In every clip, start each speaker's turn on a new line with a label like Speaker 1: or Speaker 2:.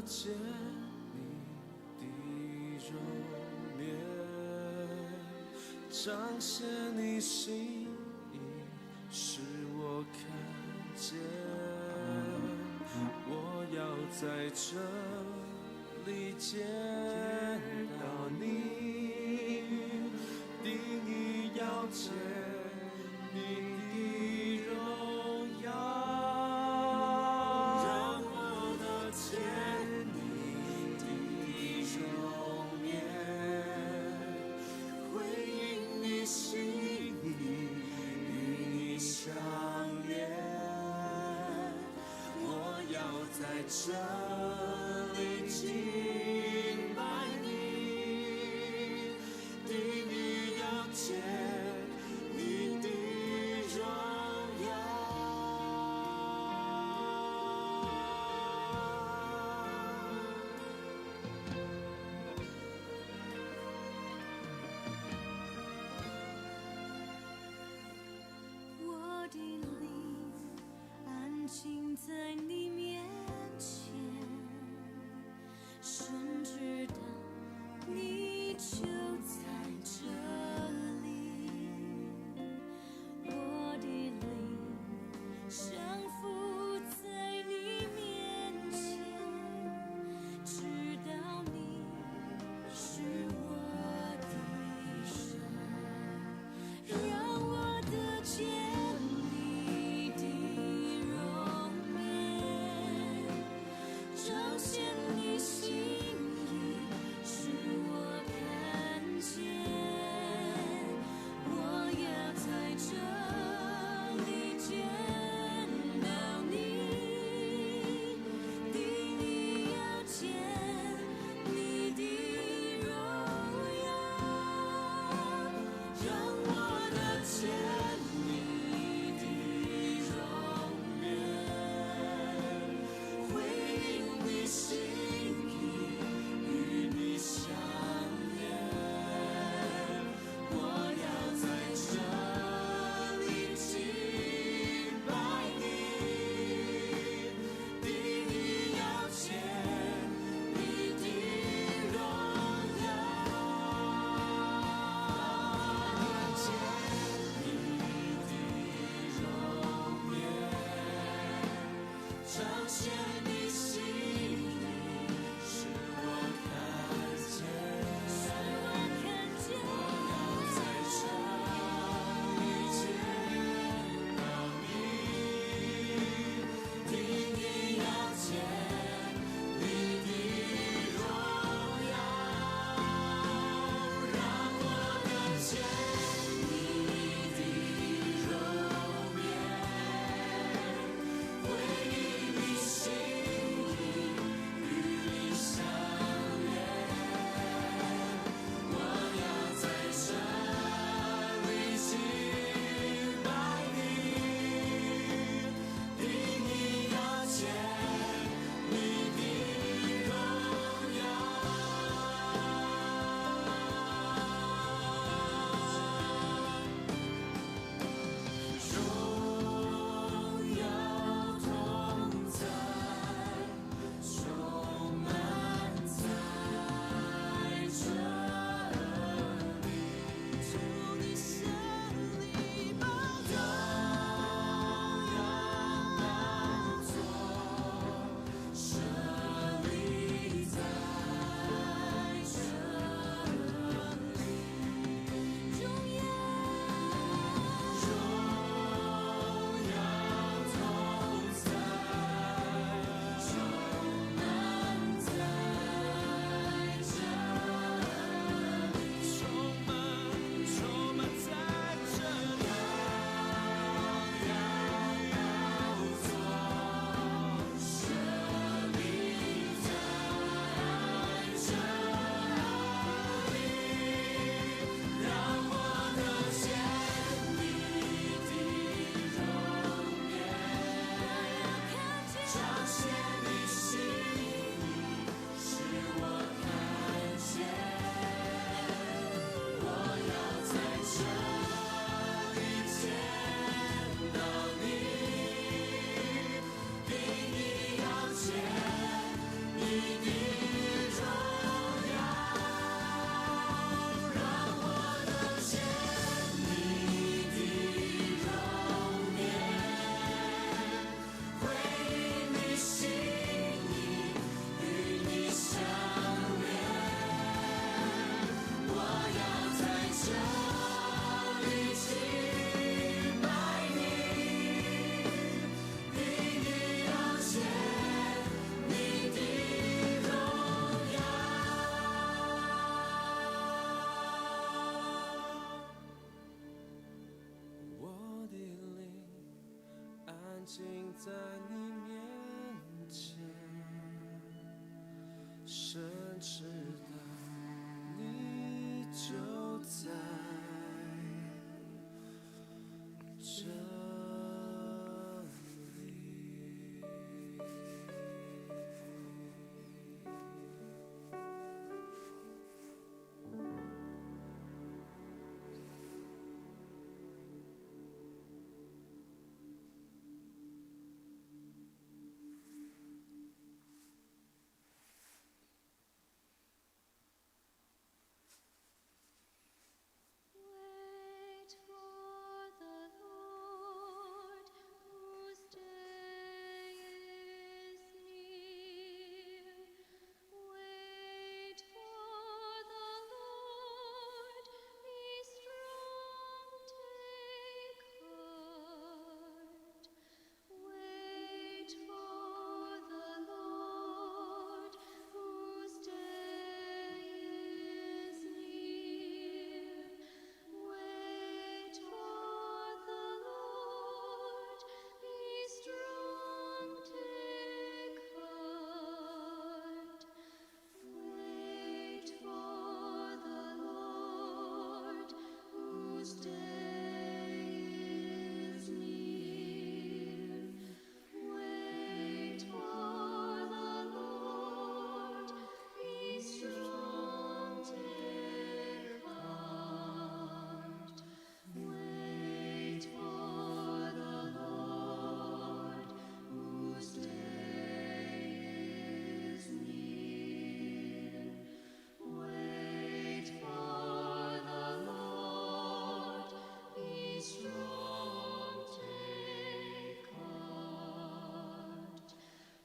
Speaker 1: 见你的容颜，彰显你心意，使我看见。我要在这里见到你，定义要见你的荣耀，让我得见你的容颜，回应你心意，与你相连。我要在这里敬拜你，定义要见你的荣耀。
Speaker 2: 我的灵安静在你面前，深知道你就在这里。我的灵降服在你面前，知道你是我的神，让我得见你的容颜，
Speaker 1: 静在你面前，深知道你就在这里。
Speaker 2: Wait for the Lord, whose day is near. Wait for the Lord, be strong, take heart. Wait for the Lord, whose day is near. Wait for the Lord, be strong, take heart. Wait for the Lord, whose day is near. Wait for the Lord, be strong, take heart.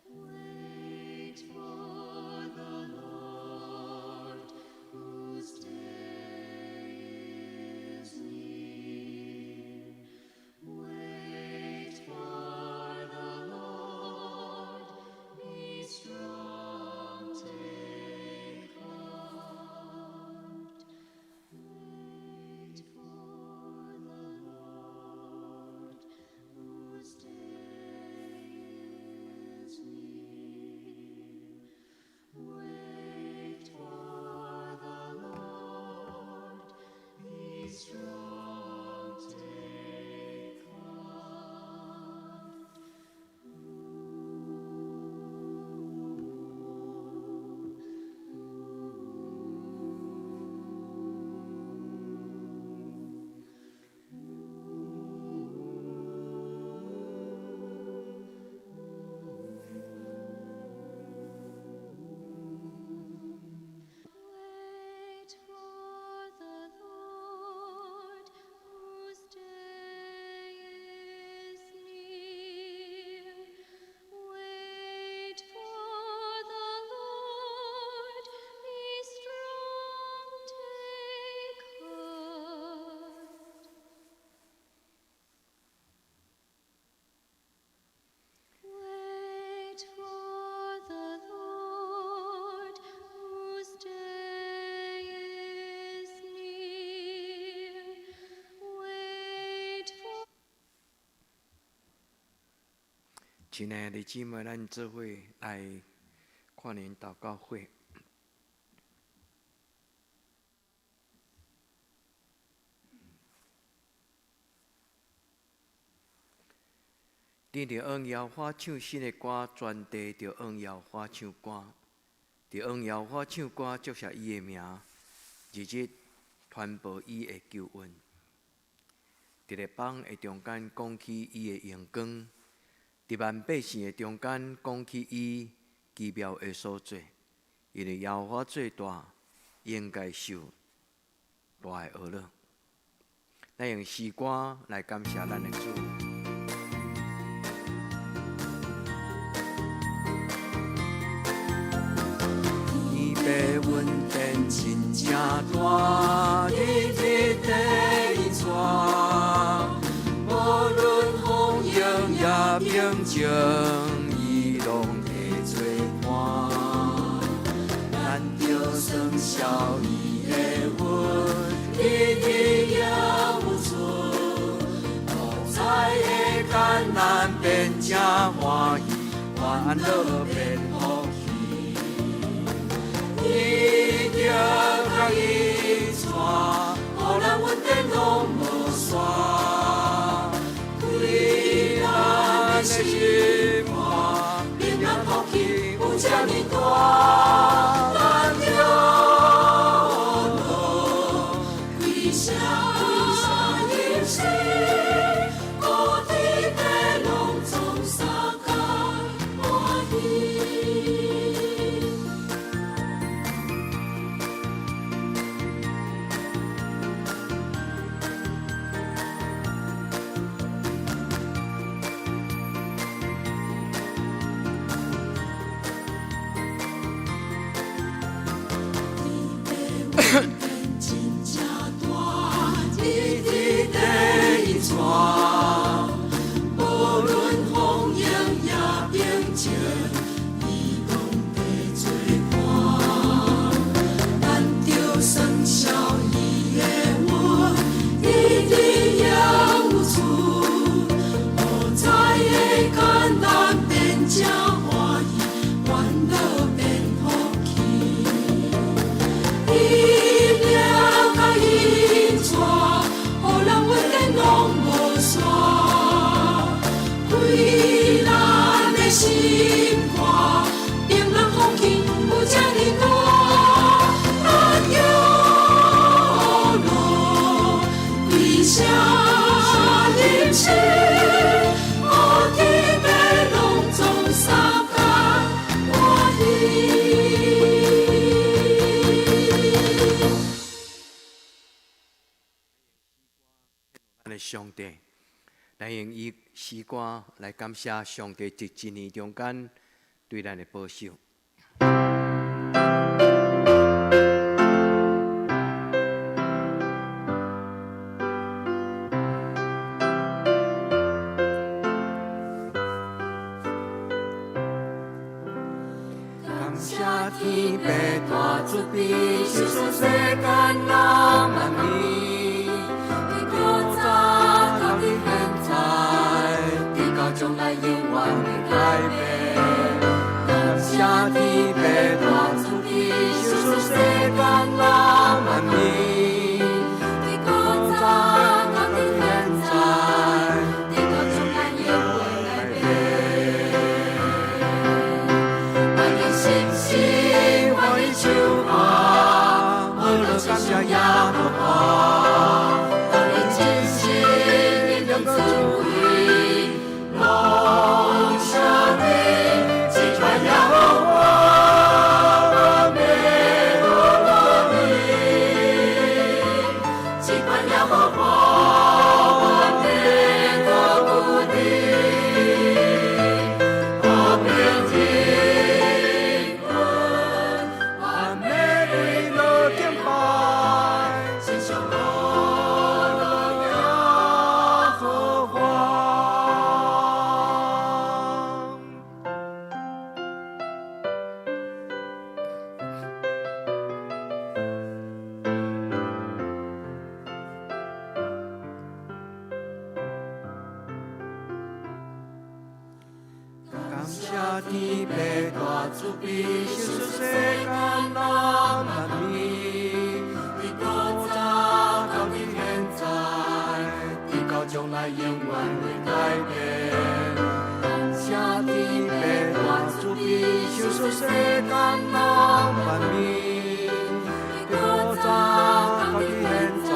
Speaker 2: Wait for the Lord, whose day is near. Wait for the Lord, be strong, take heart. Wait for the Lord, whose day is near. Wait for the Lord, be strong, take heart. Wait for the Lord, whose day is near. Wait for the Lord, be strong, take heart. Wait for the Lord, whose day is near. Wait for the Lord, be strong, take heart. Wait for the Lord, whose day is near. Wait for
Speaker 3: 亲爱的姊妹，咱做伙来跨年祷告会。你着往摇花唱新的歌，全地着往摇花唱歌，着往摇花唱歌，祝谢伊的名，日日传播伊的救恩。伫咧邦的中间讲起伊的荣光，伫万百姓的中间讲起伊奇妙的所在。因为摇花最大，应该受大的恶乐。咱用诗歌来感谢咱的主。你被稳定真正大，日日地转，无论风雨也平静，伊拢会做伴。咱着算笑伊的恩，日日也有存，无灾的艰难变正欢喜，欢乐变福气。伊着甲伊带，互人阮电拢无线，开咱的心怀，平安福气有这呢大，咱着乐归声应是。上帝，来用伊诗歌来感谢上帝伫一年中间对咱的保守。感谢天父大慈悲，救赎世间人万民。将来永远会改变，感谢天父大慈悲，救赎世间人万民。从早到现在，地球将来永远改变。欢迎信心，欢迎唱歌，我乐感谢耶和华。欢迎真心，能够尊贵。天父大慈悲，救赎世间人万民。从古早到现在，地球将来永远会改变。感谢天父大慈悲，救赎世间人万民。从古早到现在，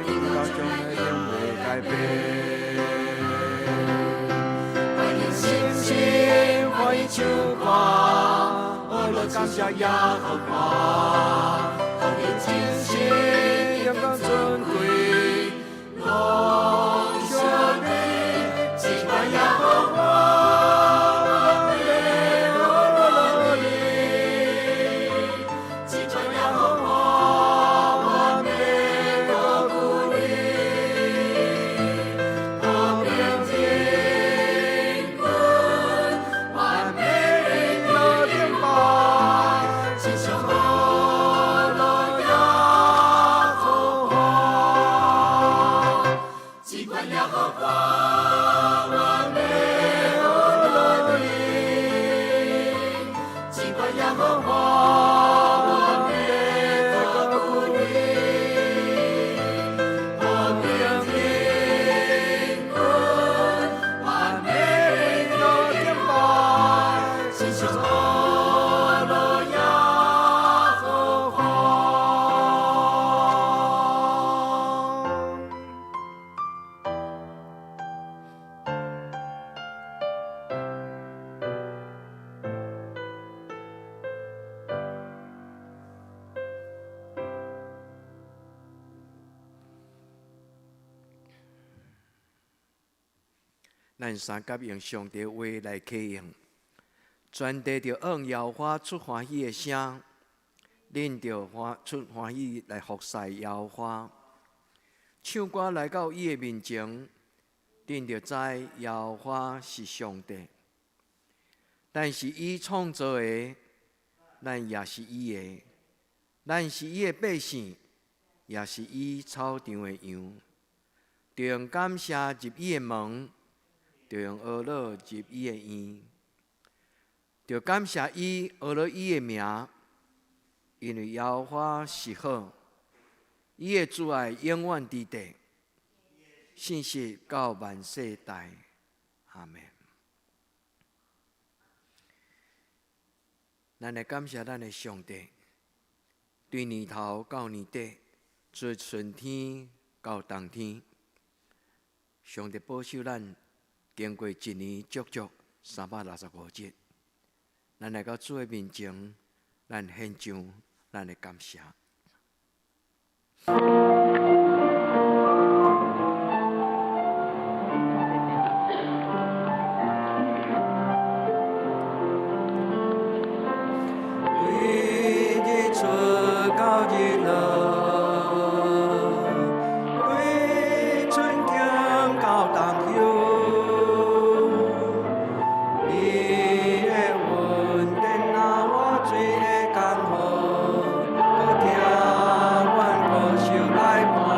Speaker 3: 地球将来永远会改变。欢迎唱歌，我乐感谢耶和华。欢迎真心，阳光尊贵，我相信，敬拜耶和华。咱三甲用上帝话来启用，全地着往耶和华出欢喜的声，恁着出欢喜来服侍耶和华，唱歌来到伊的面前，恁着知耶和华是上帝。咱是伊创造的，咱也是伊的，咱是伊的百姓，也是伊草场的羊。着用感谢入伊的门，着用呵乐入伊的院，着感谢伊，呵乐伊的名，因为耶和华是好，伊的慈爱永远伫地，信实到万世代。阿门。咱来感谢咱的上帝，对年头到年底，自春天到冬天，上帝保守咱经过一年足足365日。咱来到主的面前，咱献上咱的感谢。我听阮歌手来伴。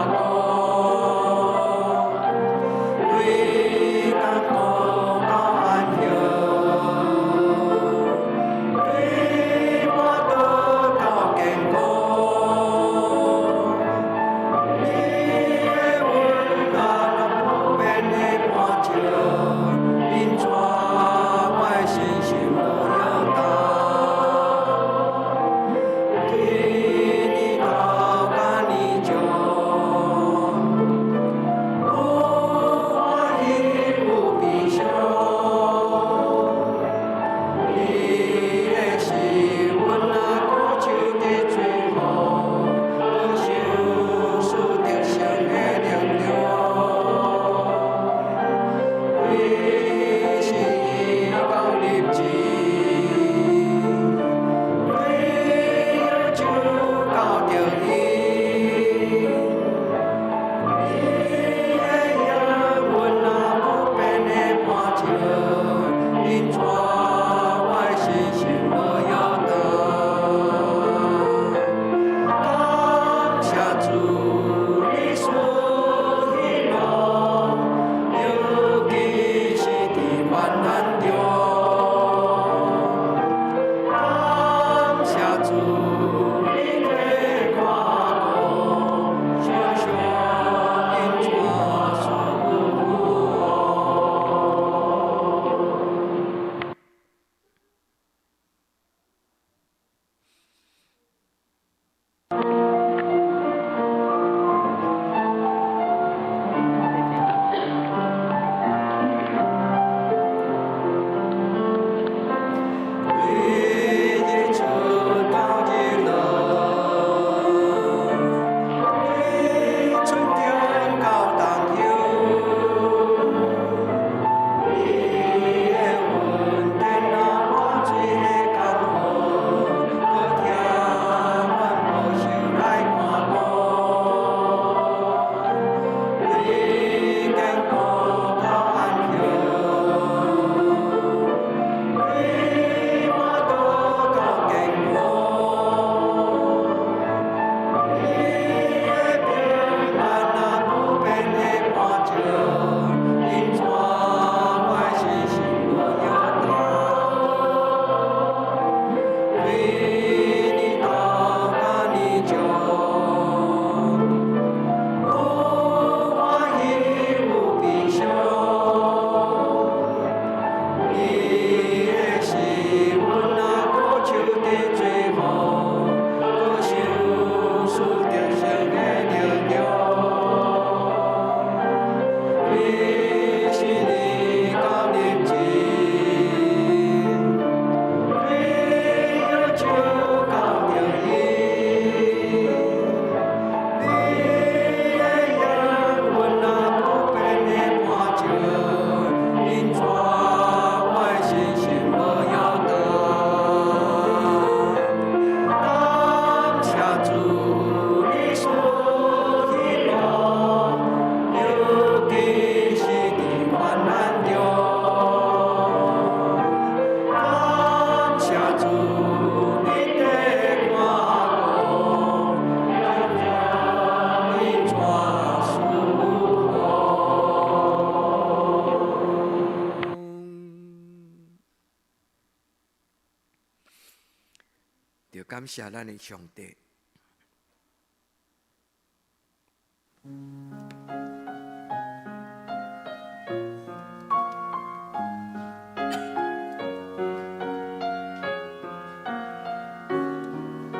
Speaker 3: 就感谢咱的上帝。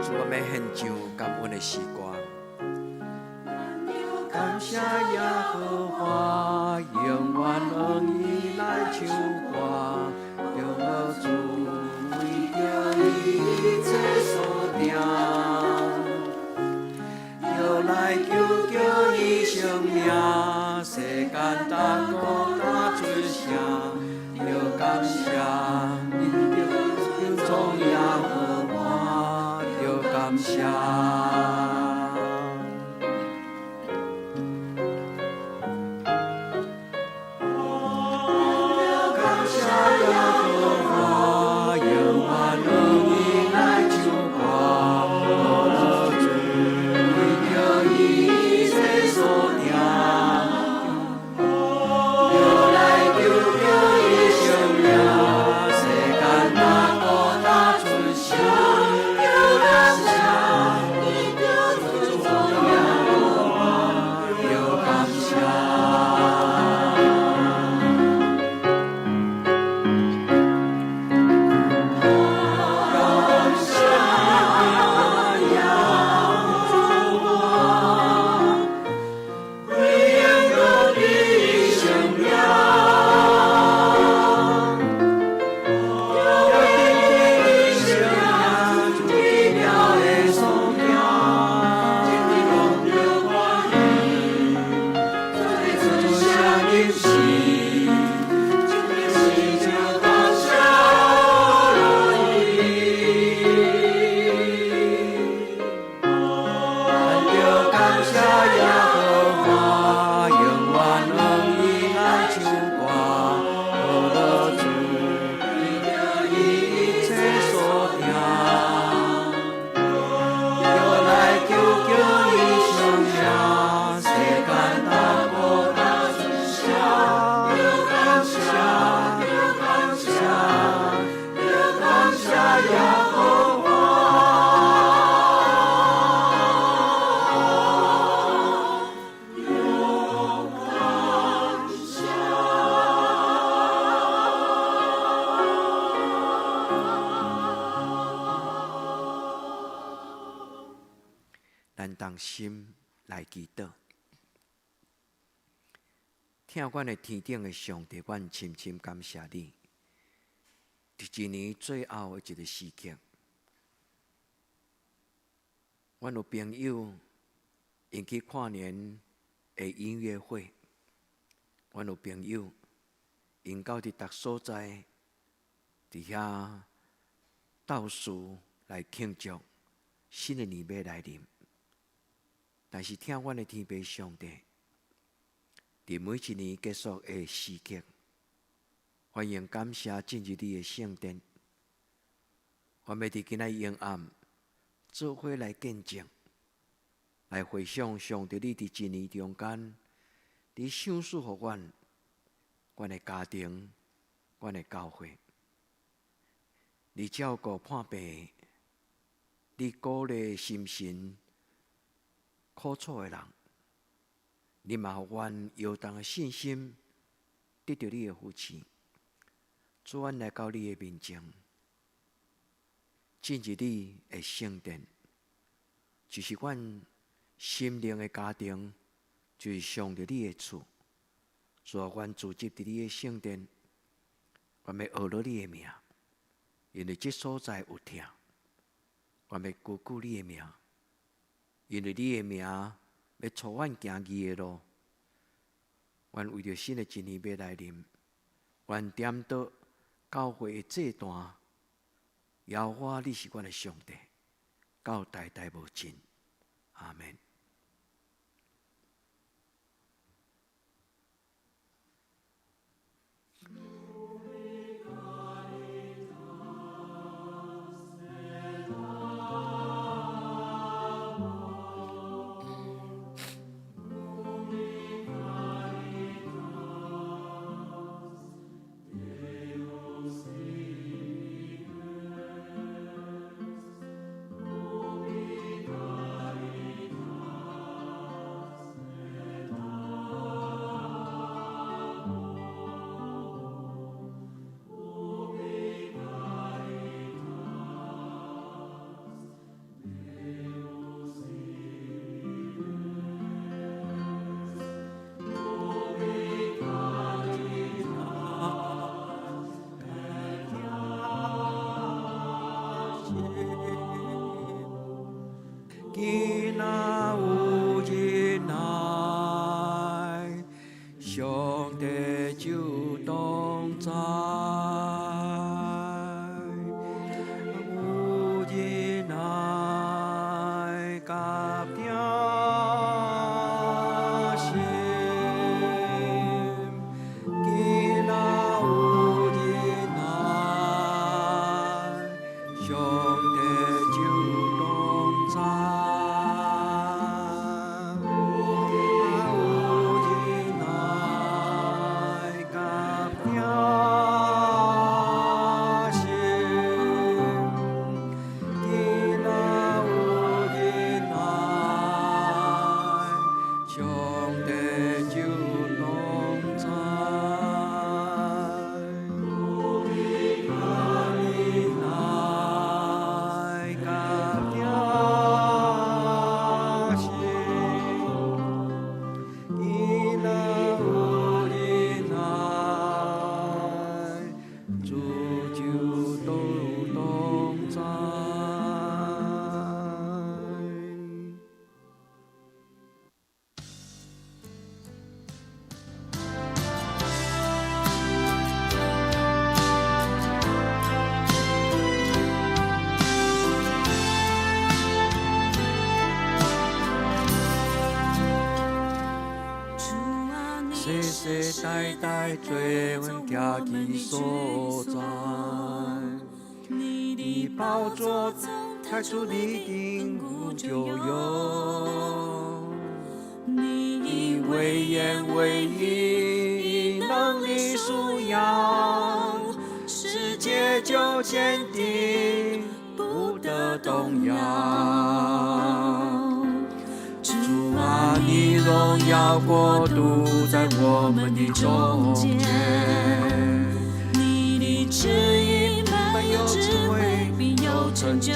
Speaker 3: 主，我们献上感恩的诗歌。感谢耶和华，永远恩义来唱歌，永乐主为着一切所定，又来求救伊生命，世间大国大尊声，又感谢因着从耶和华，又感谢。咱同心来祈祷，听阮的天顶的上帝，阮深深感谢你。伫一年最后的一个时刻，阮有朋友因去看年的音乐会，阮有朋友因到伫逐所在，伫遐倒数来庆祝新的年要来临。但是听阮的天父上帝，伫每一年结束的时刻，欢迎感谢进入你的圣殿。我们伫今仔夜暗做伙来见证，来回想上帝你伫一年中间，你赏赐互阮的家庭、阮的教会，你照顾破病，你鼓励心神苦楚的人，你嘛互阮摇动的信心，得到你的扶持。主，阮来到你的面前，进入你的圣殿，就是阮心灵的家庭，就是上帝你的厝。主，阮聚集伫你的圣殿，阮要学了你的名，因为这所在有疼，阮要高举你的名。因为你的名要带阮行义的路，阮为着新的一年要来临，阮点到教会的这段，耶和华你是阮的上帝，到代代无尽。阿们。今仔有日来，上帝就同在。有日来，甲定心。今仔有日来，上帝就同在。世世代代做阮徛起所在，你宝座太出你定有就有，你为言为义，能力属要，世界就坚定，不得动摇。主啊，你荣耀国度在我们的中间，你的旨意满有智慧，必有成就。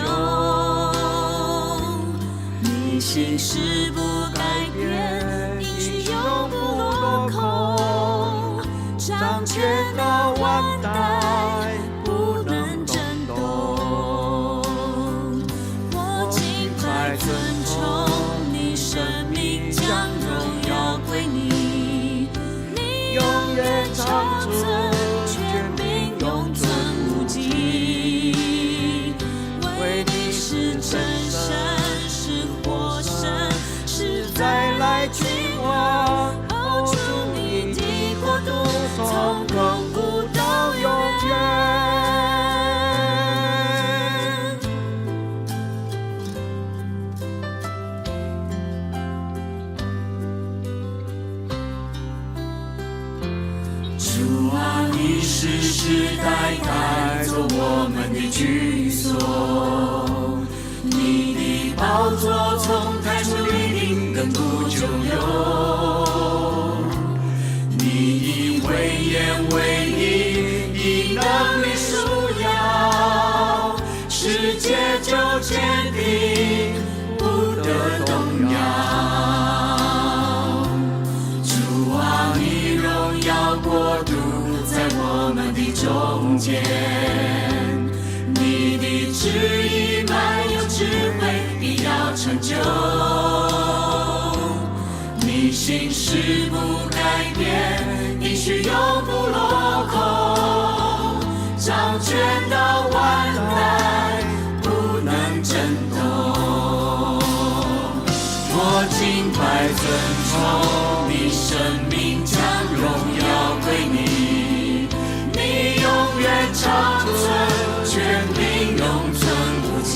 Speaker 3: 你心事不改变，应许永不落空，掌权到万代，不能震动。我敬拜尊崇。生命将荣耀归你，你永远长存，权柄永存无极。为你是真神，是活神，是再来君王。哦，主你的国度从亘古到永远。世世代代做我们的居所，你的宝座从太初立定，亘古就有。你以为言为义，以能力束腰，世界就坚定，不得动摇。主啊，你荣耀国度在我们的中间，你的旨意满有智慧，必要成就。你心事不改变，应许永不落空，掌权到万代，不能震动。我敬拜尊崇，你生命将荣耀归你。你永远长存，权柄永存无极。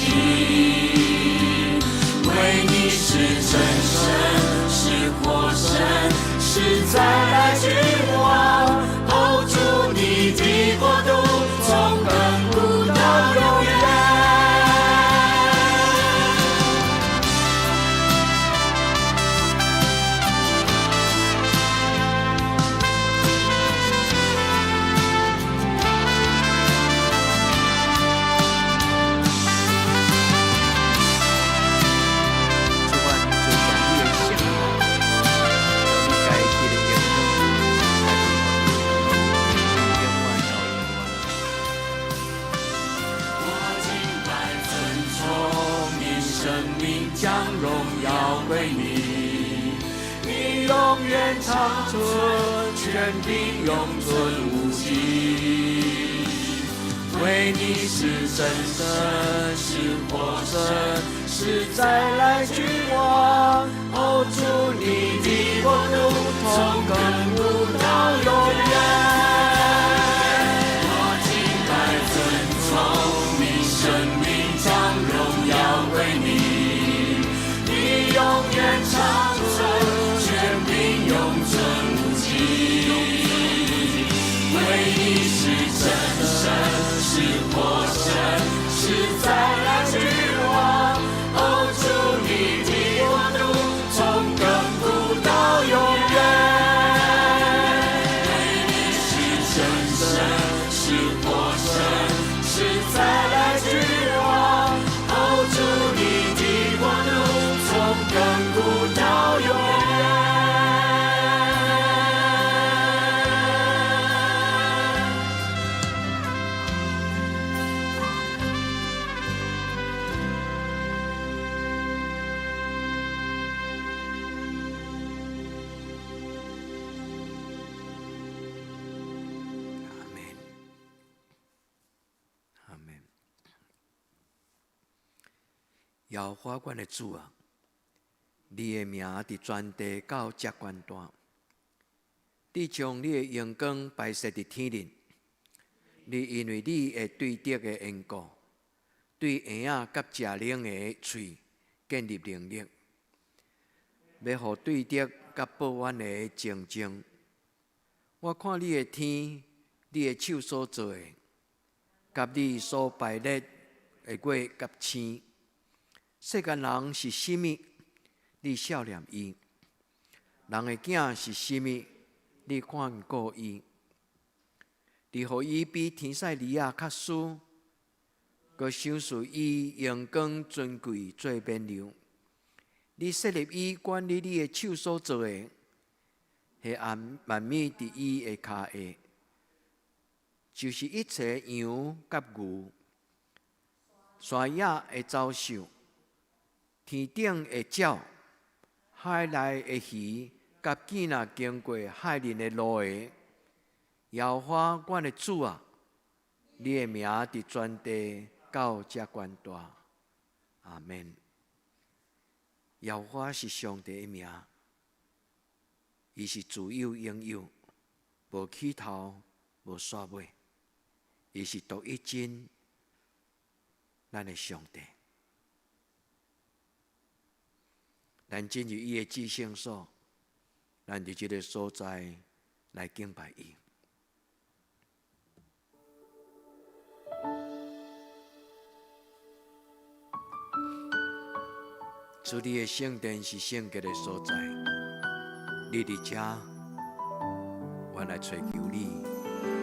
Speaker 3: 为你是真神，是活神，是再来君王。哦，主你的国度从亘古到永远。
Speaker 1: 命将荣耀归你。你永远长存，权柄永存无极。为你是真神，是活神，是再来君王。哦，主你的国度从亘古到永远。我敬拜尊崇，你生命将荣耀归你。你永远长存，权柄永存无极。为你是真神。是活神，是再来君王。哦，主你的国度从亘古到永远。为你是真神，是活神，是再来君王。哦，主你的国度从亘古到永远。耶和华阮的主啊，你的名伫全地到遮悬大。你将你的阳光摆设伫天顶，你因为你会对德的缘故，对婴仔甲食灵的喙建立能力，要互对德甲保安的静静。我看你的天，你的手所做的，甲你所排列的月甲星。世间人是甚物，你笑念伊；人的囝是甚物，你看顾伊。你予伊比天使利亚较输，佮赏赐伊阳光尊贵做冕旒。你设立伊管理你的手所做的，黑暗万米伫伊的骹下，就是一切羊甲牛，山野的走兽。天顶的鸟，海内的鱼，甲见那经过海面的路的，耶和华阮的主啊，你的名伫全地到遮悬大。阿们。耶和华是上帝的名，伊是自有永有，无起头，无煞尾，伊是独一真，咱的上帝。咱进入伊的至圣所，咱伫这个所在来敬拜伊。主，你的圣殿是圣洁的所在，你伫遮，我来寻求你，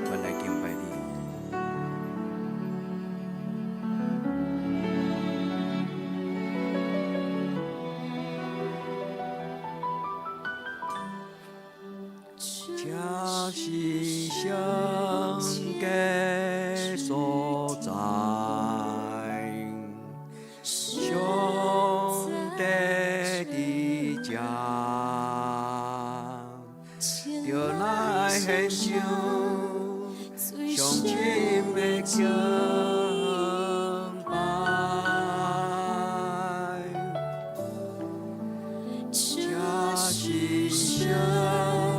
Speaker 1: 我来敬拜你。这是圣洁所在，上帝的家，就来献上上深的敬拜。这是圣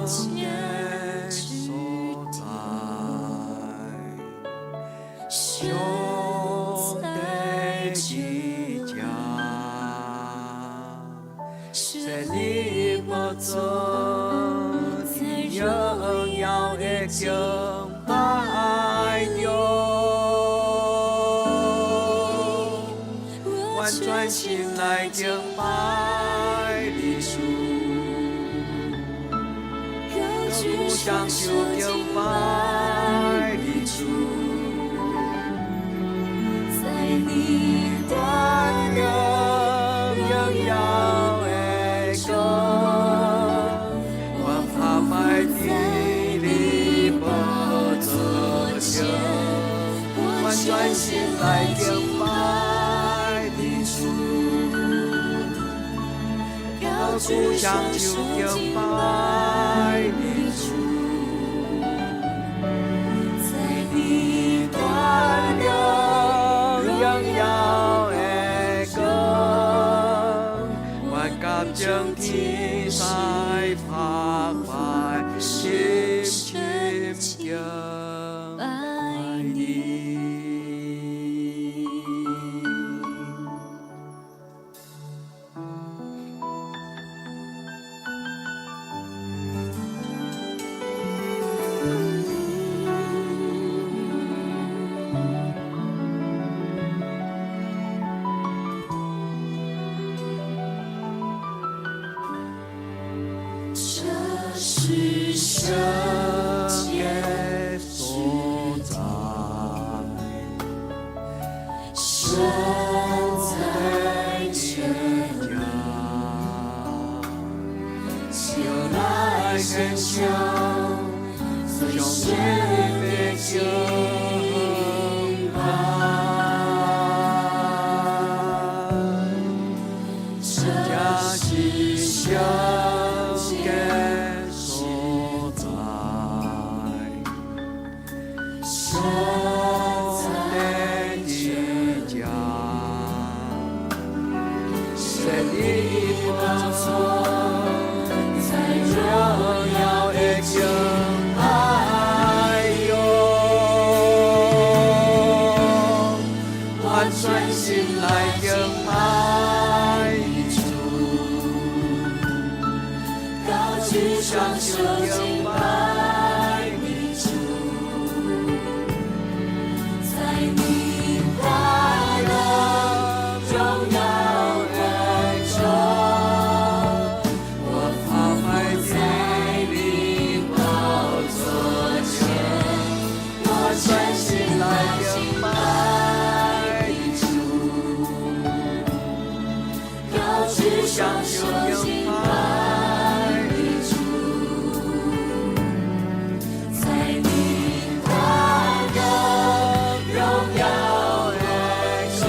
Speaker 1: 洁。上帝之家，是你无做天荣耀的敬拜中，完全心来敬拜你主，更不想就敬拜你主。你的荣耀的歌，我怕拜地里不作声，我专心来敬拜你主。
Speaker 3: 高举双手敬拜你主，在你光荣荣耀的光，万甲整天在澎湃，深深敬拜你。
Speaker 2: 这是圣洁
Speaker 3: 所在，
Speaker 2: 神在这里，就来献上最深的敬拜。这是圣洁所在，神在这家，神的宝座在荣耀的敬拜哟，完全心来敬拜主，高举双手敬拜你主，在你快乐荣耀的中，我抛开在你宝座前，我全心来敬拜你主，高举双手敬拜你主，在你快乐荣耀的中，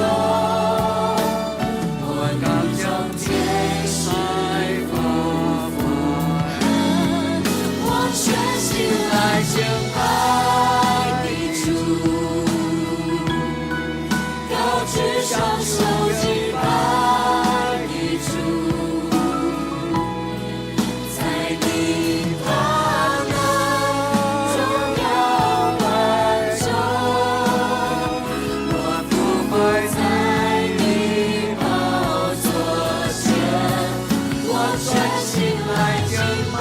Speaker 2: 我刚将天才发发，我全心来敬拜你主，高举双手敬拜你主，在你快乐荣耀的中，我伏拜在你宝座前，我全心来敬拜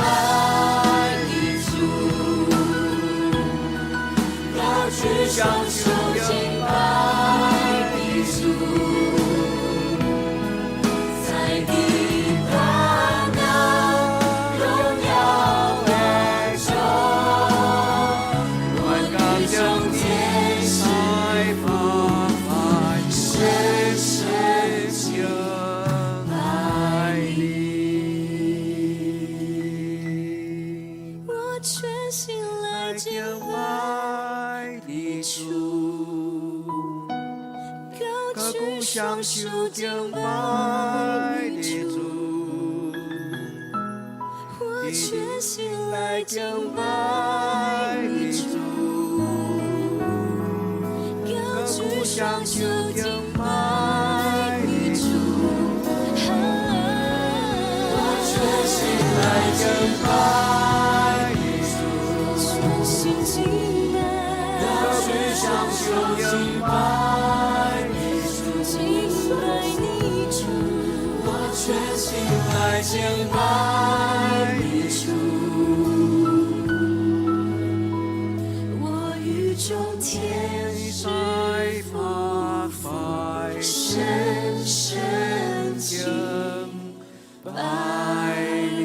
Speaker 2: 你主，高举双手敬拜你主，在你快乐荣耀的中，我刚将天才发发，深深敬拜你。我全心来敬拜你主，高举双手敬拜你主，我全心来敬拜你主，高举双手敬拜你主，我全心来敬拜你主，全心敬拜，高举双手敬拜你主，敬拜你主，我全心来敬拜你主，我与众天在发发，深深敬拜你。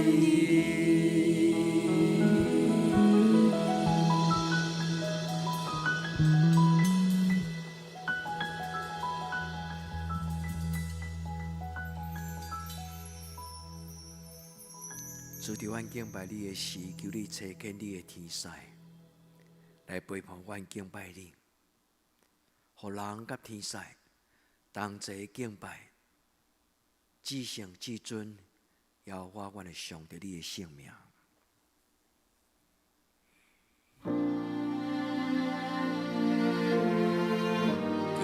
Speaker 2: 主伫阮敬拜你的时，求你找见你的天使，来陪伴阮敬拜你，互人甲天使同齐敬拜，至圣至尊
Speaker 1: 耶和华阮的上帝，你的性命。求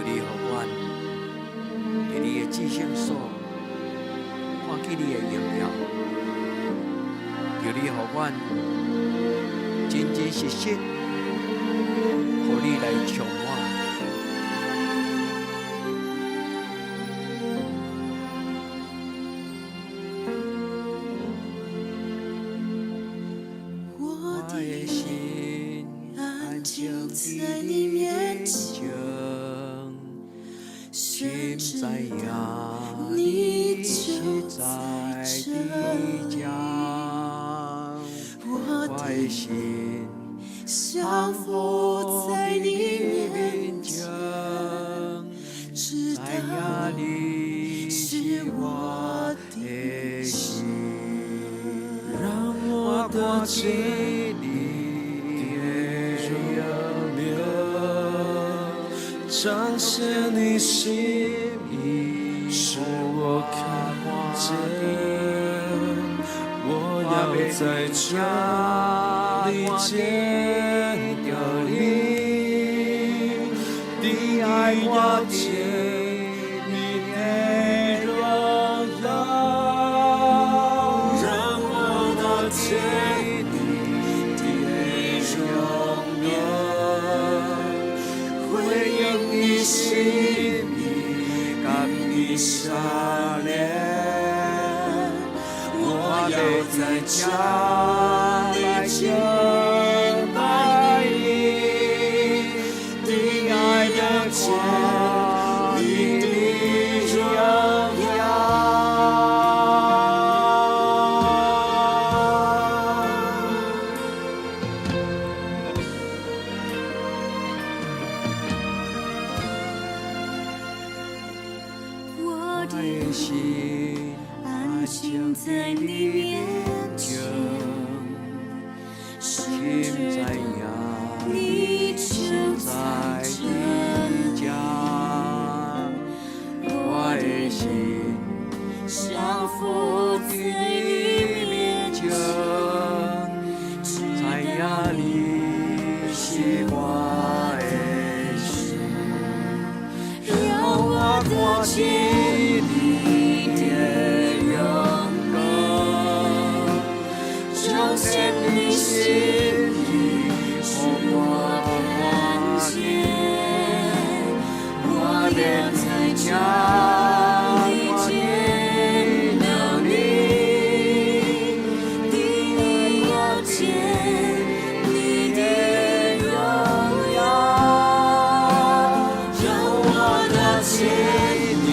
Speaker 1: 你互阮伫你的至圣所看见你的荣耀，求你互阮真真实实，互你来充满。
Speaker 2: 我的心安静在你面前，
Speaker 1: 心在呀，
Speaker 2: 你
Speaker 1: 是
Speaker 2: 就
Speaker 1: 在
Speaker 2: 在这
Speaker 1: 地家，
Speaker 2: 我
Speaker 1: 我
Speaker 2: 的
Speaker 1: 的心
Speaker 2: 降服在你面前，知
Speaker 1: 在呀，
Speaker 2: 道
Speaker 1: 你
Speaker 2: 是我的
Speaker 1: 的心，
Speaker 2: 让我
Speaker 1: 我
Speaker 2: 的
Speaker 1: 见你的容
Speaker 2: 面彰显你心意，使我看见，我要在这里见到你，定要见你的荣耀，让我的见你的容颜，回应你心意，感你善良，我要在家里敬拜你，定要见你的荣耀。我的心安静在你面前，
Speaker 1: 心在呀，
Speaker 2: 你就
Speaker 1: 在
Speaker 2: 在
Speaker 1: 你家，我的心
Speaker 2: 降服在你面前，
Speaker 1: 在呀，你是我的心，
Speaker 2: 让我看见你的荣光，彰显你心意，使我看见，我要在家里见到你，定要见你的荣耀，让我的见你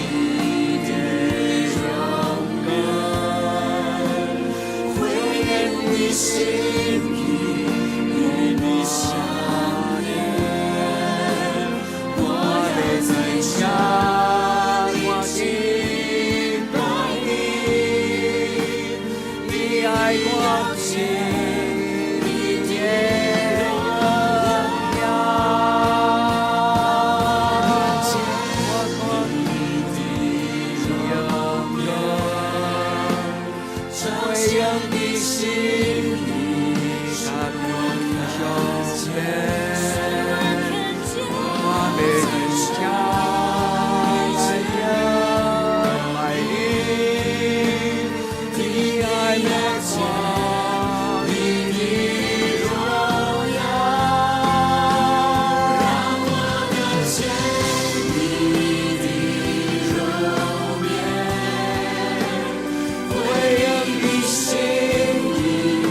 Speaker 2: 的荣光，回应你心意，与你相连，我要在家里敬拜你，你爱我见你的荣耀，我看你的荣耀，这样的心意，
Speaker 1: 感我胸前，我
Speaker 2: 我
Speaker 1: 的家来呀，爱你，你爱我，你的荣耀，
Speaker 2: 让我的见你的容颜，回应你心意，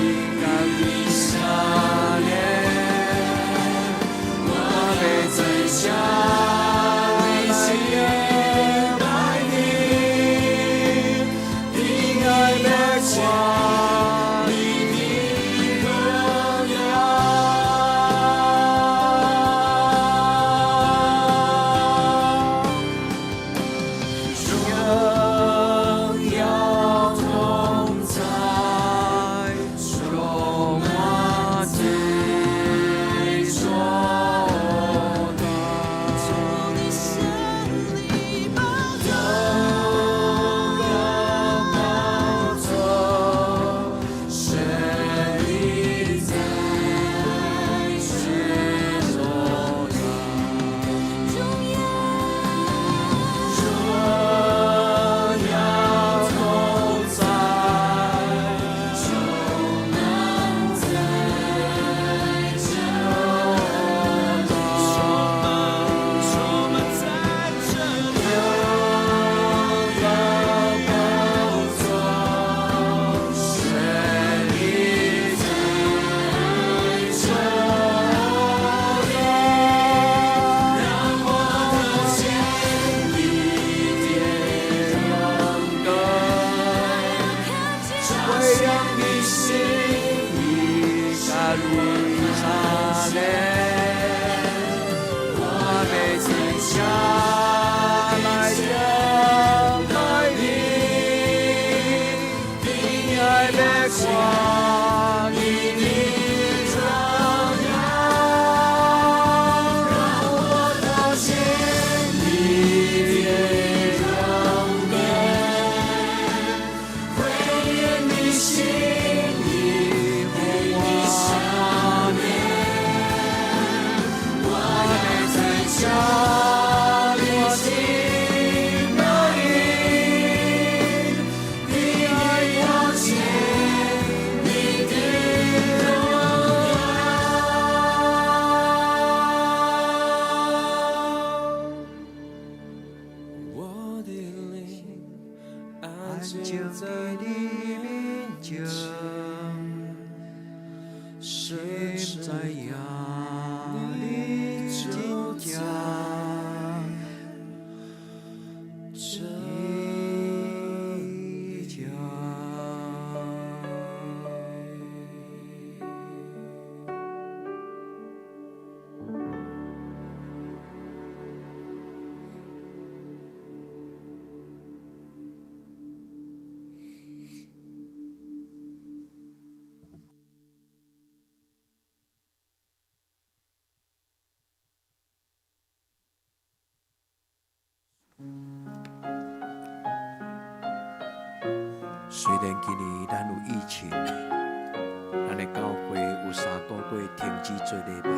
Speaker 1: 虽然今年咱有疫情，咱的教会有3个月停止做礼拜，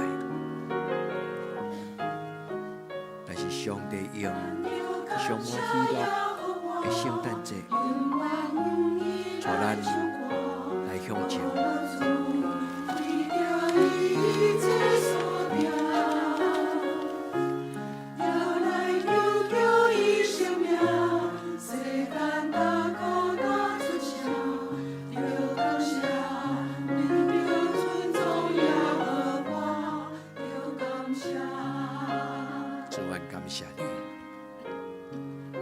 Speaker 1: 但是上帝用充满喜乐的圣诞节，带咱来向前。感谢你，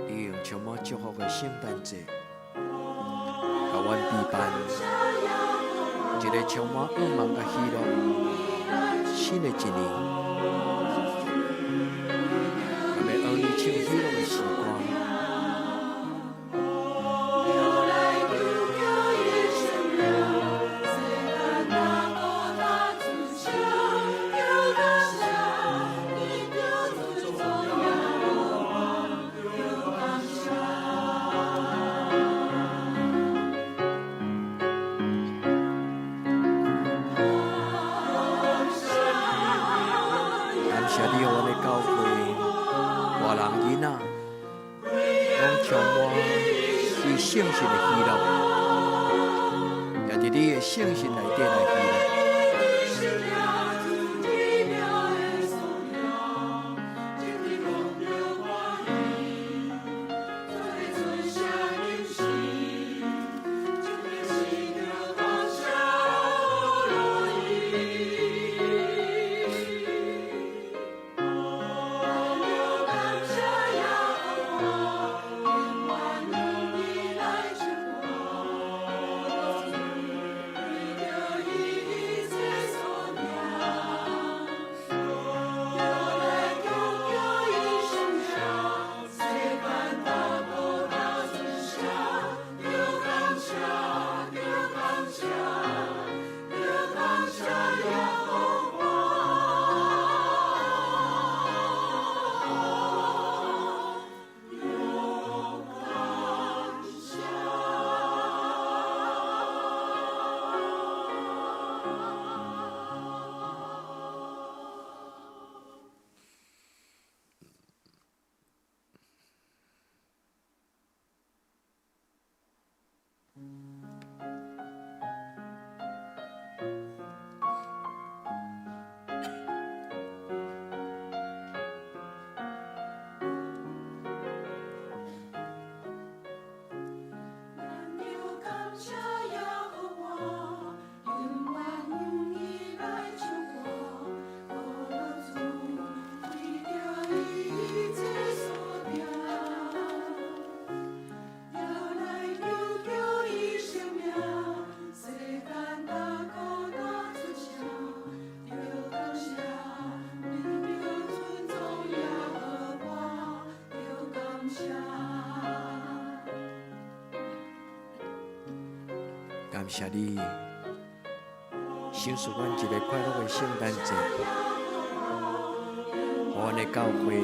Speaker 1: 你用充满祝福的圣诞节，甲阮陪伴一个充满盼望甲喜乐新的一年，咱要学你唱喜乐的时光。谢你，阮的教会活人囡仔，拢充满你圣神的喜乐，也伫你的圣神内底来喜乐。感谢你，享受阮一个快乐的圣诞节，互阮的教会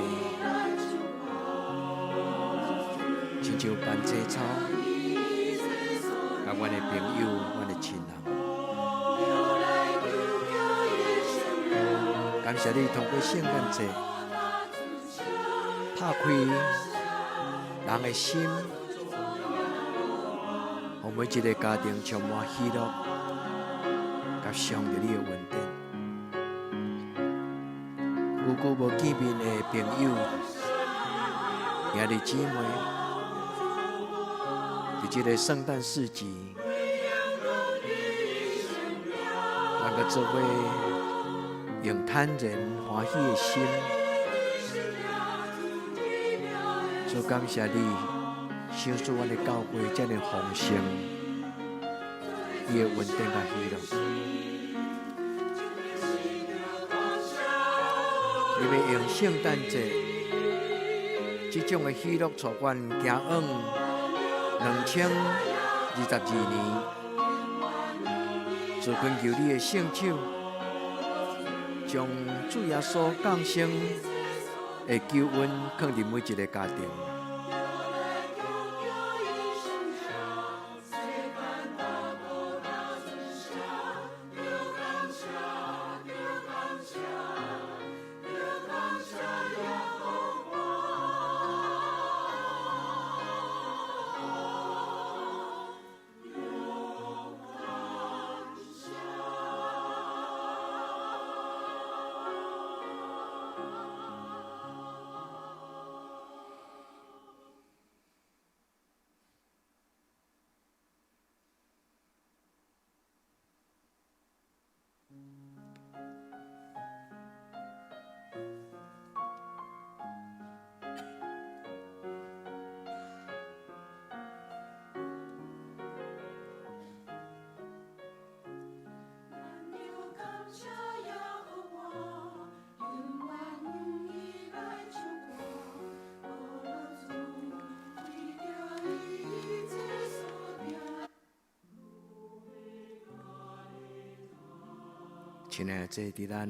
Speaker 1: 亲像办节操，甲阮的朋友、阮的亲人。感谢你通过圣诞节，打开人的心，互每一个家庭充满喜乐，甲上着你的恩典。久久无见面的朋友、兄弟姊妹，伫这个圣诞市集，咱个做伙用坦然欢喜的心，主感谢你，享受阮的教会这样丰盛，伊的稳定甲喜乐。你要用圣诞节这种的喜乐，带阮行往2022年，主恳求你的圣手，将主耶稣降生的救恩放伫每一个家庭。亲爱的，这伫咱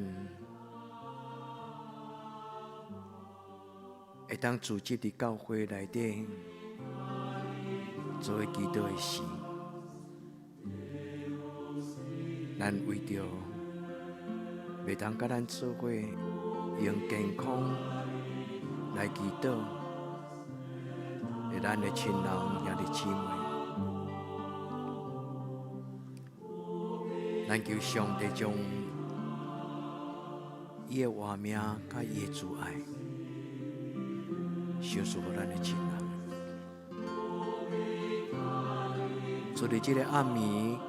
Speaker 1: 会当组织伫教会内底做祈祷的时，咱为着袂当甲咱做伙用健康来祈祷的咱的亲人兄弟姊妹，咱求上帝将伊的话名甲伊的主爱，享受互咱的亲人。做伫这个暗暝，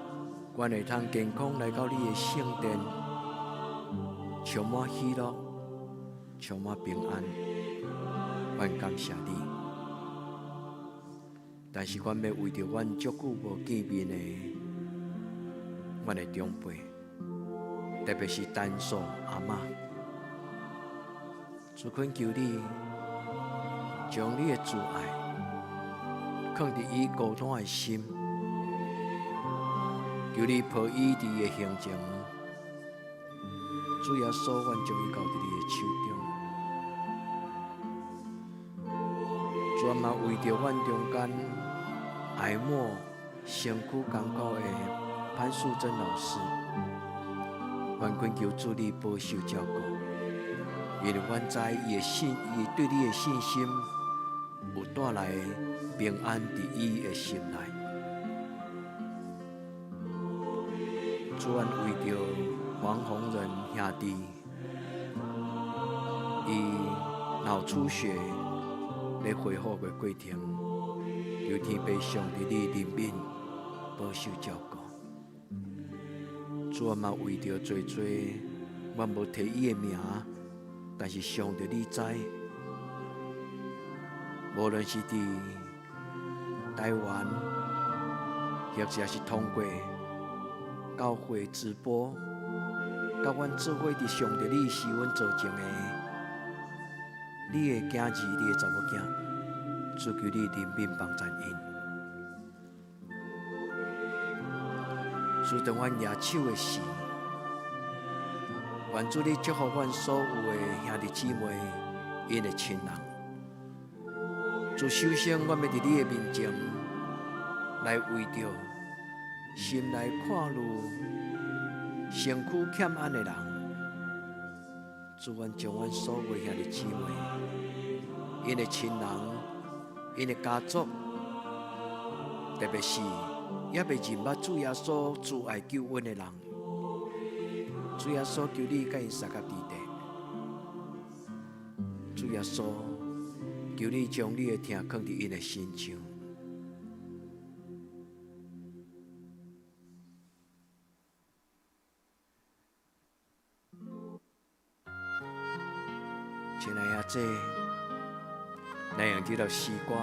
Speaker 1: 阮会通健康来到你的圣殿，充满喜乐，充满平安。阮感谢你，但是阮要为着阮足久无见面的阮的长辈，特别是单数阿嬷。主恳求你，将你的主爱放伫伊孤单的心，求你抱伊伫的行程，主耶稣，阮将伊交伫你的手中。专嘛为着阮中间爱慕身躯艰苦的潘素贞老师，阮恳求主你保守照顾。因为阮知伊对你的信心有带来平安伫伊的心内。主，阮为着黄宏仁兄弟，伊脑出血咧恢复的过程，求天父上帝你怜悯保守照顾。主，阮嘛为着做，阮无提伊的名。但是上帝你知，无论是伫台湾，或者是通过教会直播，甲阮做伙伫上帝你是阮做成的，你的囝儿，你的查某囝，主求你怜悯帮助因。
Speaker 3: 主当阮野手的时，愿主你祝福阮所有的兄弟姊妹，因的亲人。主首先，阮要伫你的面前来为着心内看入身躯欠安的人，主愿将阮所有的兄弟姊妹，因的亲人，因的家族，特别是也未认捌主耶稣主爱救恩的人，主耶稣求你甲因三角地带，主耶稣求你将你的听放伫因的心上。亲爱的姐，咱用这条诗歌，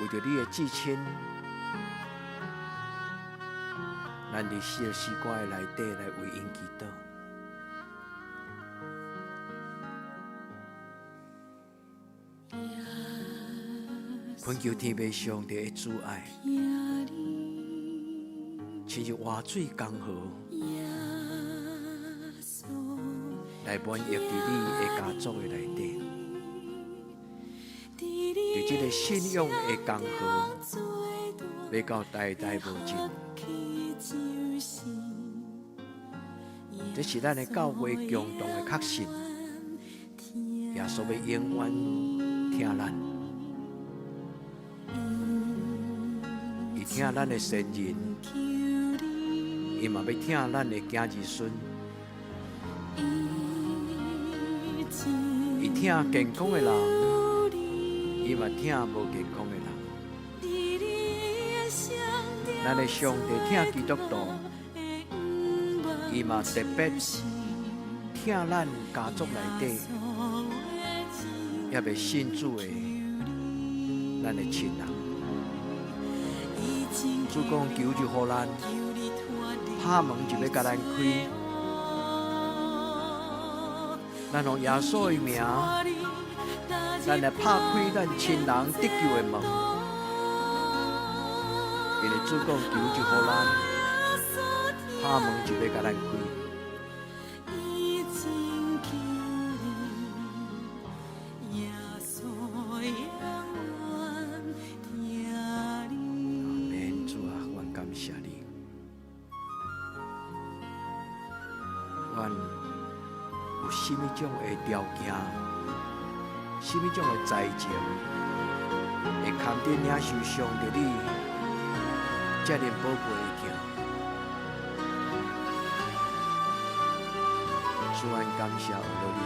Speaker 3: 为着你的至亲，咱伫这条诗歌的内底来为因祈祷。恳求天父上帝的主爱，亲像活水江河，来满溢伫你的家族的内底。伫这个信仰的江河，要到代代无尽。这是咱的教会共同的确信。耶稣要永远听咱，伊听咱的先人，伊嘛要听咱的囝儿孙。伊听健康的人，伊嘛听无健康的人。咱的上帝听基督徒，伊嘛特别听咱家族内底也未信主的咱的亲人。主讲求就予咱，拍门就要甲咱开。咱用耶稣的名，咱来拍开咱亲人得救的门。因为主讲求就予咱，拍门就要甲咱开。免主啊，阮感谢你，阮有什么种的条件，什么种的才情，会堪得领受上帝你遮尔宝贵的听。主愿感谢我你。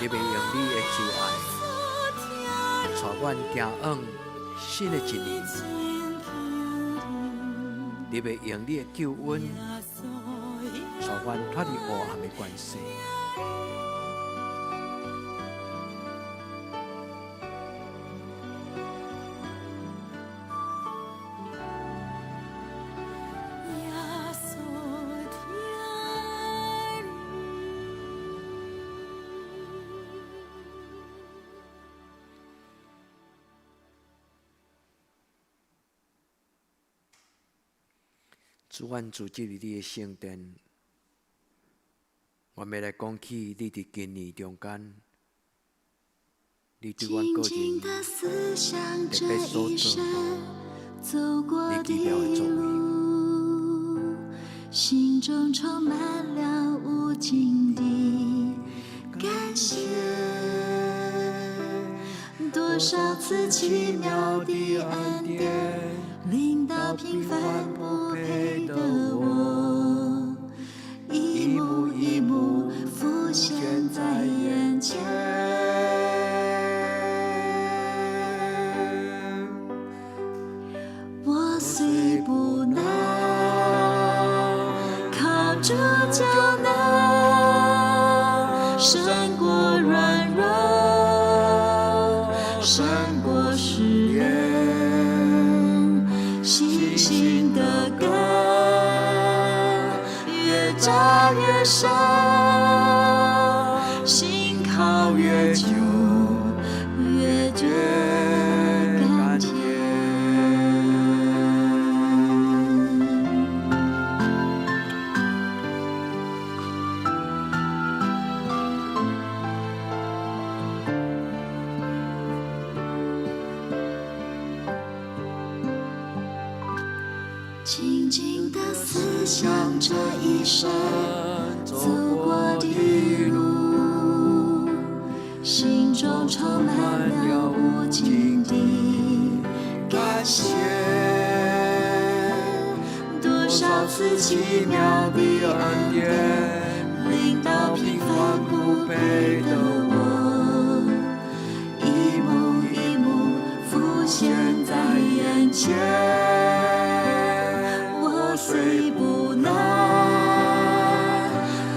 Speaker 3: 你要用你的慈爱，带阮行往新的一年。你要用你的救恩，带阮脱离黑暗的关系。主，阮自进入你的圣殿，我要来讲起你伫今年中间
Speaker 1: 你对阮个人特别所做你奇妙的作为，
Speaker 2: 心中充满了无尽的感谢。多少次奇妙的恩典，临到平凡不配的我，一幕一幕浮现在眼前。我虽不能靠主就能胜过软弱，胜过试炼，信心的根越扎越深，心靠越久越觉甘甜。静静地思想这一生走过的路，心中充满了无尽的感谢。多少次奇妙的恩典，临到平凡不配的我，一幕一幕浮现在眼前。虽不能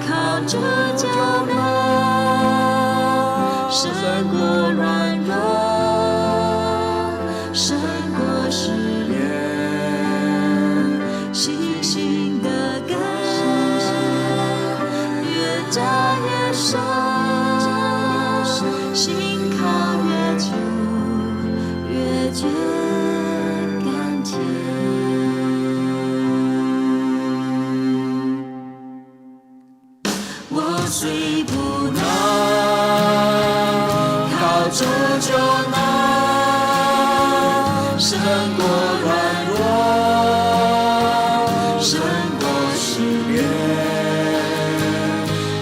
Speaker 2: 靠主就能胜过软弱，胜过试炼，信心的根越扎越深，心靠越久越觉甘甜。虽不能靠主就能胜过软弱，胜过试炼，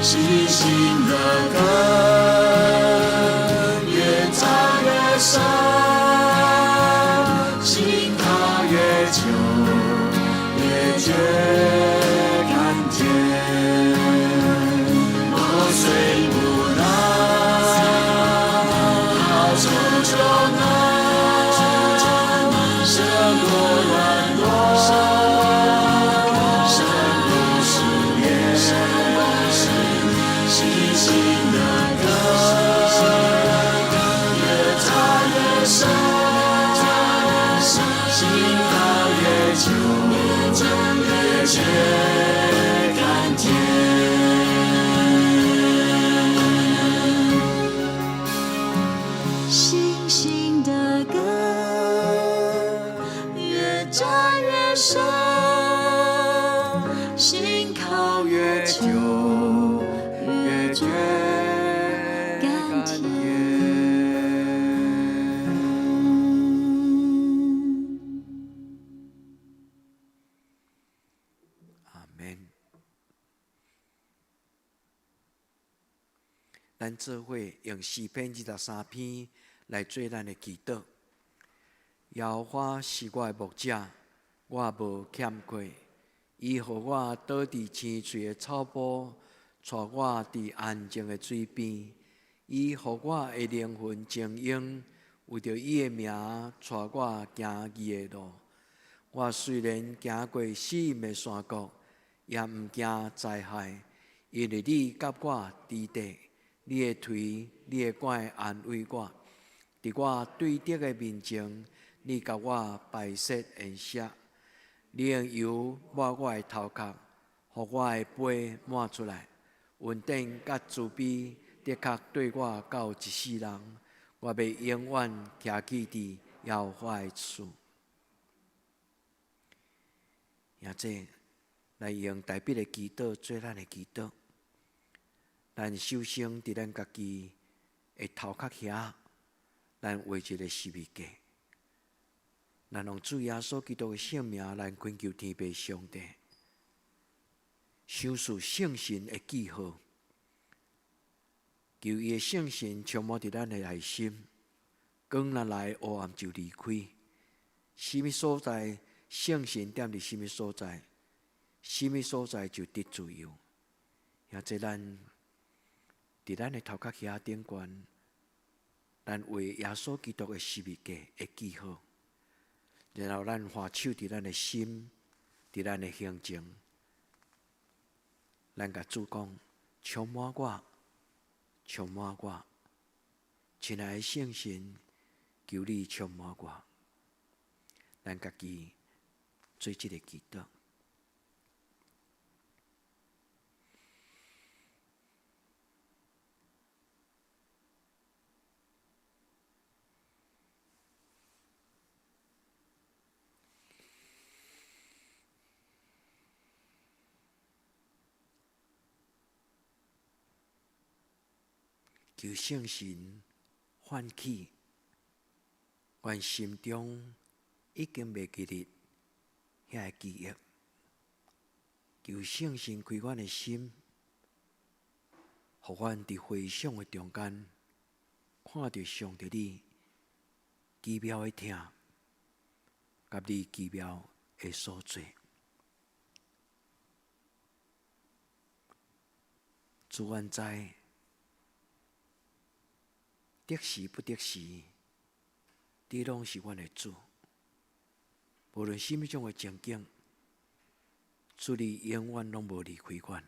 Speaker 2: 信心的根越扎越深，心靠越久越觉甘甜。虽不能靠主就能胜过软弱，胜过试炼，信心的根越扎越深，心靠越久越觉甘甜。信心的根越扎越深，心靠越久越觉甘甜。
Speaker 1: 阿们。咱做伙用诗篇23篇来做咱的祈祷。耶和华是我的牧者，我无欠缺。伊予我倒伫青翠的草坡，带我伫安静的水边。伊予我的灵魂静养，为着伊的名，带我行义的路。我虽然行过死荫的山谷，也毋惊灾害，因为你甲我伫地。你的腿、你的管安慰我，伫我对敌的面前，你甲我摆设筵席。你用油抹我的头壳，互我的杯满出来。恩典甲慈悲的确对我到一世人，我要永远徛起伫耶和华的厝。也这来用代笔的祈祷做咱的祈祷。咱首先伫咱家己的头壳遐，咱画一个十字架，咱用主耶稣基督的圣名，咱恳求天父上帝，赏赐圣神的记号，求伊的圣神充满伫咱的内心，光若来，黑暗就离开。什么所在，圣神踮伫什么所在，什么所在就得自由。也即咱伫咱的头壳遐顶悬，咱为耶稣基督的十字架的记号，然后咱画手伫咱的心，伫咱的行程，咱甲主讲，充满我，充满我，亲爱的圣神，求你充满我。咱家己做这个祈祷。求圣神唤起阮心中已经袂记得遐个记忆，求圣神开阮的心，互阮伫回想的中间，看到上帝你奇妙的听，甲你奇妙的所做。主阮知，得时不得时，你拢是阮的主。无论什么种的情景，主你永远拢无离开阮。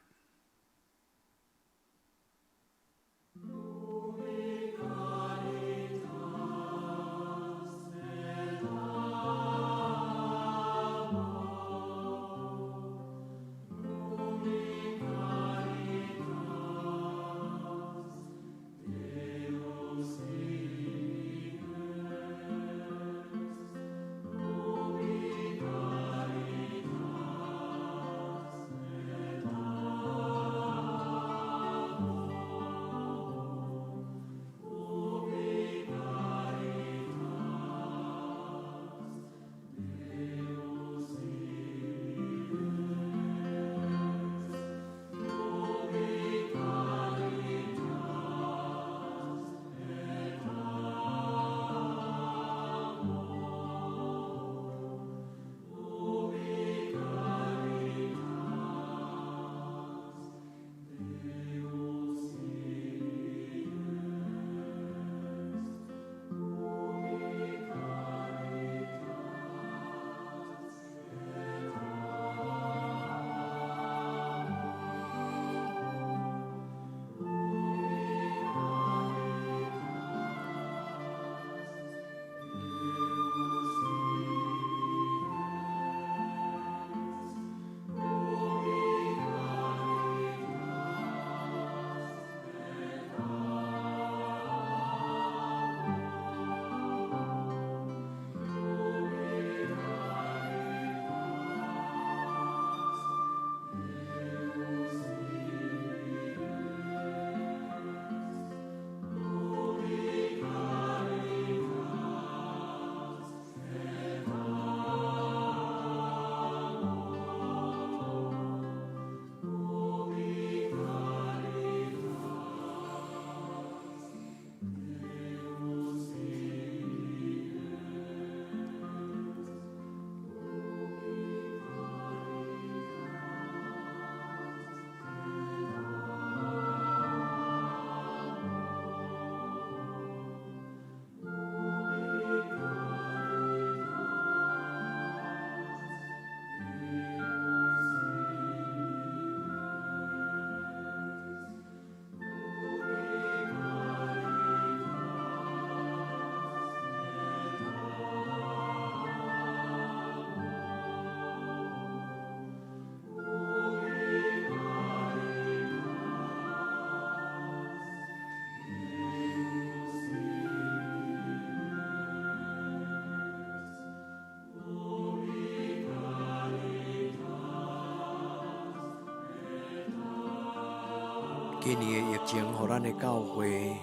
Speaker 1: 今年的疫情，互咱的教会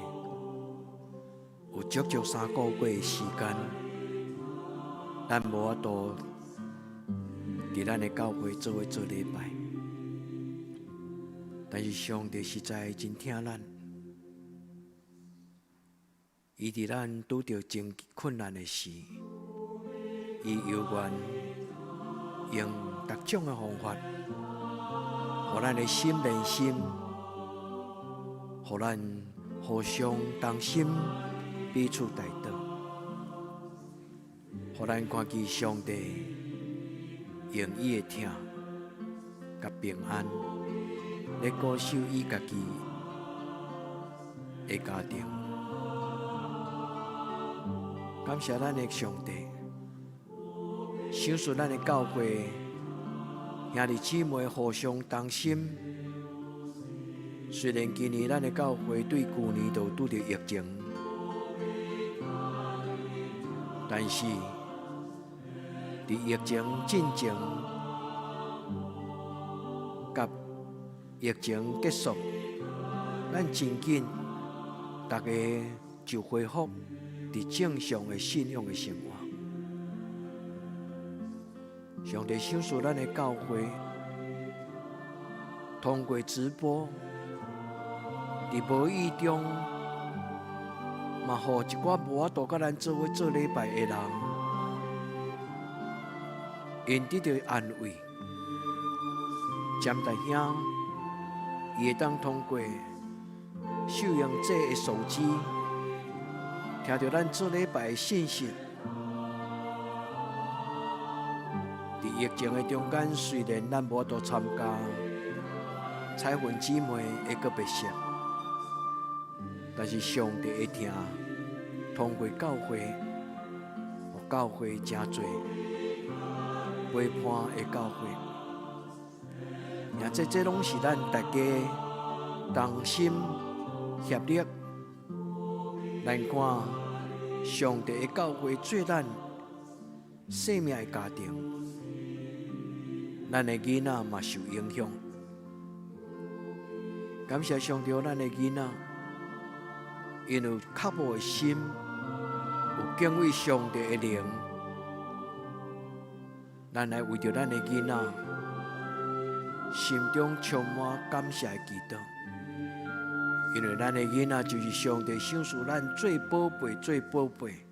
Speaker 1: 有
Speaker 3: 足足3个月的时间，咱无法度伫咱的教会做礼拜，但是上帝实在真疼咱，伊伫咱拄着真困难的时，伊犹愿用各种的方法，互咱的心连心，互咱互相同心，彼此带导，互咱看见上帝用伊的疼甲平安，来固守伊家己的家庭。感谢咱的上帝，赏赐咱的教会兄弟姊妹互相同心。虽然今年咱的教会对去年就拄着疫情，但是伫疫情进前甲疫情结束，咱真紧大家就恢复伫正常的信仰的生活。上帝赏赐咱的教会，通过直播，伫无意中，嘛，互一寡无法度甲咱做礼拜的人，因得到安慰。占大兄，伊会当通过收音机的数字，听到咱做礼拜的信息。伫疫情的中间，虽然咱无法度参加彩云姊妹的告别式，但是上帝会听，通过教会，互教会真侪陪伴的教会，这拢是咱大家同心协力，咱看上帝的教会做咱生命的家庭。咱的囡仔嘛受影响，感谢上帝，咱的囡仔因有刻薄的心，有敬畏上帝的灵，咱来为着咱的囡仔心中充满感谢的祈祷，因为咱的囡仔就是上帝赏赐咱最宝贝、最宝贝。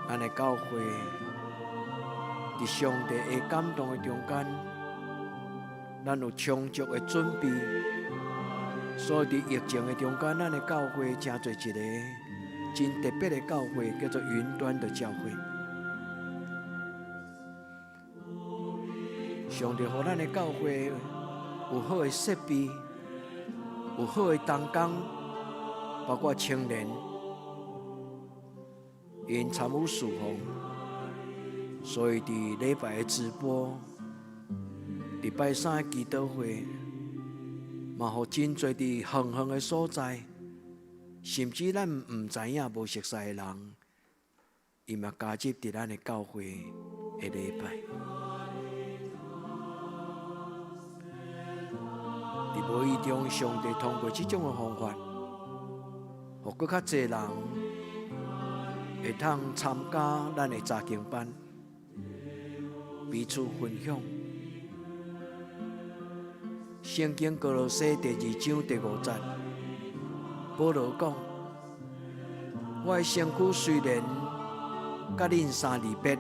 Speaker 3: 咱的教会伫上帝的感动的中间，咱有充足的准备，所以伫疫情的中间，咱的教会真做一个真特别的教会，叫做云端的教会。上帝予咱的教会有好的设备，有好的同工，包括青年。因参与侍奉，所以伫礼拜的直播、礼拜三的祈祷会，嘛，互真侪伫远远的所在，甚至咱唔知影、无熟悉的人，伊嘛加入伫咱的教会的礼拜。伫无意中，上帝通过这种的方法，互更较侪人会通参加咱的查经班，彼此分享。圣经歌罗西第2章第5节，保罗讲：我的身躯虽然甲恁相离别，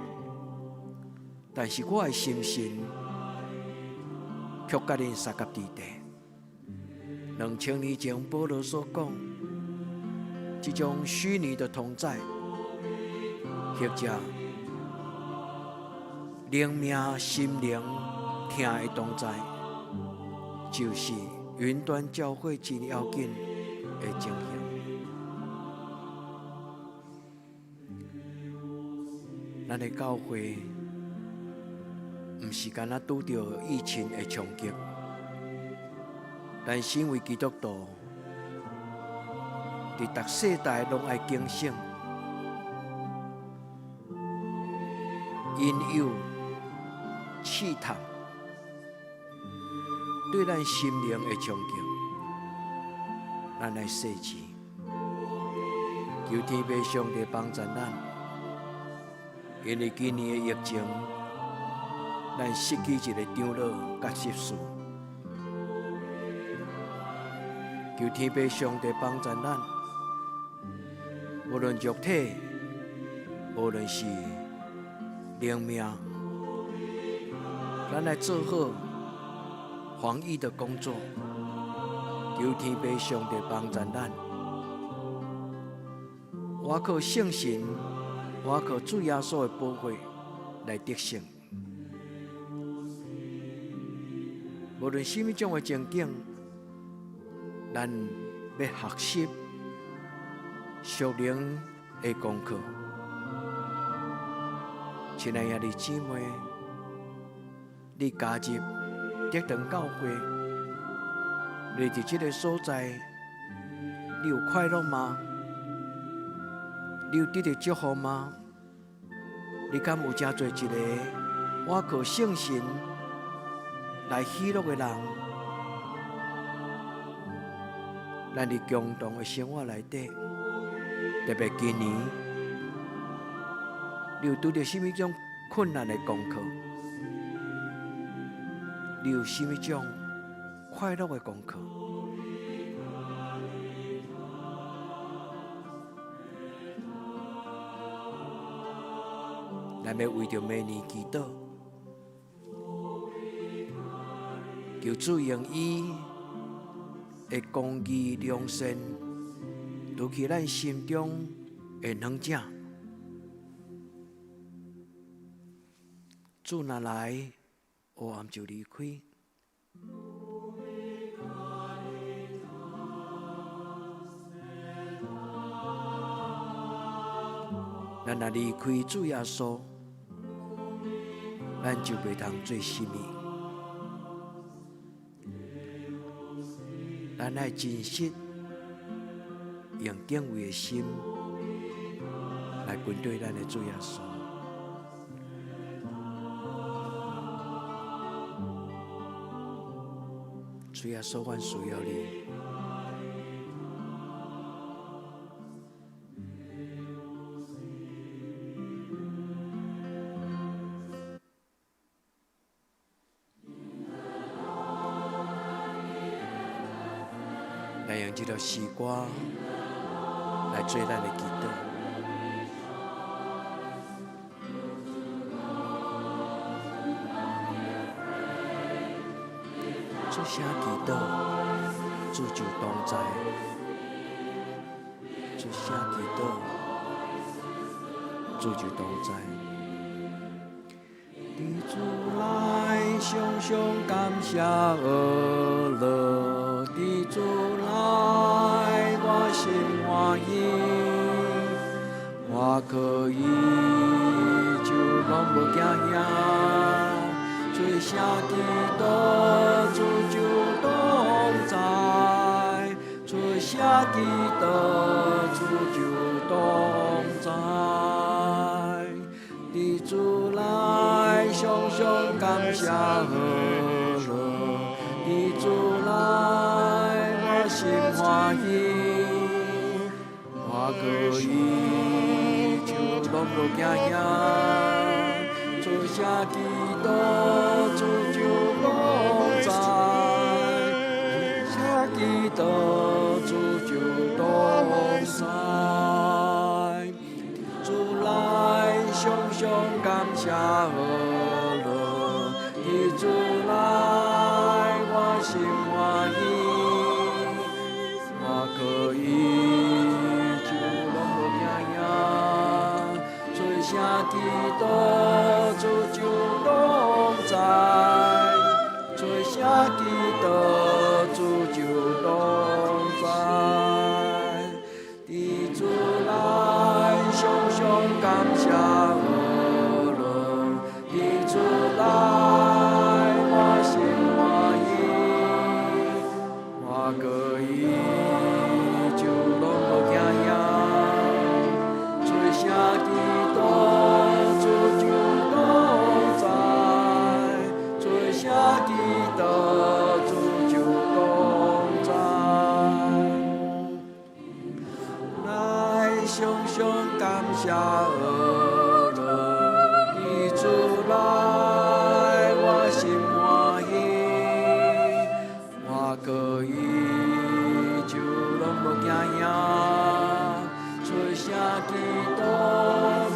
Speaker 3: 但是我的心神却甲恁相合伫地。2000年前，保罗所讲，这种虚拟的同在，或者灵命、心灵听的同在，就是云端教会真要紧的情形。咱的教会不是干那拄着疫情的冲击，但身为基督徒，伫逐世代拢爱警醒，因有试探对咱心灵的冲击，
Speaker 1: 咱来谢志，求天父上帝帮助咱，因为今年的疫情，咱失去一个长老甲执事。求天父上帝帮助咱，无论肉体，无论是灵命，咱来做好防疫的工作。求天父上帝帮助咱，我靠圣神，我靠主耶稣的保护来得胜。无论什么种的情景，咱要学习属灵的功课。亲爱的弟兄姊妹，你加入德堂教会，你伫这个所在，你有快乐吗？你有得到祝福吗？你敢有真做一个我靠圣神来喜乐的人？咱伫共同的生活内底，特别今年，你有拄到什么种困难的功课？你有什么种快乐的功课？咱要为着明年祈祷，求主用伊的公义良善，除去咱心中的软者。主若来，黑暗就离开。咱若离开主耶稣，咱就袂通做什么。咱爱珍惜，用敬畏的心来跟对咱的主耶稣。主耶稣，阮需要你。咱用这条诗歌来做咱的祈祷。做啥祈祷，主就同在；做啥祈祷，主就同在。你主来，常常感谢而乐；你主来，我心欢喜。我可以就拢无惊吓。做啥祈祷，主就同在；做啥祈祷，主就同在。你主来，常常感谢和乐；你主来，我心欢喜。我可以就拢无惊吓。做啥祈祷，主就同在；做啥祈祷，主就同在。主来，常常感谢和乐；你主来，我心欢喜。我可以就拢无惊吓。做啥祈祷，主就同在；做啥祈祷，主就同在。你主来，常常感谢和乐；你主来，我心欢喜。我可以就拢无惊吓。做啥祈祷，主就同在；做啥祈祷，主就同在。
Speaker 3: 上感谢阿罗的主来，我心欢喜，我可以就拢无惊呀，出声祈祷，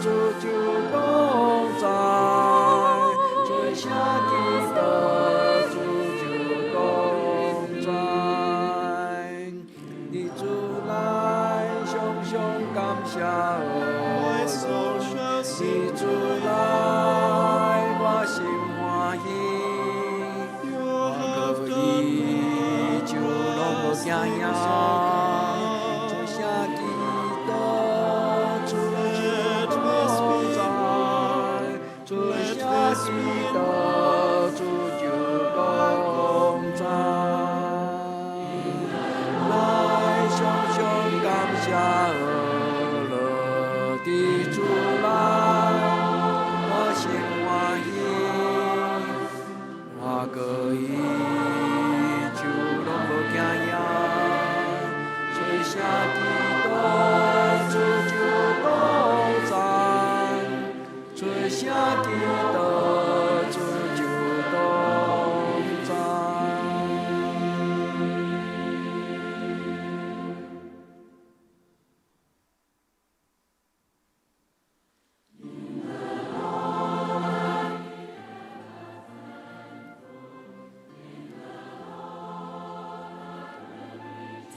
Speaker 3: 主就拢知，出声祈祷，主就拢知，你主来，常常感谢阿罗，你主来，我心欢喜，我可以就拢无惊呀，出声祈祷，主就拢知，出声祈祷，主就拢知，来常常感谢阿罗的主来，我心欢喜，我可以就拢无惊呀，出声祈祷，主就拢知，出声祈祷，主就拢知。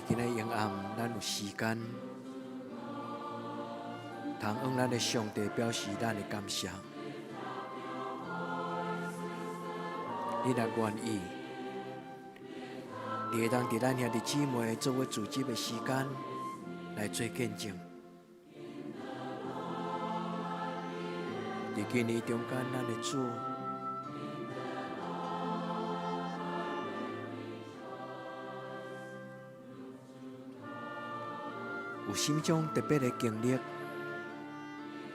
Speaker 3: 今日阴暗，咱有时间，通向咱的上帝表示咱的感谢。你若愿意，你会当伫咱兄弟姊妹做伙组织的时间来做见证。伫今年中间，咱的主有什么种特别的经历，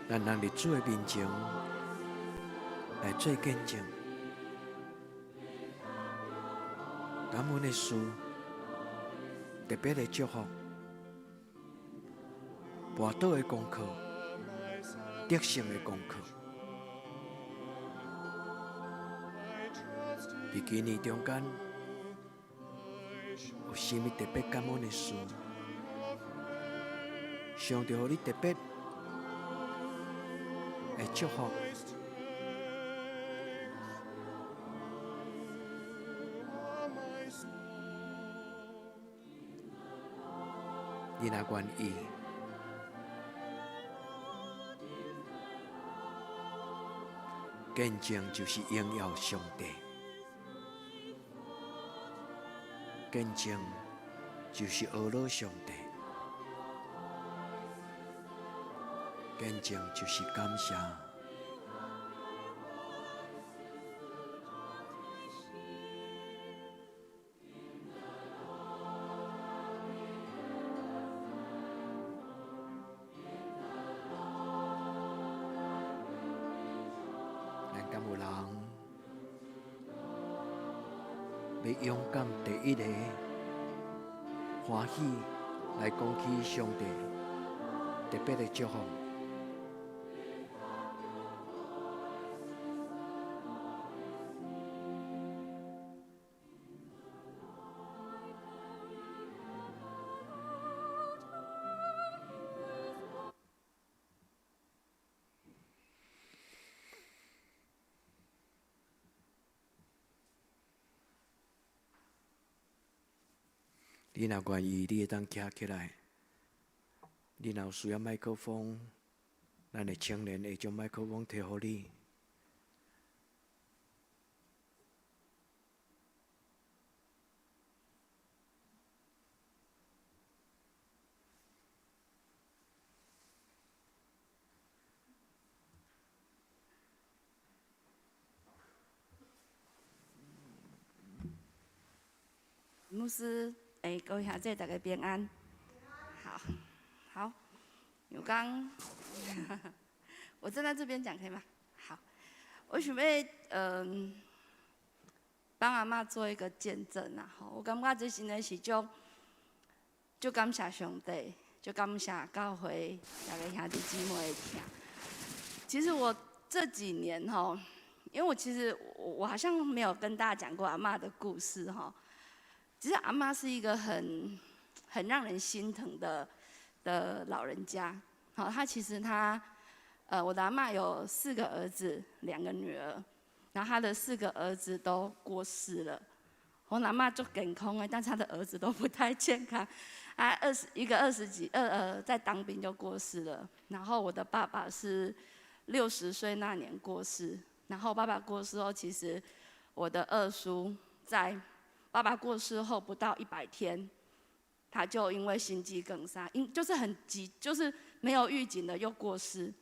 Speaker 3: 咱人伫主的面前来做见证。感恩的事，特别的祝福，跋倒的功课，得胜的功课。伫今年中间，有什么特别感恩的事？上帝，互你特别的祝福。你若愿意，见证就是荣耀上帝，见证就是阿罗上帝，见证就是感谢。敢有人要勇敢第一个欢喜来讲起上帝特别的祝福？你若愿意，你会当站起来。你若有需要麦克风，咱的青年会将麦克风摕互你。
Speaker 4: 牧师，各位兄弟，大家平安。好，有刚，我站在这边讲可以吗？好，我想要帮阿嬷做一个见证啊！我感觉这真的是就感谢上帝，就感谢教会大家兄弟姊妹的听。其实我这几年哈，因为我好像没有跟大家讲过阿嬷的故事哈。其实阿嬷是一个很让人心疼的老人家。好，我的阿嬷有4个儿子，2个女儿，然后她的4个儿子都过世了。我阿嬷就健康的，但是她的儿子都不太健康。一个20几，在当兵就过世了。然后我的爸爸是60岁那年过世。然后爸爸过世后，其实我的二叔在爸爸过世后不到100天，他就因为心肌梗塞，就是很急，就是没有预警的又过世。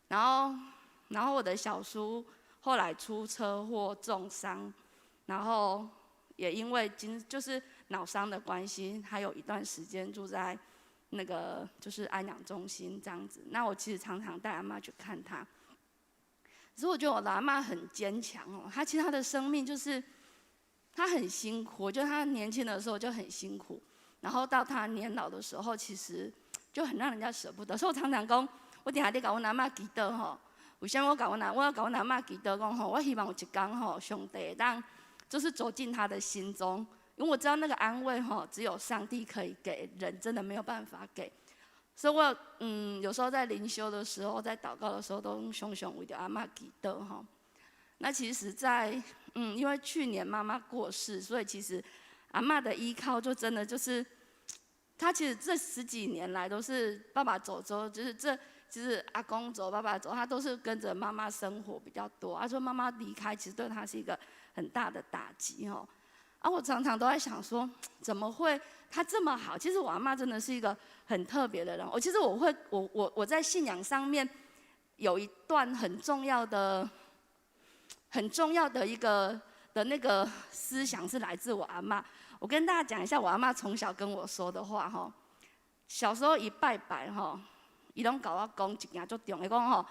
Speaker 4: 然后我的小叔后来出车祸重伤，然后也因为就是脑伤的关系，还有一段时间住在那个就是安养中心这样子。那我其实常常带阿嬷去看她，可是我觉得我的阿嬷很坚强哦。其实她的生命就是她很辛苦，我觉得她年轻的时候就很辛苦，然后到她年老的时候，其实就很让人家舍不得。所以我常常讲，我定下在甲阮阿嬷祈祷吼。为什么我要甲阮阿嬷祈祷讲吼？我希望有一天吼，上帝会当就是走进她的心中，因为我知道那个安慰吼，只有上帝可以给，人真的没有办法给。所以我有时候在灵修的时候，在祷告的时候，都常常为着阿嬷祈祷吼。那其实因为去年妈妈过世，所以其实阿嬷的依靠就真的就是，她其实这10几年来都是爸爸走之后，就是阿公走，爸爸走，她都是跟着妈妈生活比较多。她说妈妈离开，其实对她是一个很大的打击吼。我常常都在想说，怎么会她这么好？其实我阿嬷真的是一个很特别的人。我在信仰上面有一段很重要的一个的那个思想是来自我阿嬷。我跟大家讲一下我阿嬷从小跟我说的话哈。小时候一拜拜哈，伊拢甲我讲一件足重要，讲吼，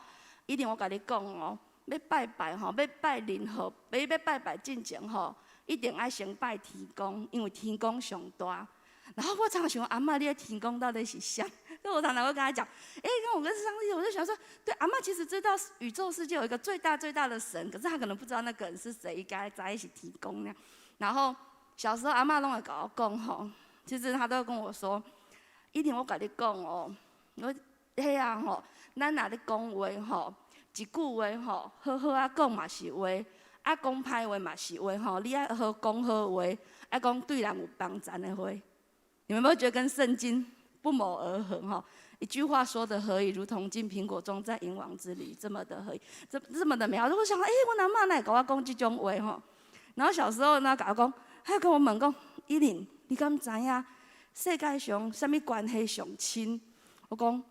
Speaker 4: 一定我甲你讲哦，要拜拜吼，要拜任何，要拜拜之前吼，一定爱先拜天公，因为天公上大。然后我常常想，阿嬷，你的天公到底是啥？所以我常常会跟她讲，跟我跟上帝，我就想说，对，阿嬷其实知道宇宙世界有一个最大的神，可是她可能不知道那个人是谁，应该在一起天公那样。然后小时候阿嬷拢会跟我讲吼，其实她都会跟我说，一定我跟你讲哦，迄样吼，咱若咧讲话吼，一句话吼，好好啊讲嘛是话，啊讲歹话嘛是话吼，你爱好讲好话，爱讲对人有帮助的话。你们有没有觉得跟圣经不谋而合哈？一句话说的合意，如同进苹果中，在银王之里，这么的合意，这么的美好。我想，我阿嬷来跟我讲这种话吼。然后小时候呢，甲我讲，还跟我问讲，依琳，你敢知影世界上什么关系上亲？我讲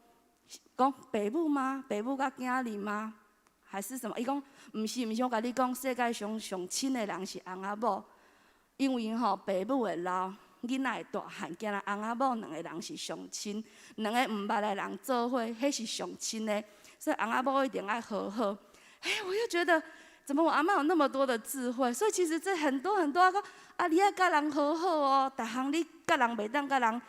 Speaker 4: 爸母吗？爸母甲囝儿吗？还是什么？伊讲毋是，我甲你讲，世界上上亲的人是翁仔某，因为吼爸母会老。囡仔会大汉，惊翁仔某2个人是上亲，2个毋捌的人做伙，迄是上亲的，所以翁仔某一定爱和好。我又觉得，怎么我阿嬷有那么多的智慧？所以其实这很多讲，你爱甲人和好哦，逐项你甲人袂当甲人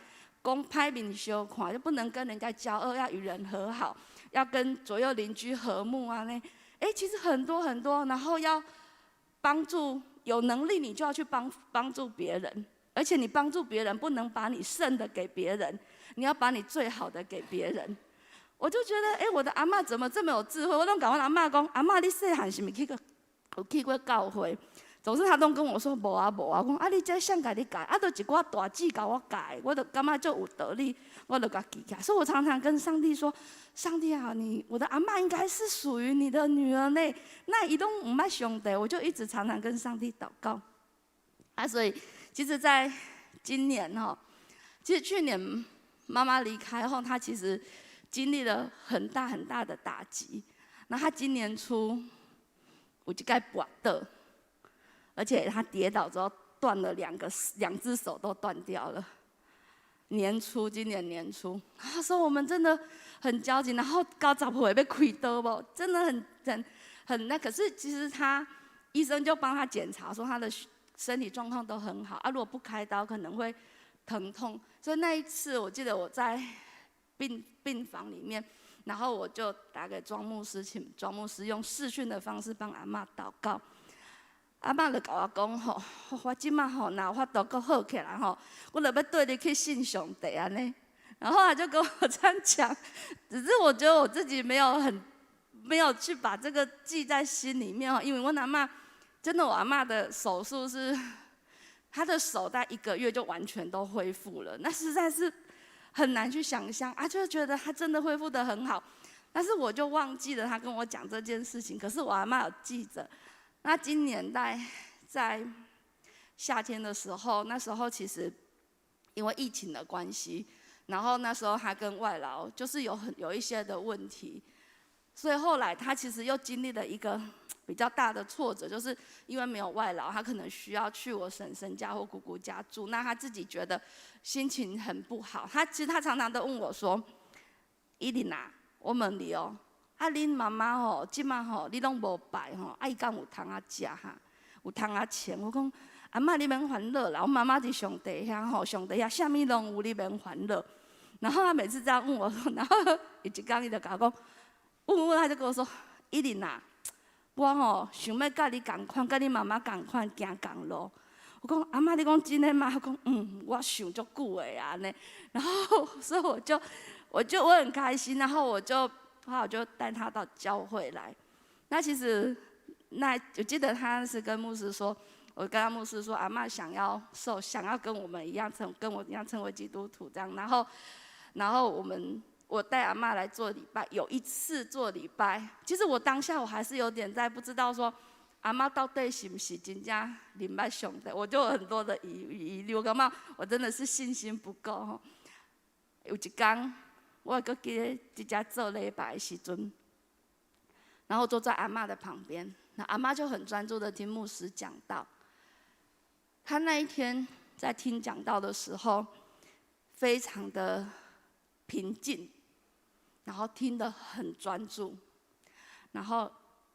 Speaker 4: 讲歹面相看，就不能跟人家交恶，要与人和好，要跟左右邻居和睦啊呢。其实很多，然后要帮助，有能力你就要去帮助别人。而且你帮助别人，不能把你剩的给别人，你要把你最好的给别人。我就觉得，我的阿嬷怎么这么有智慧？我都跟我阿嬷讲，阿嬷你细汉是毋是有去过教会？总是她都跟我说无啊。我讲你这谁甲你教？都一寡大姊甲我教，我就感觉就有道理，我就甲记起来。所以我常常跟上帝说，上帝啊，我的阿嬷应该是属于你的女儿呢。那伊都毋捌上帝，我就一直常常跟上帝祷告。所以。其实，在今年其实去年妈妈离开后，她其实经历了很大的打击。那她今年初有一摆跌倒，而且她跌倒之后断了2只手都断掉了。今年年初，她说我们真的很焦急，然后到10岁要开刀不？真的很那。可是其实医生就帮她检查说她的身体状况都很好如果不开刀可能会疼痛。所以那一次我记得我在病房里面，然后我就打给庄牧师，请庄牧师用视讯的方式帮阿嬷祷告。阿嬷就跟我讲吼，我即马吼，若有法度搁好起来吼，我就要对你去信上帝安尼。然后他就跟我这样讲，只是我觉得我自己没有去把这个记在心里面哦，因为我阿嬷真的，我阿嬷的手术是，她的手在1个月就完全都恢复了，那实在是很难去想象啊，就觉得她真的恢复得很好，但是我就忘记了她跟我讲这件事情，可是我阿嬷有记着。那今年在夏天的时候，那时候其实因为疫情的关系，然后那时候他跟外劳就是有一些的问题，所以后来他其实又经历了一个比较大的挫折，就是因为没有外劳，他可能需要去我婶婶家或姑姑家住，那他自己觉得心情很不好。其实他常常都问我说：“伊琳啊，我问你哦。”啊，恁妈妈吼，即马吼，你拢无拜吼，啊，伊敢有通食哈，有通穿。我讲阿嬷，你免烦恼啦，我妈妈伫上帝遐吼，上帝遐啥物拢有，你免烦恼。然后他每次这样问我，然后有一天伊就甲我讲，问，他就跟我说：“伊琳啊，我吼想要甲你共款，甲你妈妈共款行共路。”我讲阿嬷，你讲真的吗？他讲我想足久的啊呢。然后所以我很开心，然后我就带他到教会来。那其实我记得他是跟牧师说，我跟他牧师说，阿嬷想要跟我们一样跟我一样成为基督徒这样。然后我带阿嬷来做礼拜，有一次做礼拜，其实我当下我还是有点在不知道说阿嬷到底是不是真正明白上帝，我就有很多的疑虑，我感觉我真的是信心不够吼。有一天，我搁记得一家做礼拜的时阵，然后坐在阿嬷的旁边，那阿嬷就很专注的听牧师讲道。她那一天在听讲道的时候，非常的平静，然后听得很专注，然后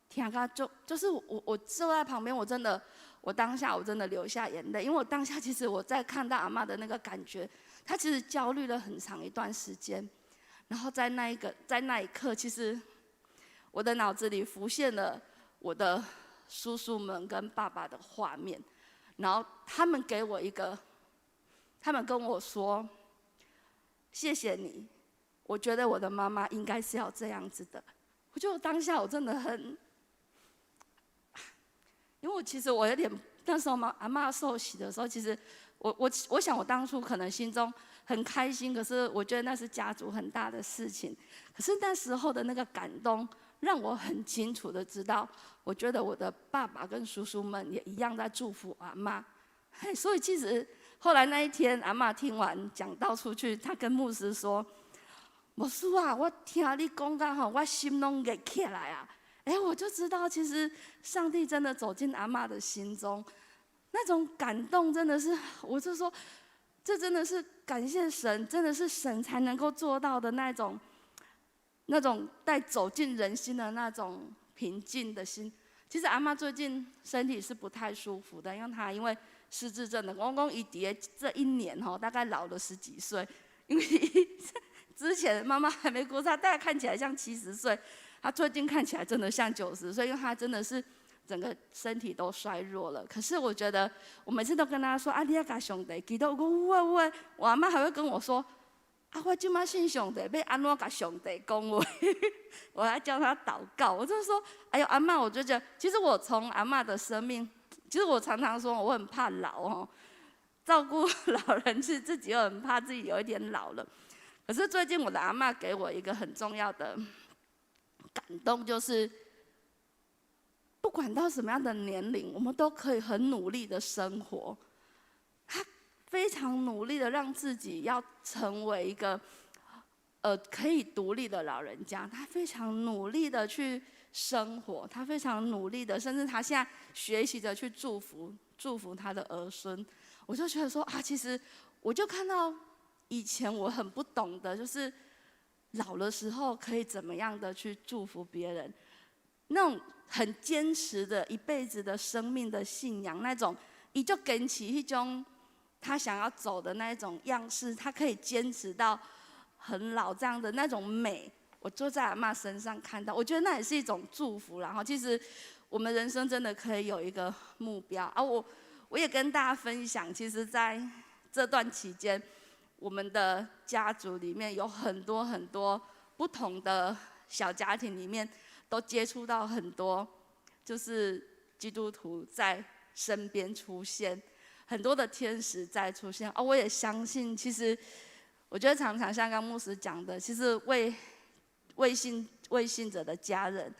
Speaker 4: 听到就是我坐在旁边，我当下我真的流下眼泪，因为我当下其实我在看到阿嬷的那个感觉，她其实焦虑了很长一段时间。然后在那一刻，其实我的脑子里浮现了我的叔叔们跟爸爸的画面，然后他们跟我说：“谢谢你，我觉得我的妈妈应该是要这样子的。”我觉得当下我真的很，因为其实我有点那时候阿嬷受洗的时候，其实我想我当初可能心中很开心，可是我觉得那是家族很大的事情。可是那时候的那个感动，让我很清楚的知道，我觉得我的爸爸跟叔叔们也一样在祝福阿嬷。所以其实后来那一天，阿嬷听完讲道出去，她跟牧师说：“牧师啊，我听你讲到吼，我心拢热起来啊！”我就知道，其实上帝真的走进阿嬷的心中，那种感动真的是，我就说，这真的是感谢神，真的是神才能够做到的那种带走进人心的那种平静的心。其实阿嬷最近身体是不太舒服的，因为她因为失智症的，我讲伊伫这1年大概老了10几岁，因为之前妈妈还没过世，她大概看起来像70岁。他最近看起来真的像90岁，因为他真的是整个身体都衰弱了。可是我觉得，我每次都跟他说：“啊，你要甲上帝祈祷。”我阿嬷还会跟我说：“啊，我今麦信上帝，要安怎甲上帝讲话？”我还教他祷告。我就说：“哎呦，阿嬷，我就觉得，其实我从阿嬷的生命，其实我常常说我很怕老哦，照顾老人是自己又很怕自己有一点老了。可是最近我的阿嬷给我一个很重要的感动，就是不管到什么样的年龄，我们都可以很努力的生活。他非常努力的让自己要成为一个可以独立的老人家，他非常努力的去生活，他非常努力的，甚至他现在学习着去祝福他的儿孙。我就觉得说啊，其实我就看到以前我很不懂的，就是老的时候可以怎么样的去祝福别人，那种很坚持的一辈子的生命的信仰，那种他就坚持一种他想要走的那种样式，他可以坚持到很老这样的那种美，我就在阿嬷身上看到，我觉得那也是一种祝福。然后其实我们人生真的可以有一个目标啊，我也跟大家分享，其实在这段期间，我们的家族里面有很多很多不同的小家庭里面，都接触到很多就是基督徒在身边出现，很多的天使在出现。我也相信，其实我觉得常常像刚牧师讲的，其实为信者的家人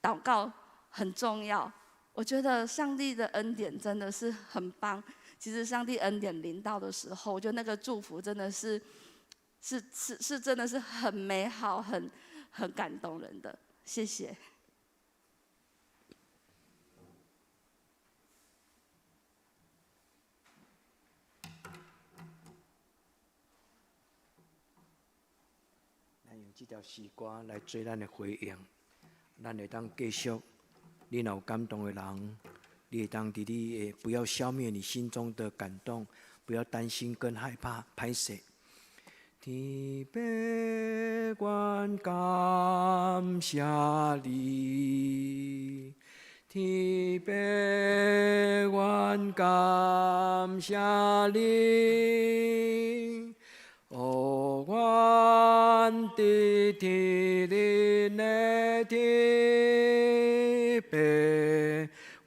Speaker 4: 祷告很重要。我觉得上帝的恩典真的是很棒。其实上帝恩典临到的时候，我觉得那个祝福真的是真的是很美好、很感动人的。谢谢。
Speaker 1: 咱用这条诗歌来做咱的回应，咱会当继续。你若有感动的人，你会当伫你的不要消灭你心中的感动，不要担心跟害怕，歹势。天父，愿感谢你，天父，愿感谢你。哦，愿的天灵的天父，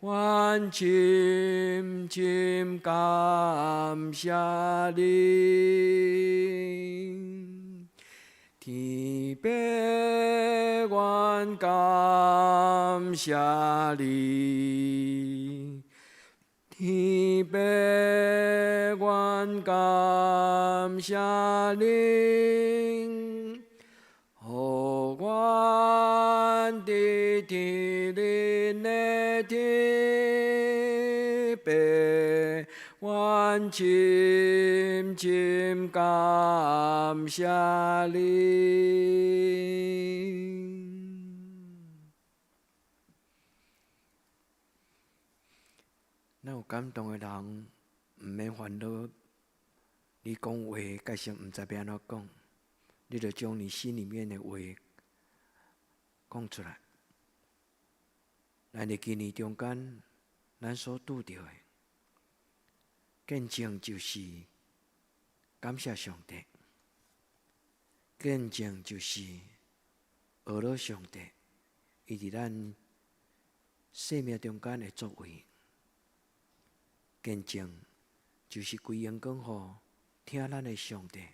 Speaker 1: 愿深深感谢你。天父，愿感谢你。天父，愿感谢你，哦，愿的天灵的天父，愿深深感谢你。咱有感动的人，毋免烦恼。你讲话，介绍毋知要安怎讲，你就将你心里面的话讲出来。咱的今年中间，咱所拄到的见证就是感谢上帝，见证就是学了上帝，伊伫咱生命中间的作为。见证就是归荣光予听咱的上帝。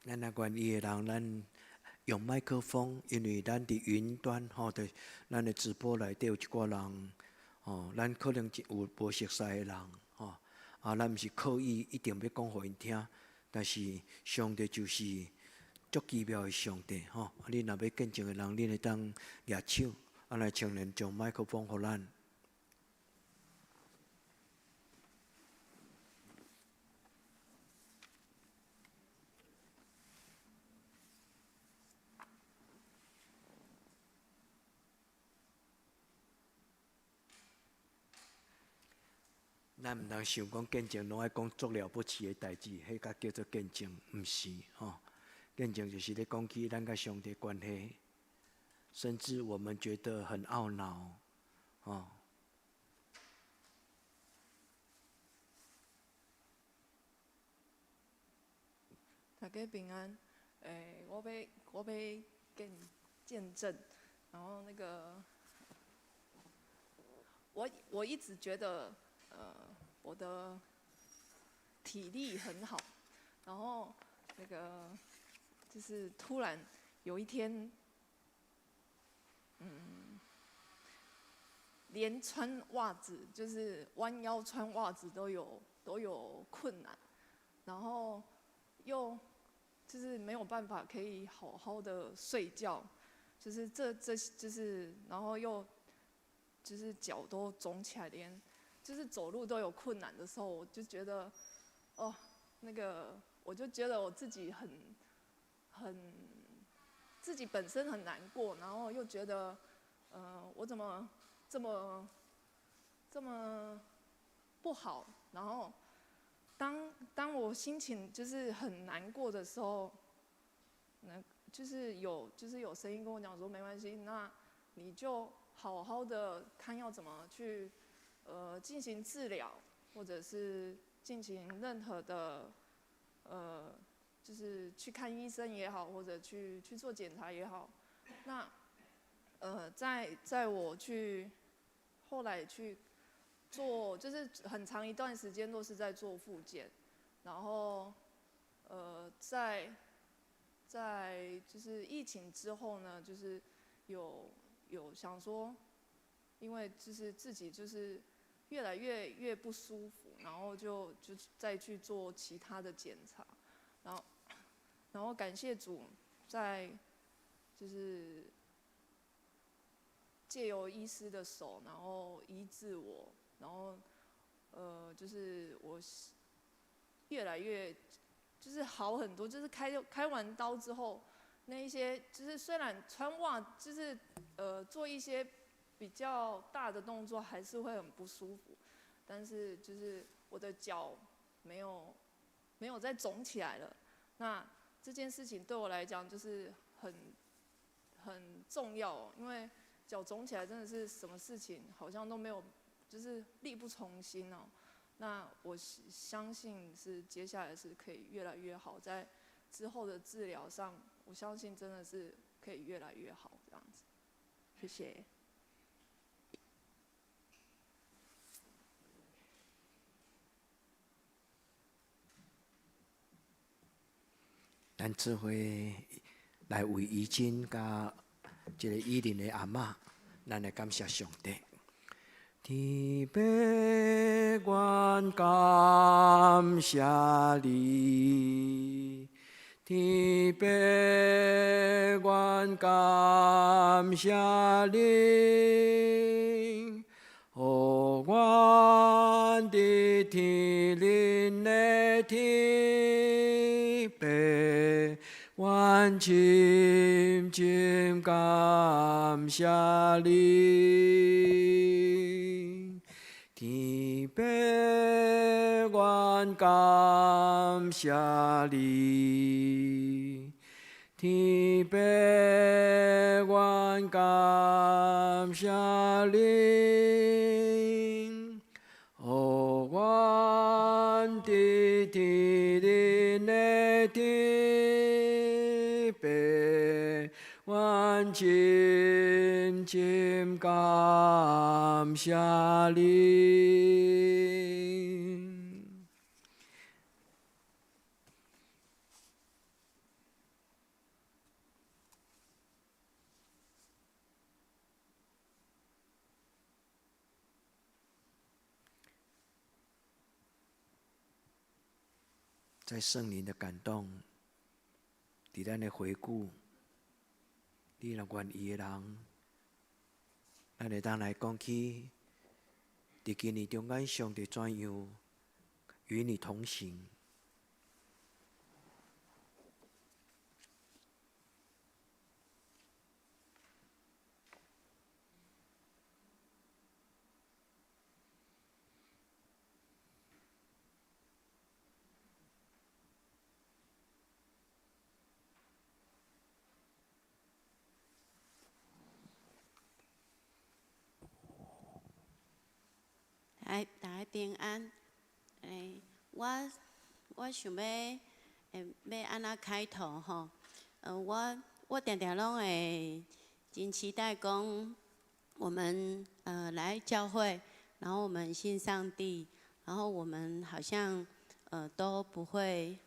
Speaker 1: 咱若愿意的人，咱用麦克风，因为咱伫云端吼，伫咱的直播内底有一寡人，吼，咱可能有无熟悉的人，吼，咱毋是刻意一定要讲互因听，但是上帝就是足奇妙的上帝，吼，你若要见证的人，你会当举手，来青年将麦克风互咱。咱毋通想讲见证拢爱讲足了不起的代志，迄个叫做见证，毋是吼。见证就是咧讲起咱甲上帝关系，甚至我们觉得很懊恼，吼。
Speaker 2: 大家平安。我要见证，然后那个，我一直觉得。我的体力很好，然后那个就是突然有一天，
Speaker 5: 连穿袜子，就是弯腰穿袜子都有困难，然后又就是没有办法可以好好的睡觉，就是这就是，然后又就是脚都肿起来，连就是走路都有困难的时候，我就觉得，哦，那个我就觉得我自己自己本身很难过，然后又觉得，我怎么这么不好？然后当我心情就是很难过的时候，就是有声音跟我讲说，没关系，那你就好好的看要怎么去进行治疗，或者是进行任何的就是去看医生也好，或者去做检查也好。那在我后来去做，就是很长一段时间都是在做复健，然后在就是疫情之后呢，就是有想说，因为就是自己就是越来越不舒服，然后就再去做其他的检查，然后感谢主在就是借由医师的手，然后医治我，然后就是我越来越就是好很多，就是开完刀之后，那一些就是虽然穿袜就是做一些比较大的动作还是会很不舒服，但是就是我的脚没有再肿起来了。那这件事情对我来讲就是很重要，因为脚肿起来真的是什么事情好像都没有，就是力不从心哦。那我相信是接下来是可以越来越好，在之后的治疗上，我相信真的是可以越来越好这样子。谢谢。
Speaker 1: 咱做伙来为怡珍甲这个依琳的阿嬷，咱来感谢上帝。天父，愿感谢你，天父，愿感谢你，互阮的天灵的天父，阮深深感谢你，天父，愿感谢你，天父，愿感谢你，互阮的天灵的天父，阮深深感谢你。在圣灵的感动，伫咱的回顾，你若愿意的人，咱会当来讲起，伫今年中间上帝怎样与你同行。
Speaker 6: 大家平安。我想要安怎开头吼？我常常拢会真期待讲，我们来教会，然后我们信上帝，然后我们好像都不会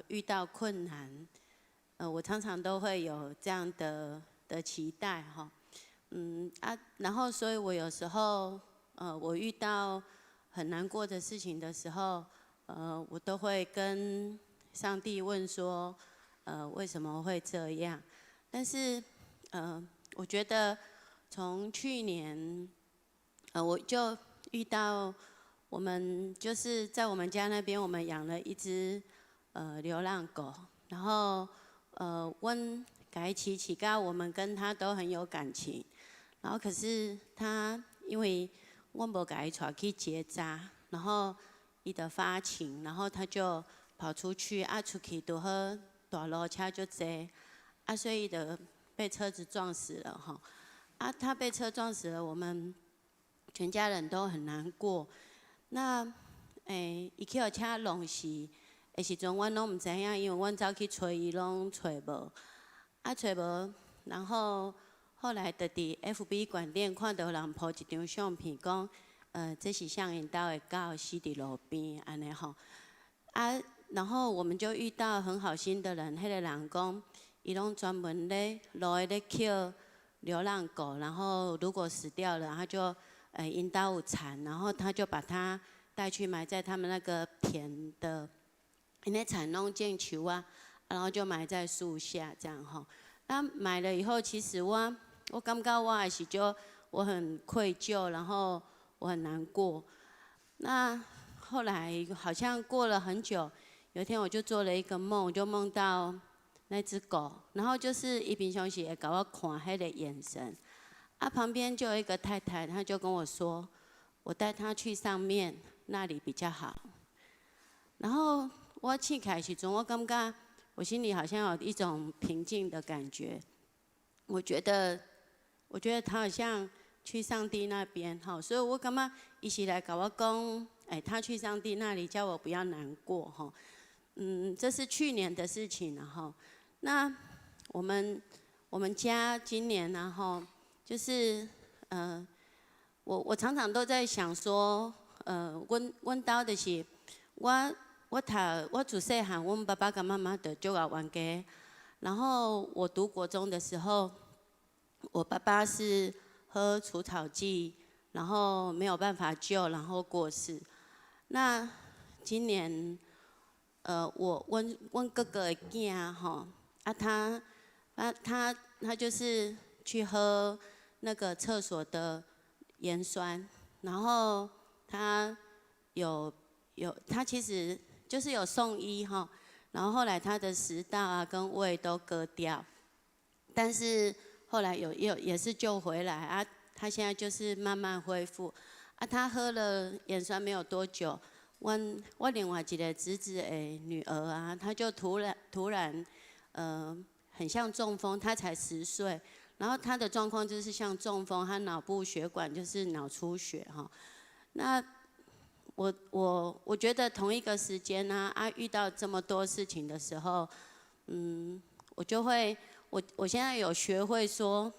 Speaker 6: 遇到困难。我常常都会有这样的期待哈。然后所以我有时候我遇到很难过的事情的时候，我都会跟上帝问说，为什么会这样？但是我觉得从去年，我就遇到我们就是在我们家那边，我们养了一只流浪狗，然后温改起起噶，我们跟它都很有感情。然后可是它因为我无给它带去结扎，然后伊就发情，然后它就跑出去，出去就好大路车就多，所以就被车子撞死了哈。它被车撞死了，我们全家人都很难过。那伊去互车弄死的时阵，阮拢毋知影，因为阮走去找伊拢找无，找无，然后后来就伫 FB 馆店看到人 po 一张相片，讲这是向因兜的狗死伫路边安尼吼。然后我们就遇到很好心的人，迄个人讲，伊拢专门咧路诶咧捡流浪狗，然后如果死掉了，他就因兜有蚕，然后他就把它带去埋在他们那个田的，因咧蚕拢建树啊，然后就埋在树下这样吼。那买了以后，其实我感觉我也是就我很愧疚，然后我很难过。那后来好像过了很久，有一天我就做了一个梦，我就梦到那只狗，然后就是伊平常时会给我看迄个眼神，旁边就有一个太太，她就跟我说，我带她去上面，那里比较好。然后我醒起来的时阵，我感觉我心里好像有一种平静的感觉。我觉得他好像去上帝那边，所以我感觉伊是来跟我讲，他去上帝那里，叫我不要难过，这是去年的事情，然后，那我们家今年，然后就是我常常都在想说，阮兜就是我自细汉，阮爸爸跟妈妈就足够冤家。然后我读国中的时候，我爸爸是喝除草剂，然后没有办法救，然后过世。那今年，阮哥哥的囝吼，他就是去喝那个厕所的盐酸，然后他他其实就是有送医哈，然后后来他的食道啊跟胃都割掉，但是后来也是救回来他现在就是慢慢恢复他喝了盐酸没有多久，我另外一个侄子的女儿她就突然很像中风，她才10岁，然后她的状况就是像中风，她脑部血管就是脑出血哈。那我觉得同一个时间遇到这么多事情的时候，我就会我现在有学会说，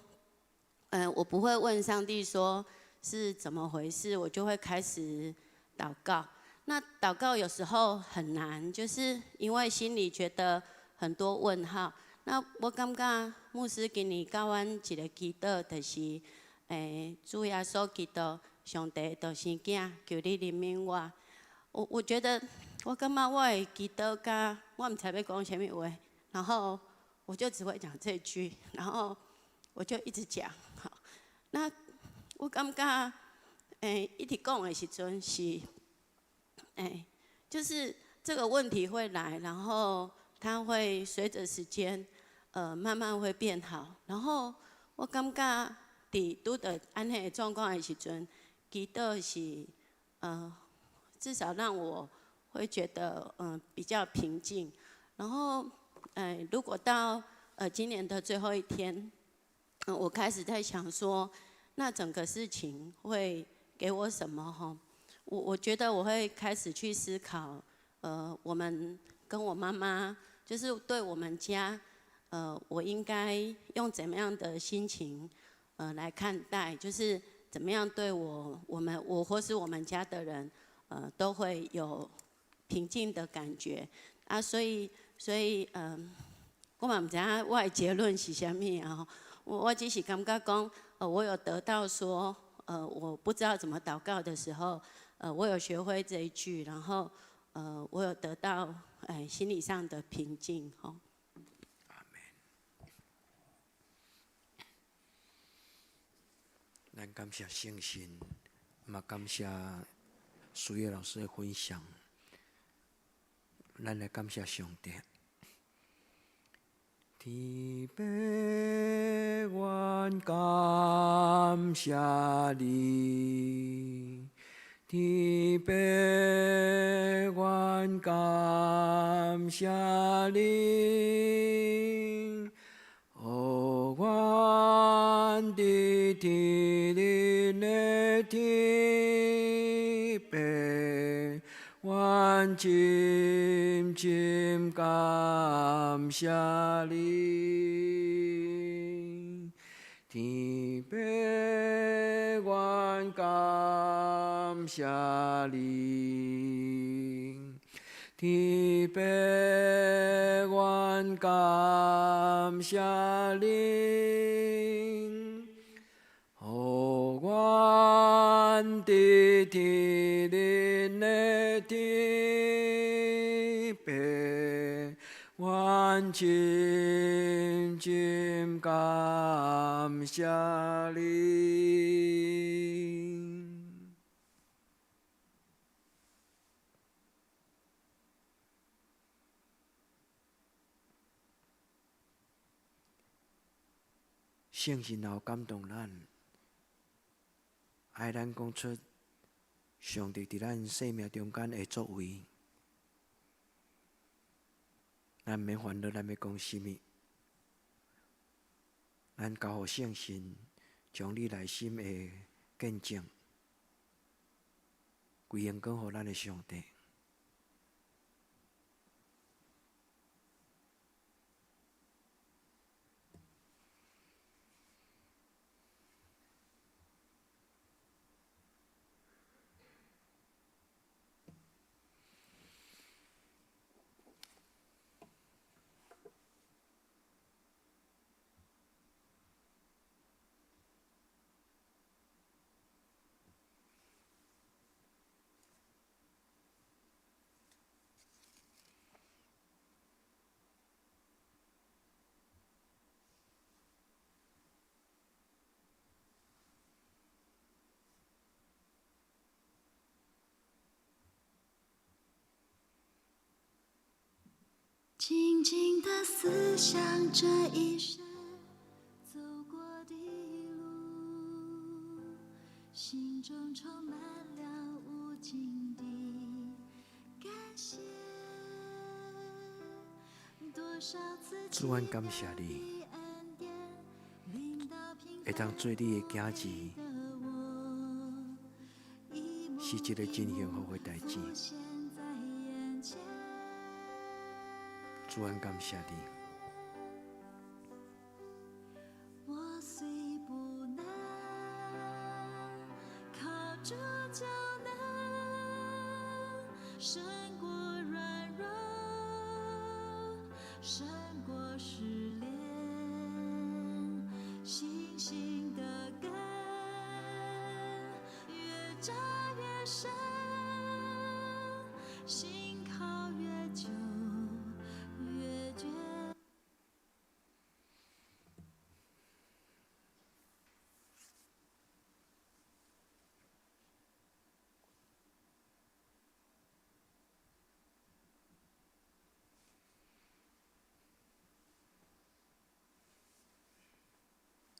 Speaker 6: 我不会问上帝说是怎么回事，我就会开始祷告。那祷告有时候很难，就是因为心里觉得很多问号。那我感觉牧师今年教阮一个祈祷，就是主耶稣基督，上帝就生囝，求你怜悯我。我觉得我感觉我的祈祷甲我唔知要讲什么话，然后我就只会讲这句，然后我就一直讲。好，那我感觉一直讲的时阵是。就是这个问题会来，然后它会随着时间，慢慢会变好。然后我感觉伫拄到安尼的状况的时阵，祈祷是至少让我会觉得比较平静。然后如果到今年的最后一天，我开始在想说，那整个事情会给我什么哈？我觉得我会开始去思考，我们跟我妈妈，就是对我们家，我应该用怎么样的心情，来看待，就是怎么样对我或是我们家的人，都会有平静的感觉所以我嘛唔知影我的结论是啥物我只是感觉讲，我有得到说，我不知道怎么祷告的时候，我有学会这一句，然后我有得到心理上的平静吼。
Speaker 1: 阿门。咱感谢圣神，嘛感谢苏叶老师的分享。咱来感谢上帝。天父，愿感谢你。天父，愿感谢你。哦，愿的天灵的天父，愿深深感谢你。天父，愿感谢你。天父，愿感谢你。哦，愿的天灵的天父，愿深深感谢你。圣神也有感动咱，爱咱讲出上帝伫咱生命中间的作为。咱免烦恼，咱要讲什么？咱交互圣神，将你内心的见证归荣讲互咱的上帝。
Speaker 2: 静静地思想这一生走过的路，心中充满了无尽的感谢。多少次
Speaker 1: 主，阮感谢你，会当做你的囝子，是一个真幸福的代志。主，阮感谢你。
Speaker 2: 我虽不能靠主就能胜过软弱，胜过失恋，信心的根越扎越深，心靠越久越觉。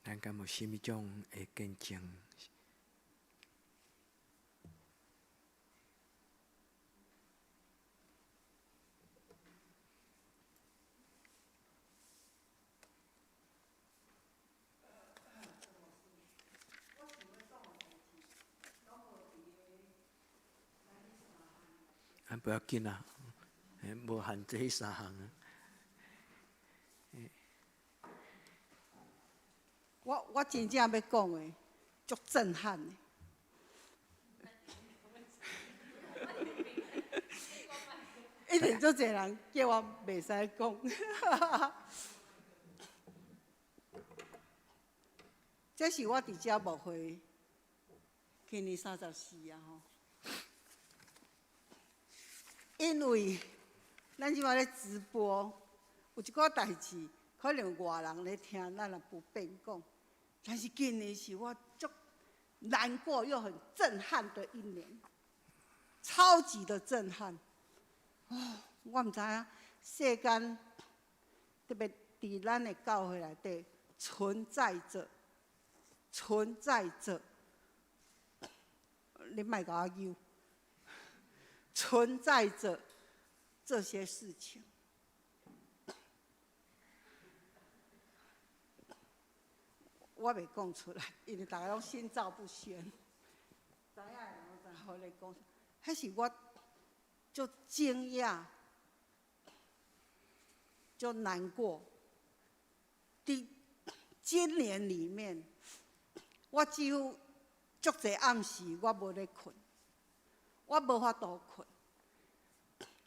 Speaker 1: 咱敢有什么种的见证？不要紧啊，无限这三项啊。
Speaker 7: 我真正要讲的，足震撼的。一定足侪人叫我袂使讲。这是我伫遮牧会今年34啊吼。因为咱即摆咧直播，有一寡代志可能外人咧听，咱也不便讲。但是今年是我足难过又很震撼的一年，超级的震撼。哦，我唔知影世间特别伫咱的教会内底存在着，你莫甲我拗，存在着这些事情。我袂讲出来，因为大家拢心照不宣。知影的我才好咧讲，迄是我就惊讶，就难过。今年里面，我几乎足侪暗时我无咧困，我无法度困。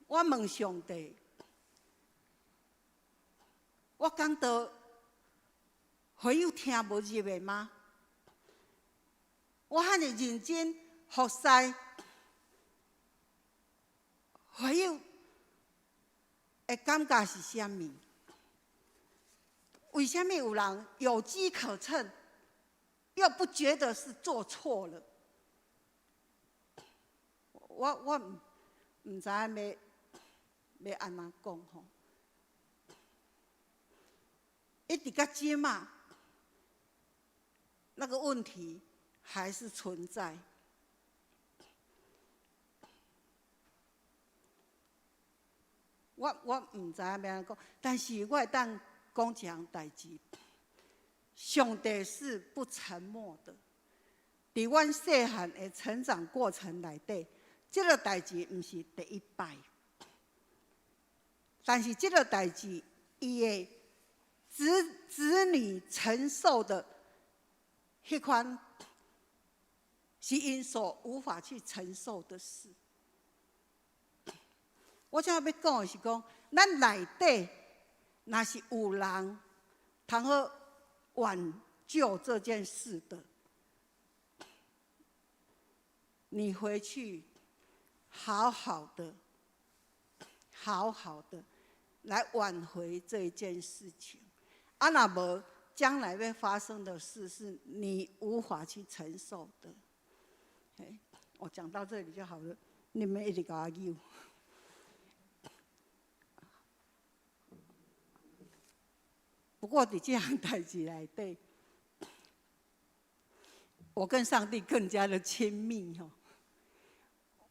Speaker 7: 我问上帝，我讲到会有听无入的吗？我遐尼认真服侍，会有的感觉是啥物？为什么有人有机可乘，又不觉得是做错了？我唔知要安怎讲吼。一直到即嘛，那个问题还是存在。我唔知要安怎讲，但是我会当讲一项代志，上帝是不沉默的。伫阮细汉的成长过程内底，这个代志唔是第一摆，但是这个代志，伊的子女承受的迄款，是因所无法去承受的事。我现在要讲的是讲，咱内底若是有人通好挽救这件事的，你回去好好的来挽回这一件事情。啊，若无将来会发生的事是你无法去承受的。我讲到这里就好了，你们一直给我拗。不过伫这项代志内底，我跟上帝更加的亲密吼。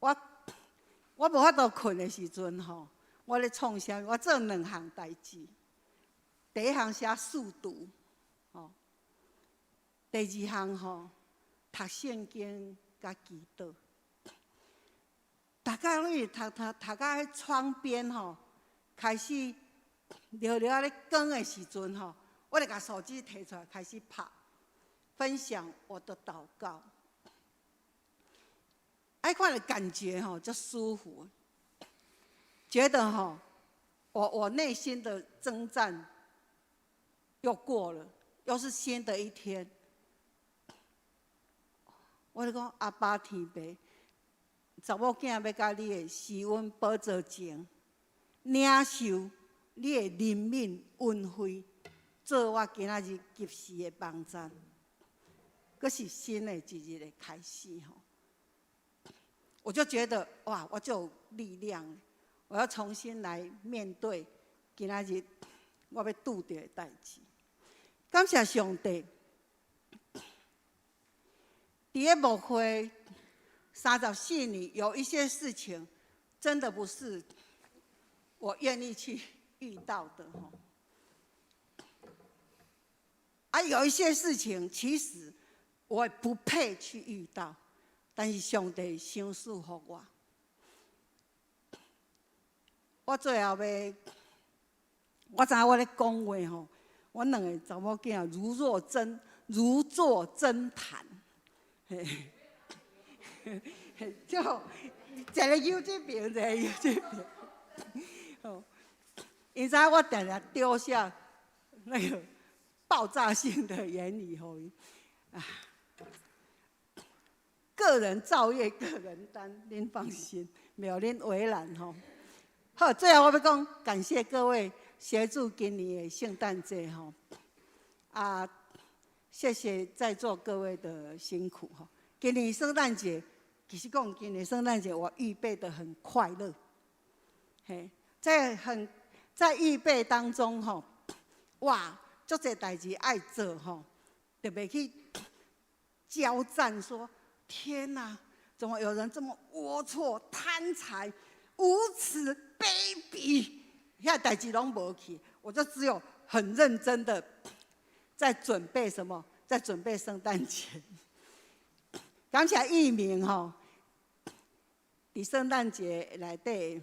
Speaker 7: 我无法度困的时阵吼，我咧创啥？我做2项代志。第一项写速读，吼；第2项吼读圣经甲祈祷。大家拢是读到迄窗边吼，开始聊聊咧讲的时阵吼，我就把手机摕出来开始拍，分享我的祷告。那款的感觉吼，就舒服，觉得吼，我内心的征战又过了，又是新的一天。我就讲阿爸天父，查某囝要甲你的施恩宝座前领受你的怜悯恩惠，做我今仔日及时的帮赞。佫是新的一日的开始吼。我就觉得哇，我就有力量了，我要重新来面对今仔日我要拄着的代志。感谢上帝，伫个牧会34年，有一些事情真的不是我愿意去遇到的吼。啊，有一些事情其实我不配去遇到。但是上帝赏赐予我，我最后要，我知影我咧讲话吼，我2个查某囝如坐针毯，就一个摇这边，一个摇这边，哦，因知影我常常丢下那个爆炸性的言语吼，个人造业，个人担，您放心，没有您为难吼。好，最后我要讲，感谢各位协助今年的圣诞节吼。谢谢在座各位的辛苦哈。今年圣诞节，其实讲今年圣诞节我预备得很快乐，嘿，在预备当中吼，哇，足侪代志爱做吼，特别去交战说。天哪！怎么有人这么龌龊、贪财、无耻、卑鄙？遐代志拢无去，我就只有很认真的在准备什么，在准备圣诞节。感谢义民吼，伫圣诞节内底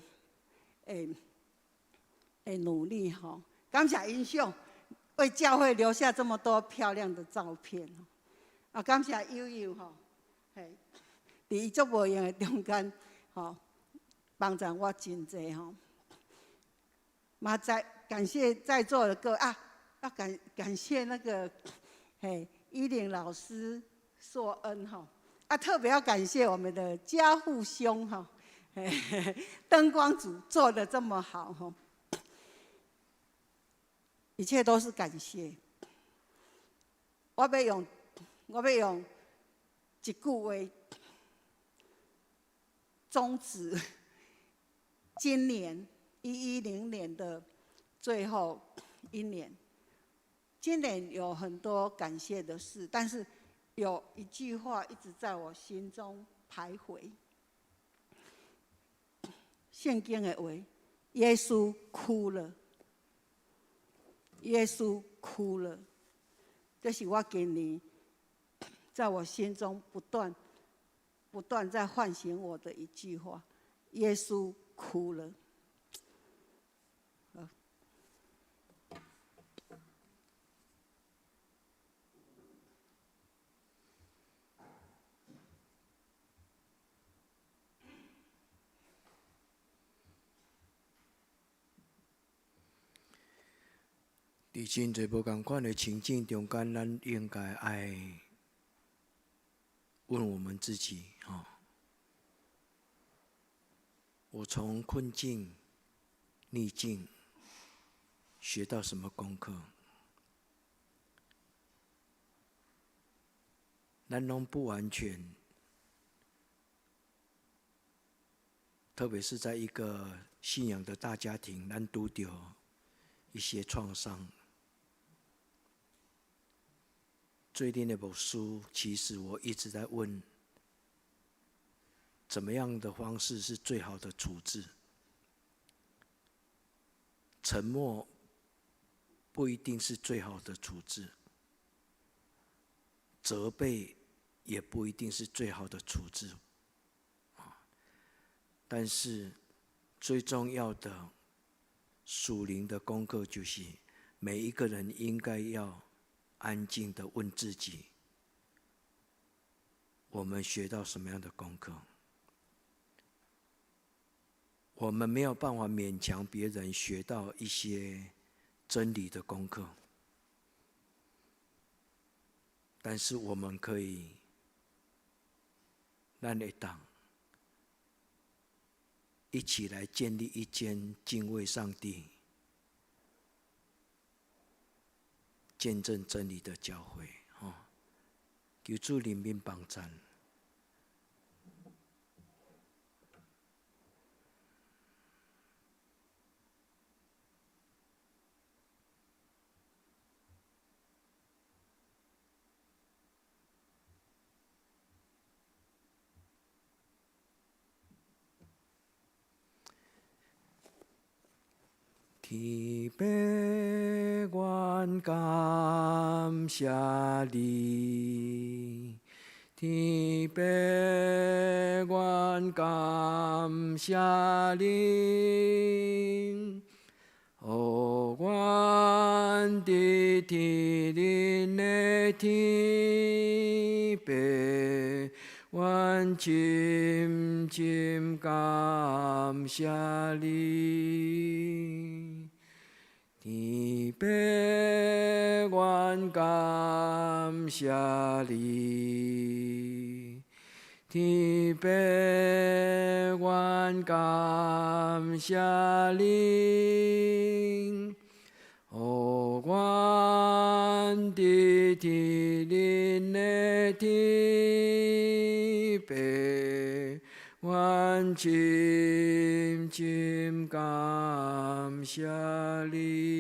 Speaker 7: 会努力吼。感谢英雄为教会留下这么多漂亮的照片。感谢悠悠吼。伫伊足无用的中间，吼，帮助我真济吼。嘛感谢在座的各位要感谢那个依玲老师硕恩吼，特别要感谢我们的家父兄吼，灯光组做得这么好吼，一切都是感谢。我要用一句话终止今年110年的最后一年。今年有很多感谢的事，但是有一句话一直在我心中徘徊。圣经的话，耶稣哭了，耶稣哭了，这是我今年在我心中不断在唤醒我的一句话：耶稣哭了。
Speaker 1: 伫真侪无共款的情境中间，咱应该爱问我们自己：我从困境、逆境学到什么功课？咱拢不完全，特别是在一个信仰的大家庭，咱拄到一些创伤。最近那本书，其实我一直在问：怎么样的方式是最好的处置？沉默不一定是最好的处置，责备也不一定是最好的处置。但是最重要的属灵的功课，就是每一个人应该要安静地问自己：我们学到什么样的功课？我们没有办法勉强别人学到一些真理的功课，但是我们可以，咱会当一起来建立一间敬畏上帝、见证真理的教会。求主怜悯帮赞。天父，愿感谢你；天父，愿感谢你。哦，愿伫天灵的天父，愿深深感谢你。天父，愿感谢你。天父，愿感谢你。哦，愿伫天恁的天父，愿深深感谢你。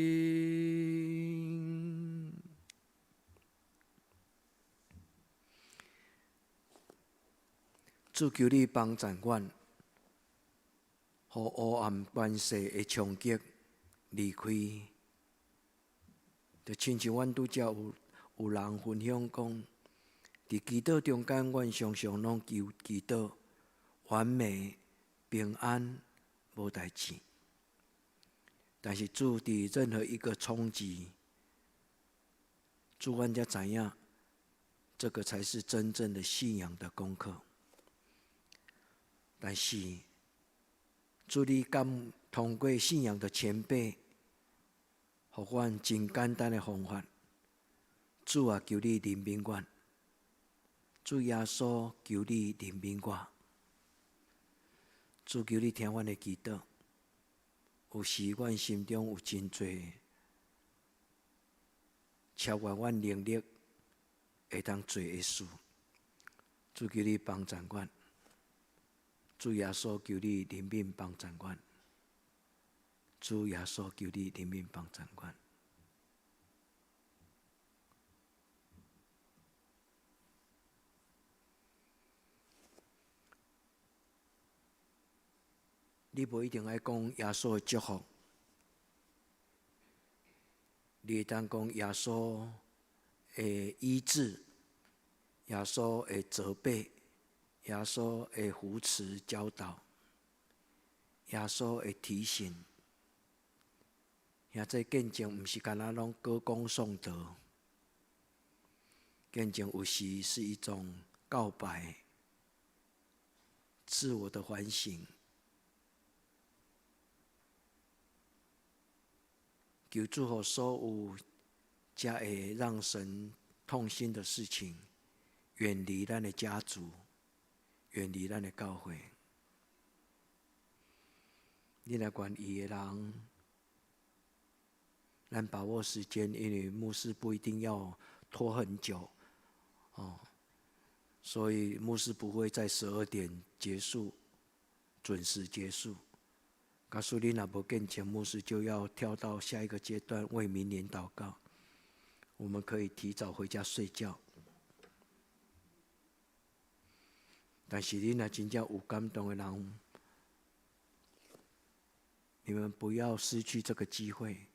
Speaker 1: 主求你帮助阮，互黑暗关系的冲击离开。就亲像阮拄则有人分享讲，伫祈祷中间，阮常常拢祈祷完美、平安、无代志。但是主伫任何一个冲击，主阮才知影，这个才是真正的信仰的功课。但是，主你敢通过信仰的前辈，互阮真简单的方法。主啊，求你怜悯阮。主耶稣，求你怜悯我。主求你听阮的祈祷。有时阮心中有真侪超越阮能力会当做的事。主求你帮助阮。主耶稣，求你怜悯帮助阮。主耶稣，求你怜悯帮助阮。你无一定爱讲耶稣的祝福，你会当讲耶稣的医治，耶稣的责备，耶稣的扶持教导，耶稣的提醒。这见证毋是干那拢歌功颂德，见证有时是一种告白、自我的反省。求主予所有才会让神痛心的事情，远离咱的家族，远离咱的教会。你若愿意的人，咱把握时间，因为牧师不一定要拖很久，所以牧师不会在12点结束，准时结束。告诉你，若无见证，牧师就要跳到下一个阶段，为明年祷告。我们可以提早回家睡觉。但是你若真正有感动的人，你们不要失去这个机会。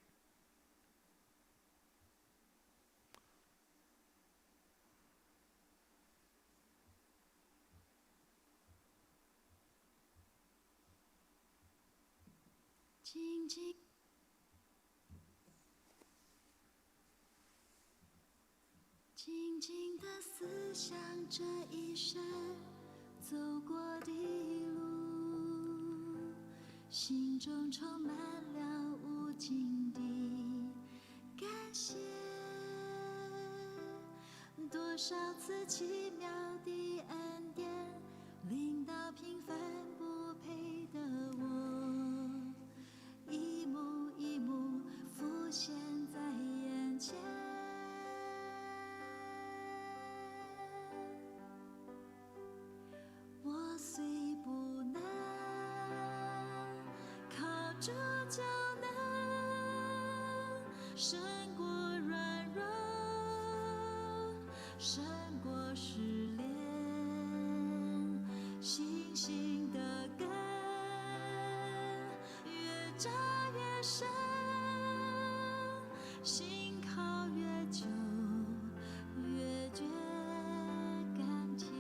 Speaker 2: 静静，静静地思想这一生走过的路，心中充满了无尽的感谢。多少次奇妙的恩典，领到平凡不配的我，一幕一幕浮现在眼前。我虽不能靠主就能胜过软弱，胜过失恋，信心的根越扎越深，心靠越久越觉甘甜。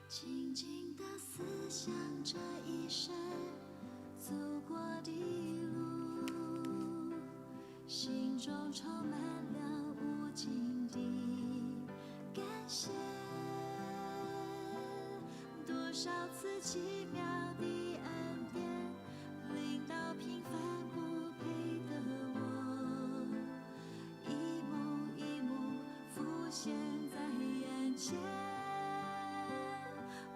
Speaker 2: 静静地思想这一生走过的路。心中充满了无尽的感谢。多少次奇妙的恩典，临到平凡不配的我，一幕一幕浮现在眼前。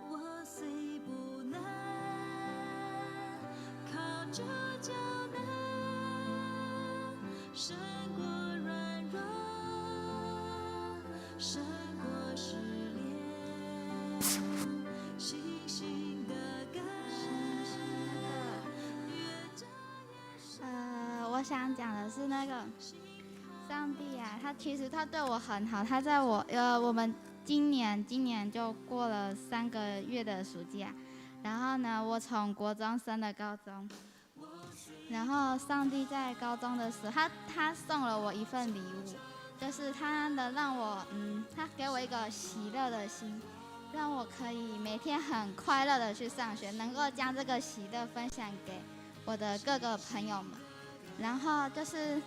Speaker 2: 我虽不能靠着就能胜过软弱，胜过失恋，星星的歌，越照越深。
Speaker 8: 我想讲的是那个上帝啊，他对我很好，他在我们今年就过了3个月的暑假，然后呢，我从国中升了高中，然后上帝在高中的时候，他送了我一份礼物，就是他给我一个喜乐的心，让我可以每天很快乐的去上学，能够将这个喜乐分享给我的各个朋友们。然后就是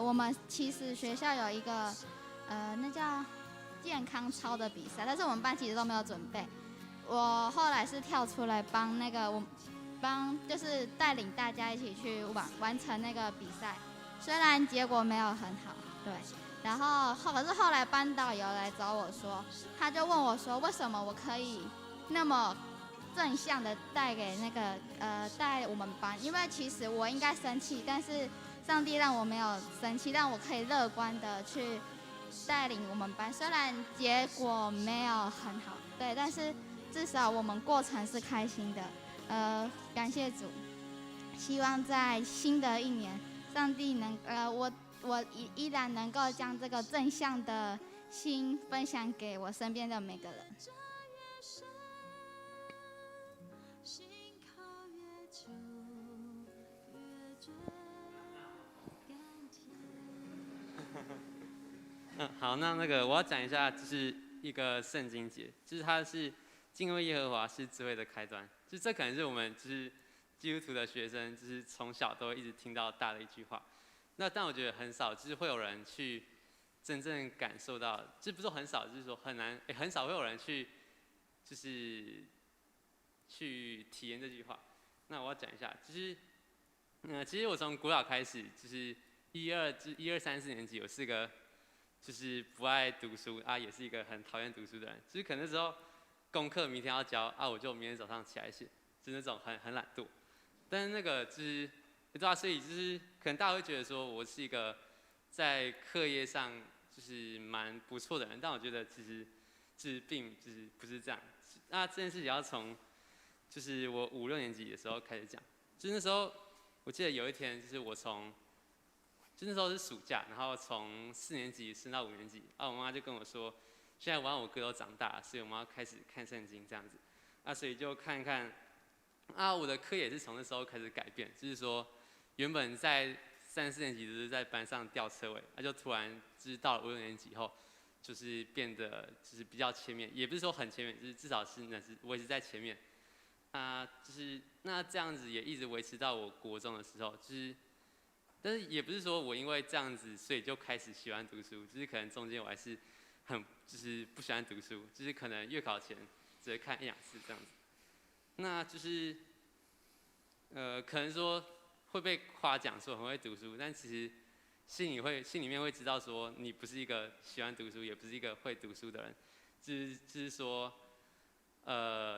Speaker 8: 我们其实学校有一个那叫健康操的比赛，但是我们班其实都没有准备。我后来是跳出来就是带领大家一起去完成那个比赛，虽然结果没有很好，对。然后可是后来班导有来找我说，他就问我说，为什么我可以那么正向的带给带我们班？因为其实我应该生气，但是上帝让我没有生气，让我可以乐观的去带领我们班。虽然结果没有很好，对，但是至少我们过程是开心的。感谢主，希望在新的一年，上帝我依然能够将这个正向的心分享给我身边的每个人。
Speaker 9: 好，那我要讲一下，就是一个圣经节，就是它是敬畏耶和华是智慧的开端，就是这可能是我们就是基督徒的学生，就是从小都会一直听到大的一句话。但我觉得很少，就是会有人去真正感受到，就不是很少，就是说很难，很少会有人去，就是去体验这句话。那我要讲一下，就是，其实我从国小开始，就是1、2、3、4年级，我是个就是不爱读书啊，也是一个很讨厌读书的人，就是可能那时候功课明天要交啊，我就明天早上起来写，就是那种很懒惰。但是就是对啊，所以就是可能大家会觉得说我是一个在课业上就是蛮不错的人，但我觉得其实并就是不是这样。那这件事情要从就是我5、6年级的时候开始讲，就是那时候我记得有一天，就是就那时候是暑假，然后从4年级升到5年级，我妈就跟我说，现在我哥都长大了，所以我们要开始看圣经这样子，所以就看看，我的课也是从那时候开始改变，就是说原本在3、4年级就是在班上吊车尾，就突然就是到了5、6年级以后，就是变得就是比较前面，也不是说很前面，就是至少是维持在前面，就是那这样子也一直维持到我国中的时候，就是。但是也不是说我因为这样子，所以就开始喜欢读书，就是可能中间我还是就是不喜欢读书，就是可能月考前只会看1、2次这样子。那就是可能说会被夸奖说很会读书，但其实心里面会知道说你不是一个喜欢读书，也不是一个会读书的人，就是说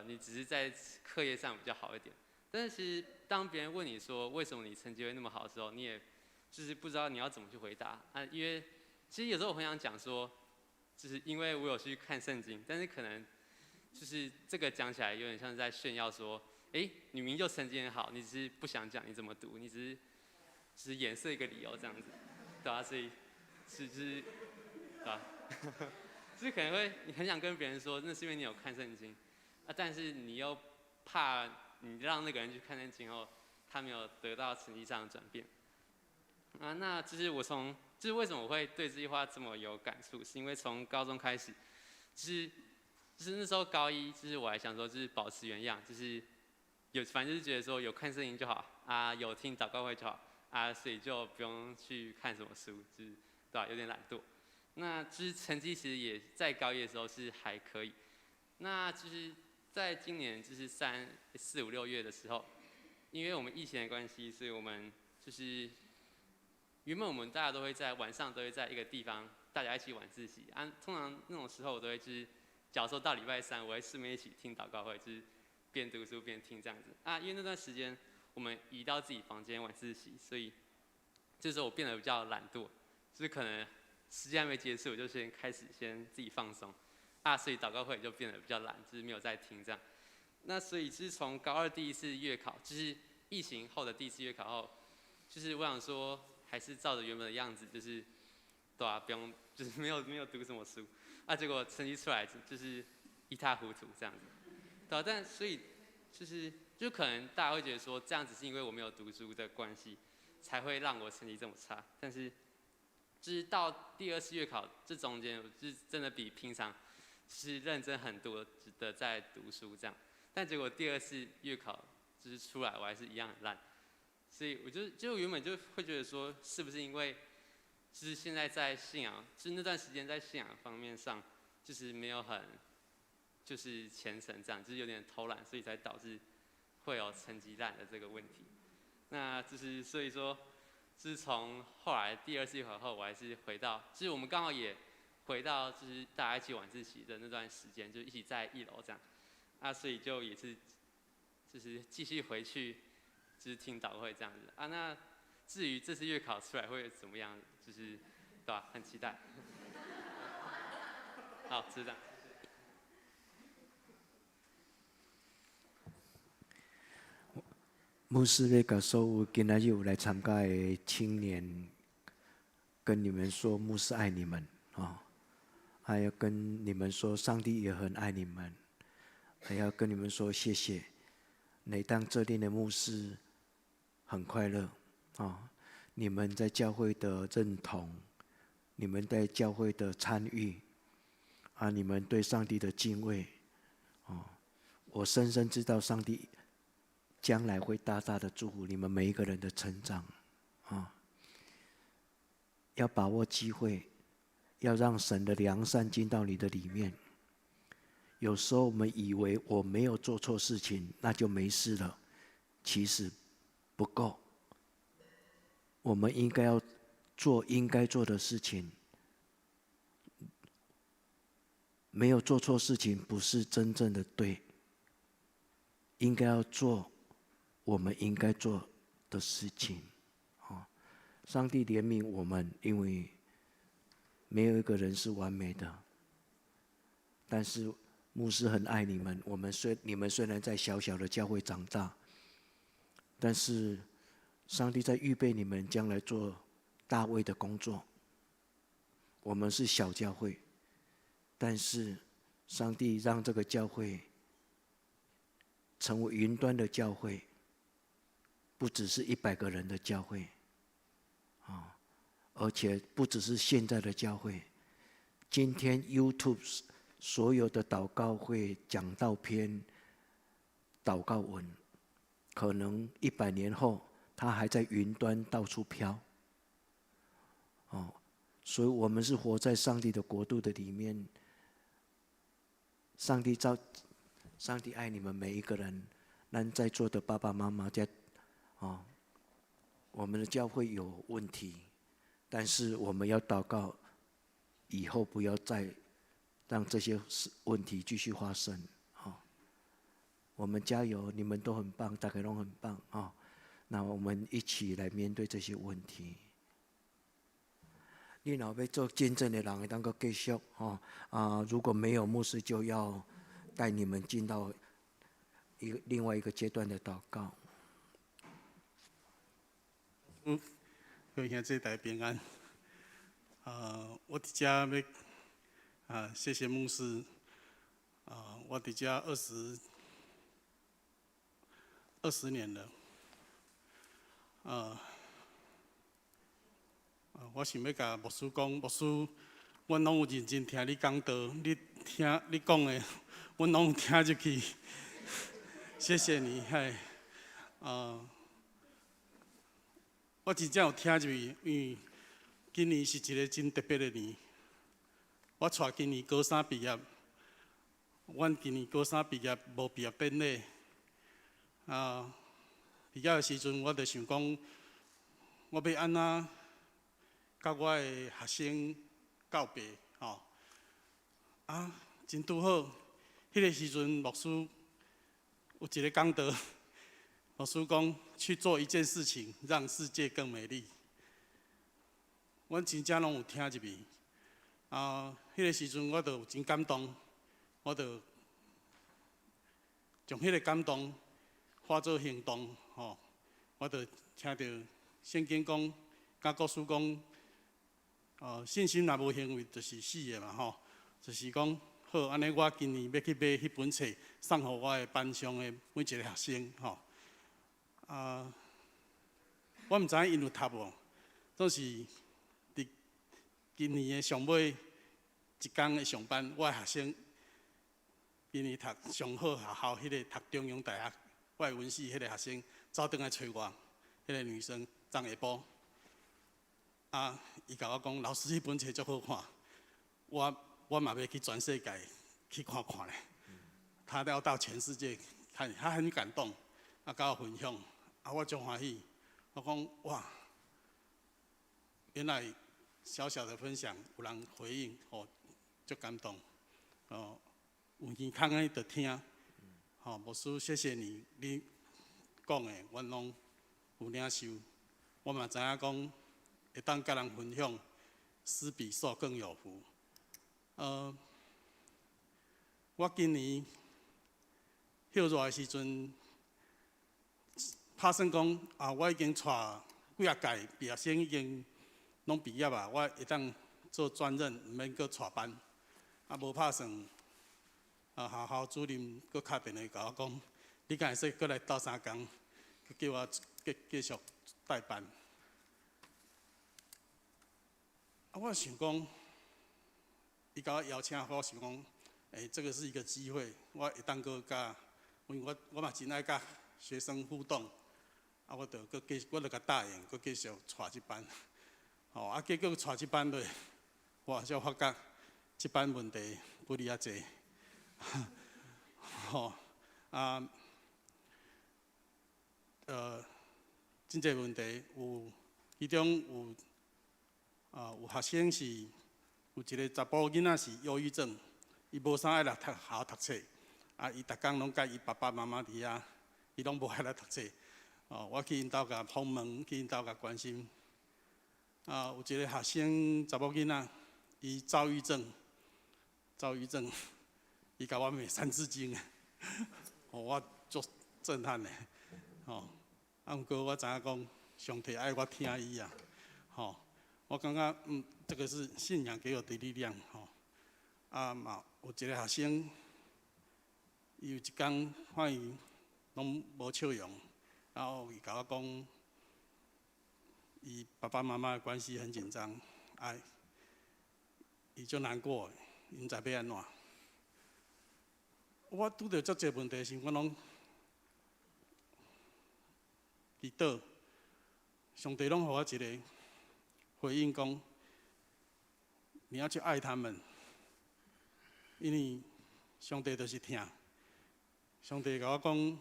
Speaker 9: 你只是在课业上比较好一点。但是其实当别人问你说为什么你成绩会那么好的时候，你也就是不知道你要怎么去回答因为其实有时候我很想讲说，就是因为我有去看圣经，但是可能就是这个讲起来有点像是在炫耀说，你明明就成绩很好，你只是不想讲你怎么读，你只是掩饰一个理由这样子，对啊，所以对吧？就是可能会你很想跟别人说，那是因为你有看圣经但是你又怕你让那个人去看圣经后，他没有得到成绩上的转变。那就是就是为什么我会对这句话这么有感触，是因为从高中开始，就是那时候高1，就是我还想说就是保持原样，就是反正就是觉得说有看圣经就好有听祷告会就好所以就不用去看什么书，就是对吧？有点懒惰。那就是成绩其实也在高一的时候是还可以。那就是在今年就是4、5、6月的时候，因为我们疫情的关系，所以我们就是原本我们大家都会在晚上都会在一个地方，大家一起晚自习。通常那种时候我都会就是，假如说到礼拜3，我会顺便一起听祷告会，就是边读书边听这样子。因为那段时间我们移到自己房间晚自习，所以这时候我变得比较懒惰，就是可能时间还没结束，我就先开始先自己放松。所以祷告会就变得比较懒，就是没有在听这样。那所以是从高2第一次月考，就是疫情后的第一次月考后，就是我想说，还是照着原本的样子，就是对啊，不用，就是没有读什么书，结果成绩出来就是一塌糊涂这样子，对啊，但所以就可能大家会觉得说，这样子是因为我没有读书的关系，才会让我成绩这么差。但是就是到第2次月考这中间，我就是真的比平常是认真很多的在读书这样，但结果第2次月考就是出来，我还是一样很烂，所以我就原本就会觉得说，是不是因为就是现在在信仰，就是那段时间在信仰方面上，就是没有很就是虔诚这样，就是有点偷懒，所以才导致会有成绩烂的这个问题。那就是所以说，就是从后来第2次月考后，我还是回到，就是我们刚好也回到就是大家一起晚自习的那段时间，就一起在1楼这样，所以就也是就是继续回去就是听祷会这样子那至于这次月考出来会怎么样，就是对吧？很期待。好，知道。
Speaker 1: 牧师要甲所有今仔日有来参加的青年，跟你们说，牧师爱你们还要跟你们说，上帝也很爱你们，还要跟你们说谢谢。来当这里的牧师很快乐你们在教会的认同，你们在教会的参与你们对上帝的敬畏我深深知道上帝将来会大大的祝福你们每一个人的成长要把握机会，要让神的良善进到你的里面。有时候我们以为我没有做错事情，那就没事了，其实不够。我们应该要做应该做的事情。没有做错事情不是真正的对，应该要做我们应该做的事情上帝怜悯我们，因为没有一个人是完美的，但是牧师很爱你们。你们虽然在小小的教会长大，但是上帝在预备你们将来做大卫的工作。我们是小教会，但是上帝让这个教会成为云端的教会，不只是100个人的教会而且不只是现在的教会。今天 YouTube 所有的祷告会、讲道篇、祷告文，可能100年后，它还在云端到处飘。所以我们是活在上帝的国度的里面。上帝爱你们每一个人。咱在座的爸爸妈妈我们的教会有问题，但是我们要祷告，以后不要再让这些问题继续发生我们加油，你们都很棒，大家都很棒那我们一起来面对这些问题。你若要做见证的人，会当个继续如果没有，牧师就要带你们进到另外一个阶段的祷告。
Speaker 10: 各位兄弟大家平安。我伫遮要谢谢牧师。我伫遮20年了。我想要甲牧师讲，牧师，阮拢有认真听你讲道，你听你讲的，阮拢有听入去。谢谢你，我真正有听入去，因为今年是一个真特别的年。我带今年高三毕业，阮今年高三毕业无毕业典礼。毕业的时阵，我就想讲，我要安怎甲我的学生告别吼。真拄好，迄个时阵牧师有一个讲道，牧师讲去做一件事情，让世界更美丽。阮真正拢有听入去。迄个时阵我就有真感动，我就将迄个感动化作行动，吼！我就听到圣经讲，甲故事讲，信心若无行为，就是死的嘛，吼！就是讲，好，安尼我今年要去买迄本册，送互我的班上的每一个学生，吼！我毋知影因有读无，总是伫今年的上尾一天的上班，我的学生今年读上好学校，迄个读中央大学。我的文系迄个学生走转来找我，迄个女生昨下晡，伊甲我讲，老师迄本册足好看，我嘛要去全世界去看看咧。他要到全世界看，他很感动，甲我分享，我足欢喜。我讲哇，原来小小的分享有人回应，足感动。有健康的就听。牧师，谢谢你，你讲的，阮拢有领受。我嘛知影讲，会当甲人分享，施比受更有福。我今年休热的时阵，拍算讲我已经带几啊届毕业生已经拢毕业啊，我会当做专任，毋免搁带班。无拍算。学校主任搁敲电话甲我讲，你敢会使搁来斗3工，叫我继续带班。我想讲，伊甲我邀请，我想讲，这个是一个机会，我会当搁甲，因为我嘛真爱甲学生互动，我就甲答应，搁继续带这班。结果带这班落，我才发觉这班问题不哩遐济。真侪问题，其中有学生是有一个查甫囡仔是忧郁症，伊无啥爱来学校读册，伊逐工拢甲伊爸爸妈妈伫遐，伊拢无爱来读册。我去因兜甲访问，去因兜甲关心。有一个学生查某囡仔，伊躁郁症。伊甲我念《三字经》，我足震撼的，不过我知影讲，上帝爱我听伊啊，我感觉这个是信仰给我的力量，嘛有一个学生，伊有一天看伊拢无笑容，然后伊甲我讲，伊爸爸妈妈的关系很紧张，伊就难过，伊毋知要安怎。我拄到足侪问题时，我拢祈祷，上帝拢给我一个回应，讲你要去爱他们，因为上帝就是疼。上帝甲我讲，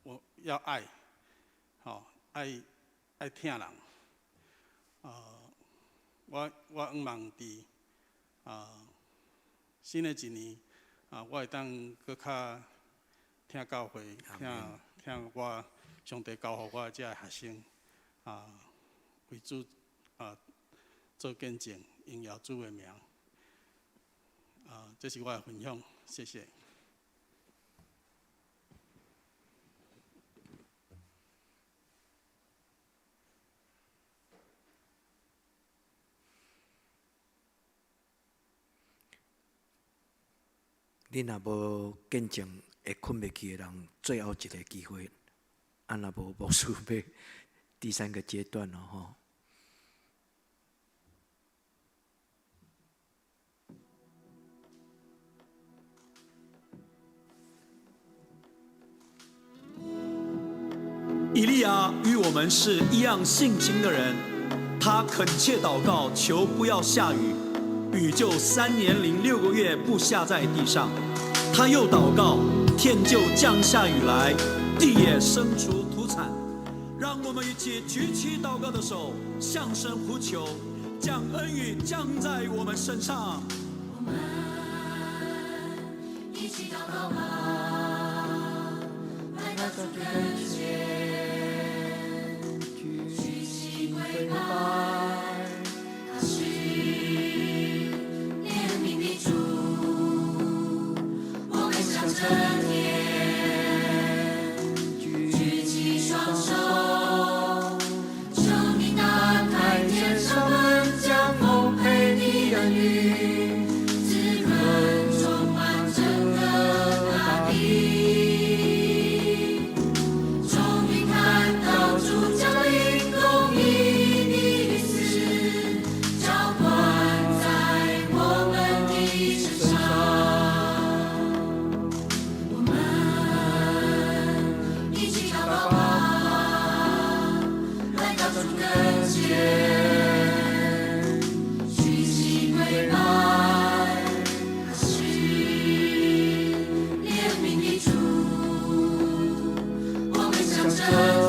Speaker 10: 我要爱，爱疼人。我希望伫新的一年。我会当搁较听教会，听我上帝教予我的这学生，为主做见证，荣耀主的名。这是我的分享，谢谢。
Speaker 1: 你若无见证，会困袂去的人，最后一个机会，若无牧师要第3个阶段咯吼。
Speaker 11: 以利亚与我们是一样性情的人，他恳切祷告，求不要下雨，雨就3年零6个月不下在地上。他又祷告，天就降下雨来，地也生出土产。让我们一起举起祷告的手，向神呼求，将恩雨降在我们身上。
Speaker 2: 我们一起祷告吧，来到主跟前，举起跪拜，他是怜悯的主，我们向着天，举起双手，求你打开天上门，将丰沛的恩雨滋润充满整个大地。终于看到主降临公义的律师，浇灌在我们的身上。我们一起祷告吧，来到主跟前，举起跪拜，他是怜悯的主，我们向着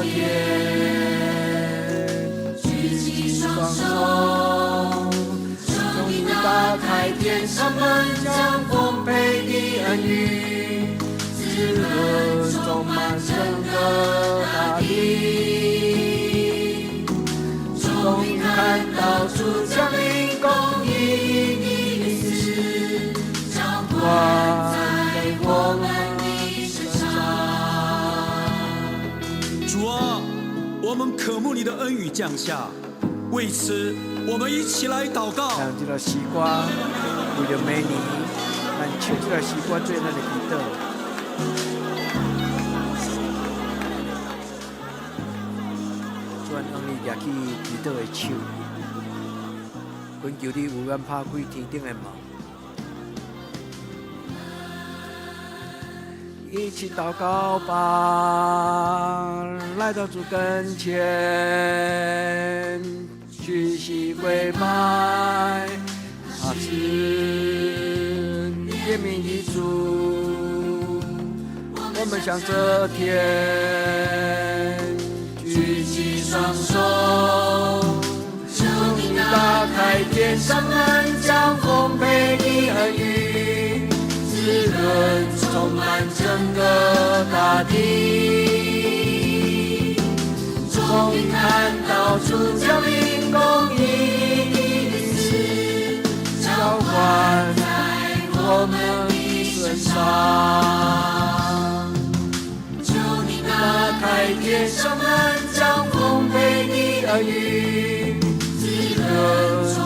Speaker 2: 天，举起双手，求你打开天上门，将丰沛的恩雨滋润充满整个大地。终于看到主降临公义的律师，浇灌在我们的身上。
Speaker 11: 主啊，我们渴慕你的恩雨降下，为此我们一起来祷告。
Speaker 3: 让这个西瓜为了每年，咱唱这个西瓜做咱的祈祷。转让你举起祈祷的手，恳求你有缘拍开天顶的门。一起祷告吧，来到主跟前，举起跪拜，他是怜悯的主，我们向着天，举起双手，
Speaker 2: 求你打开天上门，将丰沛的恩雨滋润充满整个大地。终于看到主降临公义的律师，浇灌在我们的身上。求你打开天上门，将丰沛的恩雨滋润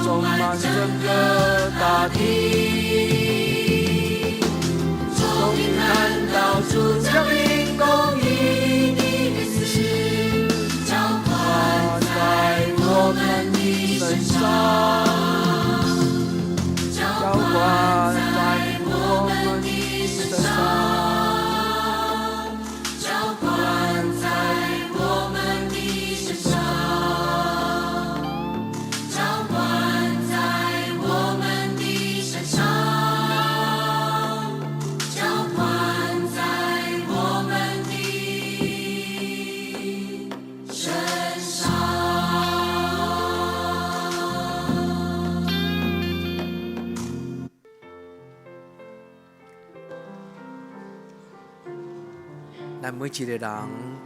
Speaker 2: 充满整个大地。终于看到主降临公义的律师，浇灌在我们的身上，浇灌在我们的身上，浇灌在我们的身上，浇灌在我们的身上。
Speaker 3: 咱每一个人，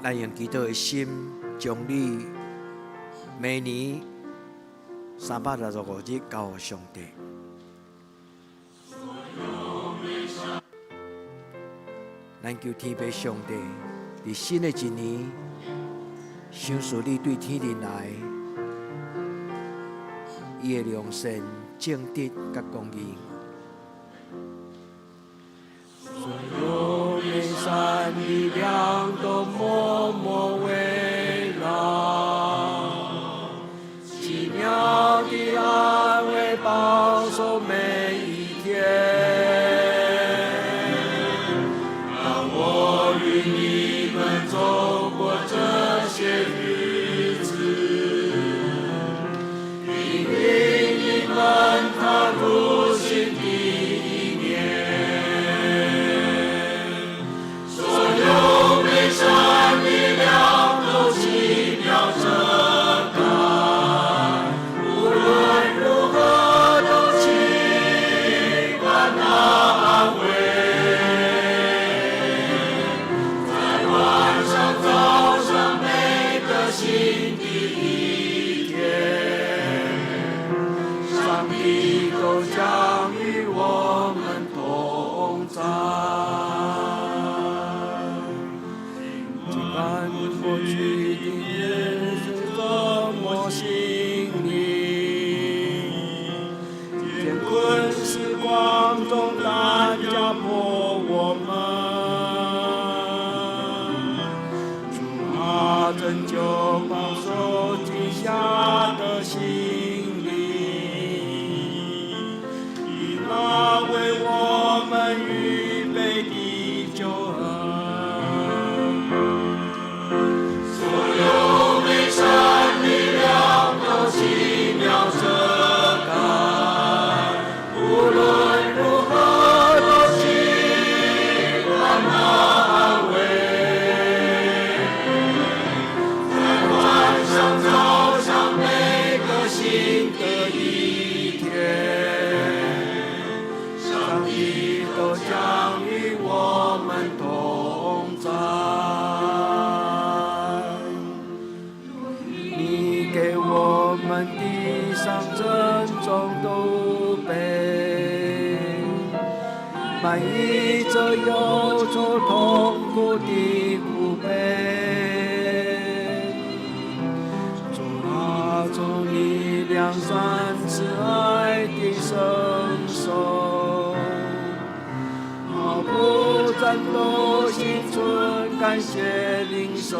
Speaker 3: 咱用祈祷的心，将你每年365日交予上帝。咱求天父上帝，伫新的一年，赏赐你对天人来，伊的良善、正直、甲公义。所有美善力量都默默围绕，奇妙的安慰保守每一天。让我与你们走过这与我们同在。你给我们地上珍重都备，满溢着忧愁痛苦的苦悲。主啊，主你良善慈爱的圣手，毫不战斗，心存感谢领受。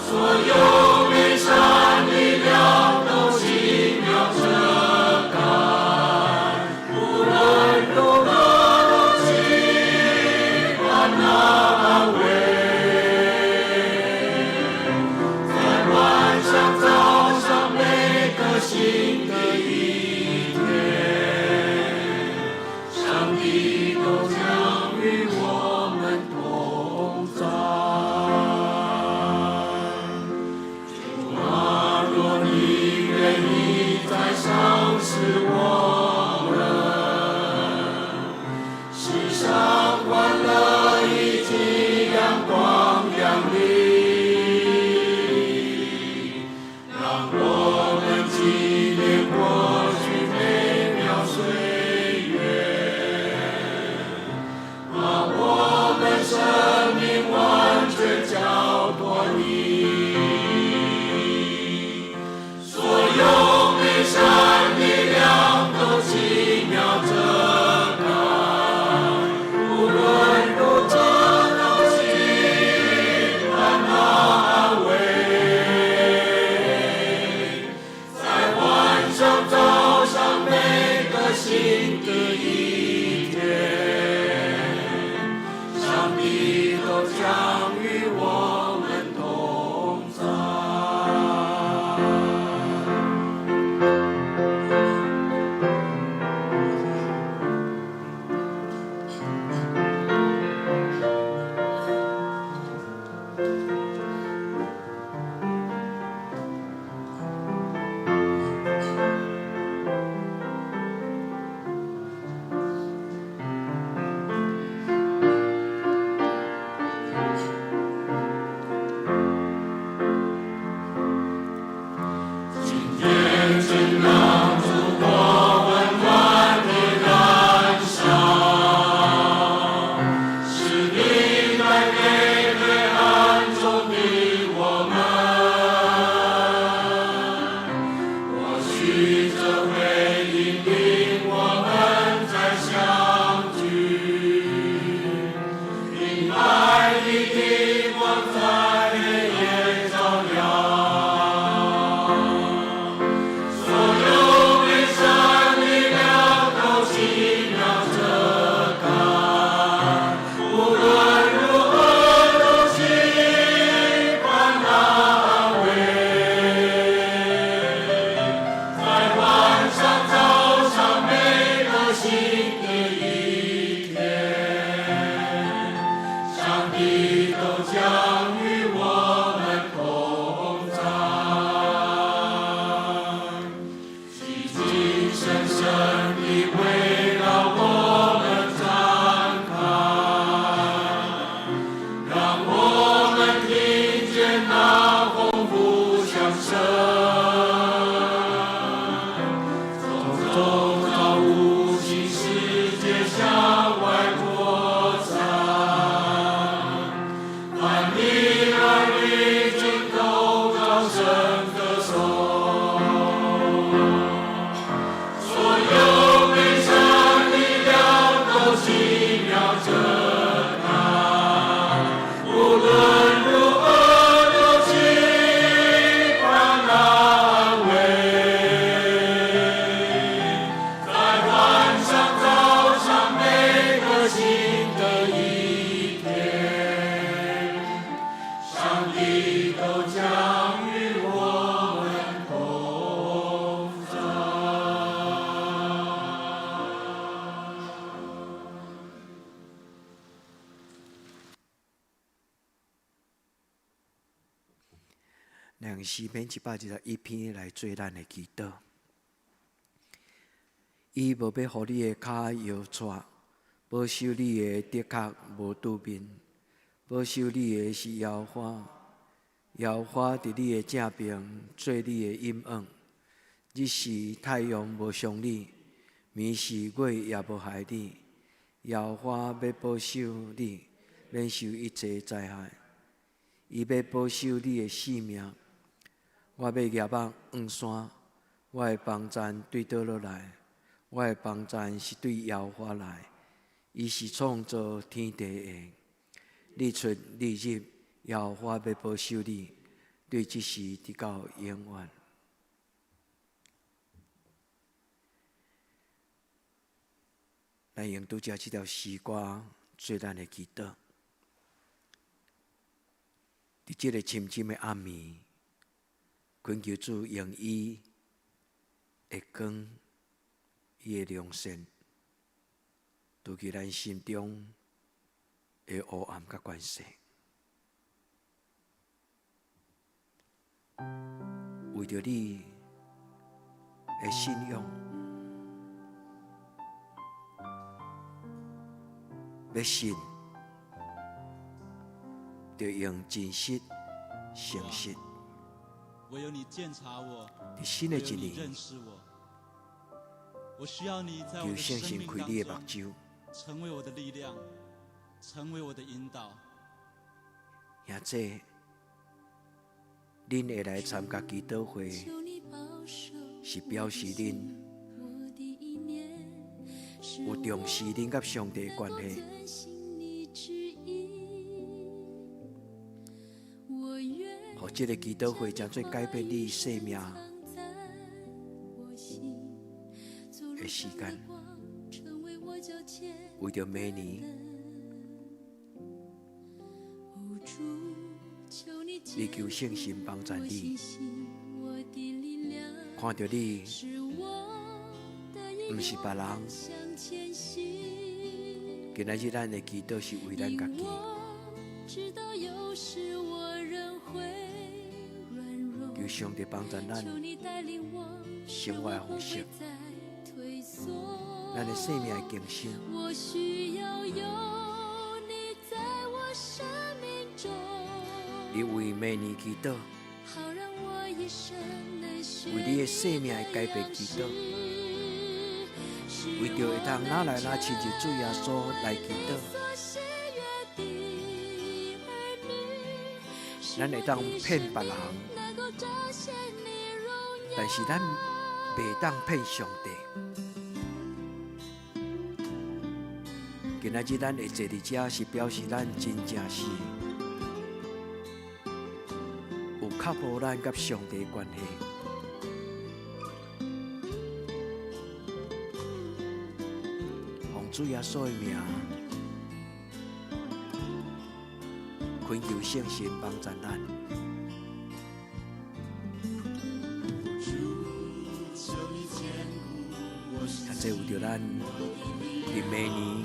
Speaker 3: 所有美善力量都奇妙遮盖，无论多么极端安慰，在晚上早上每个新的一天，上帝都将与我们同在。赏赐我们，世上欢乐以及阳光亮丽，让我们纪念过去美妙岁月，把我们生命完全交托你。所有美善力量都奇妙遮盖，无论多么极端安慰，在晚上早上每个新的一天，上帝都将与我们同在。
Speaker 1: 诗篇121篇来做咱的祈祷。伊无要互你的骹摇掣，保守你的的确无拄面，保守你的是摇花，摇花伫你的正边，做你的阴影。日时太阳无伤你，暝时月也无害你。摇花要保守你，免受一切灾害。伊要保守你的性命。我要业目黄山，我的帮赞对倒落来。我的帮赞是对摇花来，伊是创造天地的。日出日入，摇花要保守你，对即时直到永远。咱用拄则即条诗歌做咱的祈祷。伫即个深深的暗暝，恳求主用伊的光。伊的良善，除去咱心中的黑暗甲关系，为着你的信仰，要信，就用真实、诚实。
Speaker 11: 唯有你鉴察我，
Speaker 1: 伫新的一年。
Speaker 11: 认识我。我需要你在我的生命当中成为我的力量，成为我的引导。
Speaker 1: 兄姐，恁会来参加祈祷会，是表示恁有重视恁甲上帝的关系。互这个祈祷会将做改变你生命的时间，为着明年，你求圣神帮助你，看到你不是别人，今仔日咱的祈祷是为咱家己。求上帝帮助咱生活的方式。咱的生命的更新，你为明年祈祷，为你的生命的改变祈祷，为着会当哪来哪亲像主耶稣来祈祷，咱会当骗别人，但是咱袂当骗上帝。今仔日咱会坐伫遮，是表示咱真正是有确保咱甲上帝的关系。奉主耶稣的名，恳求圣神帮助咱。也这有着咱伫明年。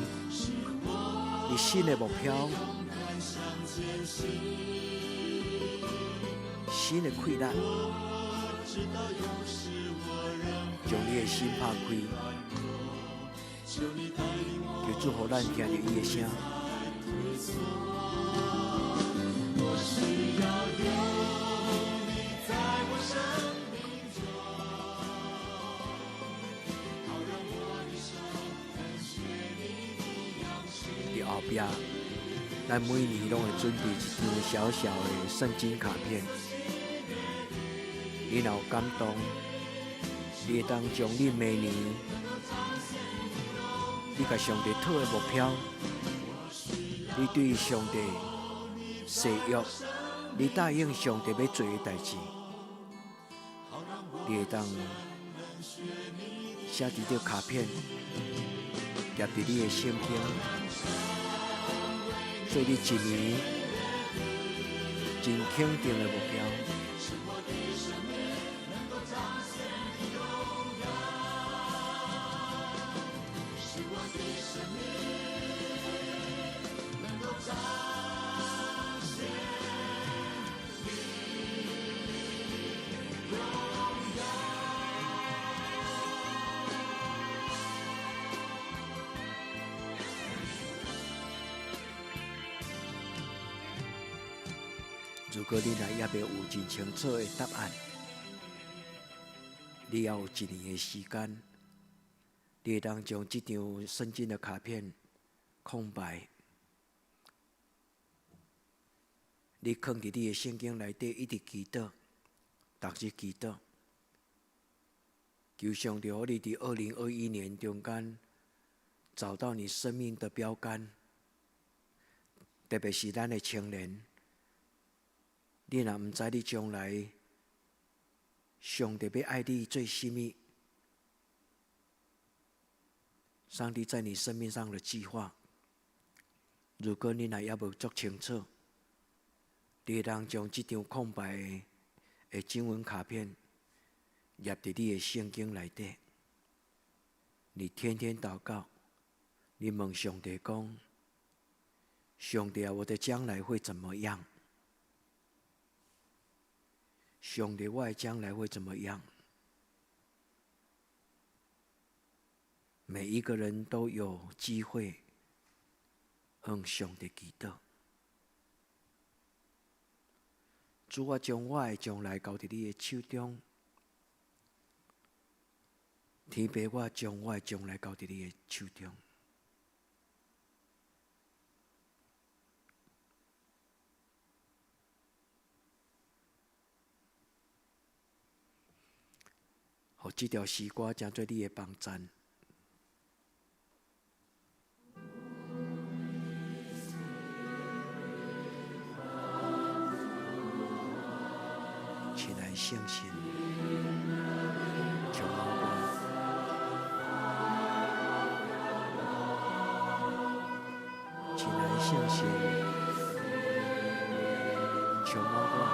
Speaker 1: 你新的目标，新的困难，将你的心拍开，求主予咱听到伊的声。后壁，咱每年拢会准备一张小小的圣经卡片。你若有感动，你会当将你明年你甲上帝讨的目标，你对上帝誓约，你答应上帝要做的代志，你会当写伫这卡片，夹伫你的圣经。做你一年真肯定的目标。如果你若也未有真清楚的答案，你要有1年的时间，你会当将这张圣经的卡片空白，你放伫你的圣经内底，一直祈祷，逐日祈祷，求上帝，你伫2021年中间找到你生命的标杆，特别是咱的青年。你若毋知你将来上帝要爱你做什么，上帝在你生命上的计划，如果你若也无足清楚，你会当将这张空白的经文卡片贴伫你的圣经内底，你天天祷告，你问上帝讲：上帝啊，我的将来会怎么样？上帝，我的将来会怎么样？每一个人都有机会向上帝祈祷。主，我将我的将来交伫你的手中。天父，我将我的将来交伫你的手中。互这条诗歌成做你的帮赞。亲爱的圣神，充满我，亲爱的圣神，充满我。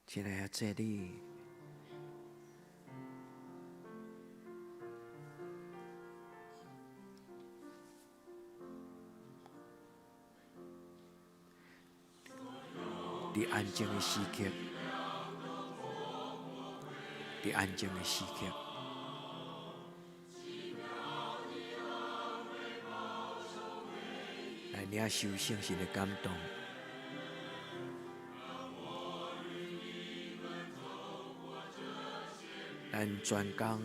Speaker 1: 起来啊，这里。伫安静的时刻，伫安静的时刻，来领受圣神的感动。咱专工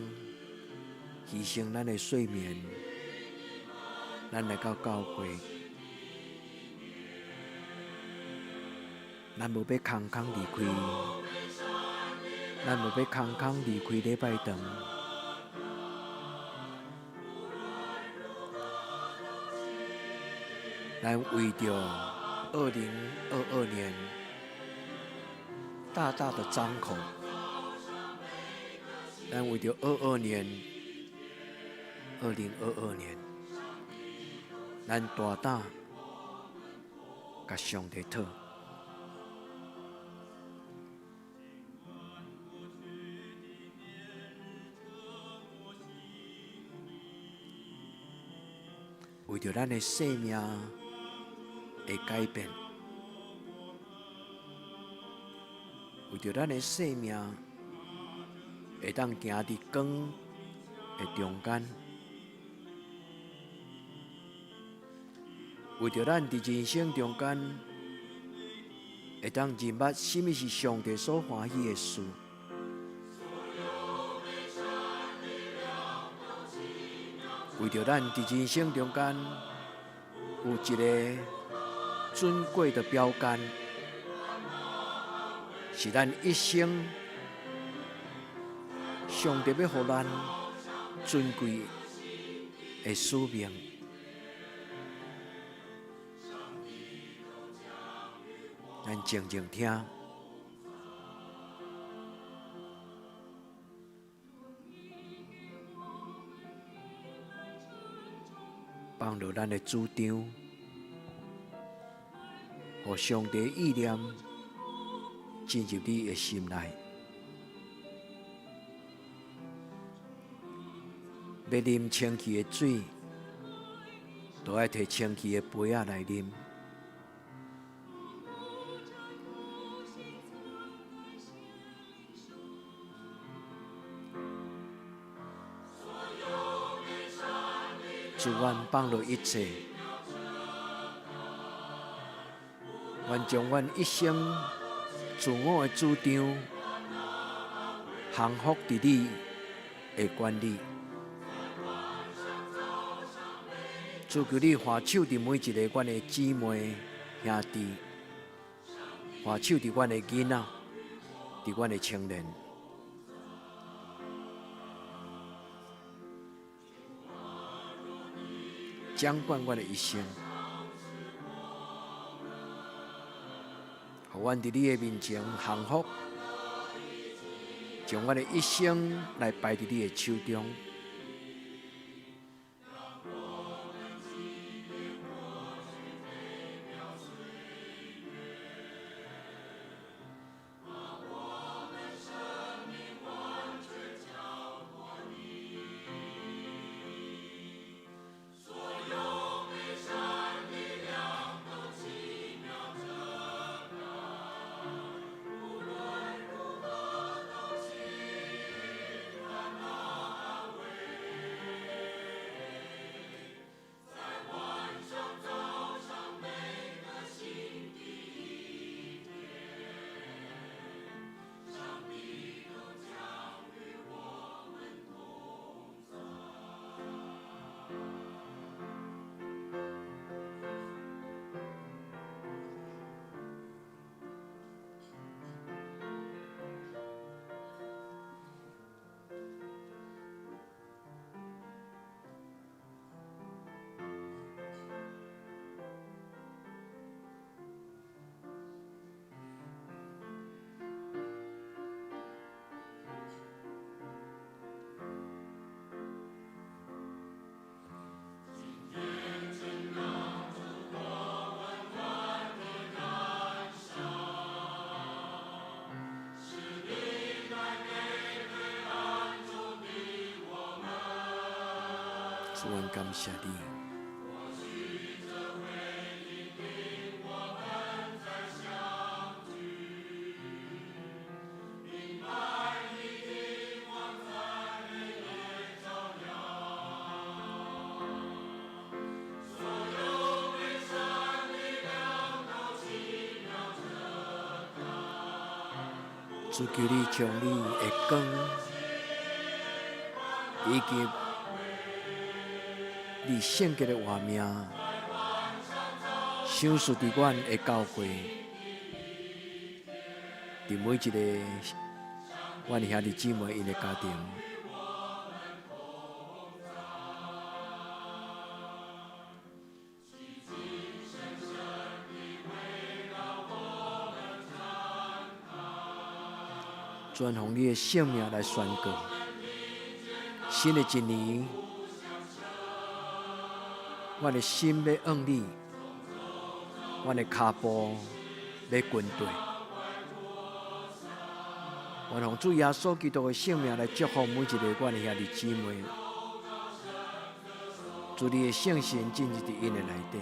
Speaker 1: 牺牲咱的睡眠，咱来到教会。咱无要空空离开，咱无要空空离开礼拜堂。咱为着2022年大大的张口，咱为着2022年，咱大胆甲上帝讨。为着咱的生命的改变，为着咱的生命会当行伫光的中间，为着咱伫人生中间会当认捌什么是上帝所欢喜的事。为着咱伫人生中间有一个尊贵的标杆，是咱一生上帝要予咱尊贵的使命。咱静静听。放入咱的主张，互上帝的意念进入你的心内。要啉清气的水，都要摕清气的杯仔来啉。主愿放落一切，愿将阮一生自我的主张降服伫你的管理。主求你下手伫每一个阮的姊妹兄弟，下手伫阮的囡仔，伫阮的青年。掌管我的一生，互阮伫你的面前降服，将我的一生来摆伫你的手中。主，我感谢你。主，求你将你的光，以及你圣洁的画面，赏赐伫阮的教会，伫每一个阮兄弟姊妹因的家庭。专奉你的性命来宣告，新的一年，我的心要向你，我的脚步要跟对。我奉主耶稣基督的性命来祝福每一个我的兄弟姊妹，祝你的圣神进入伫因的内底。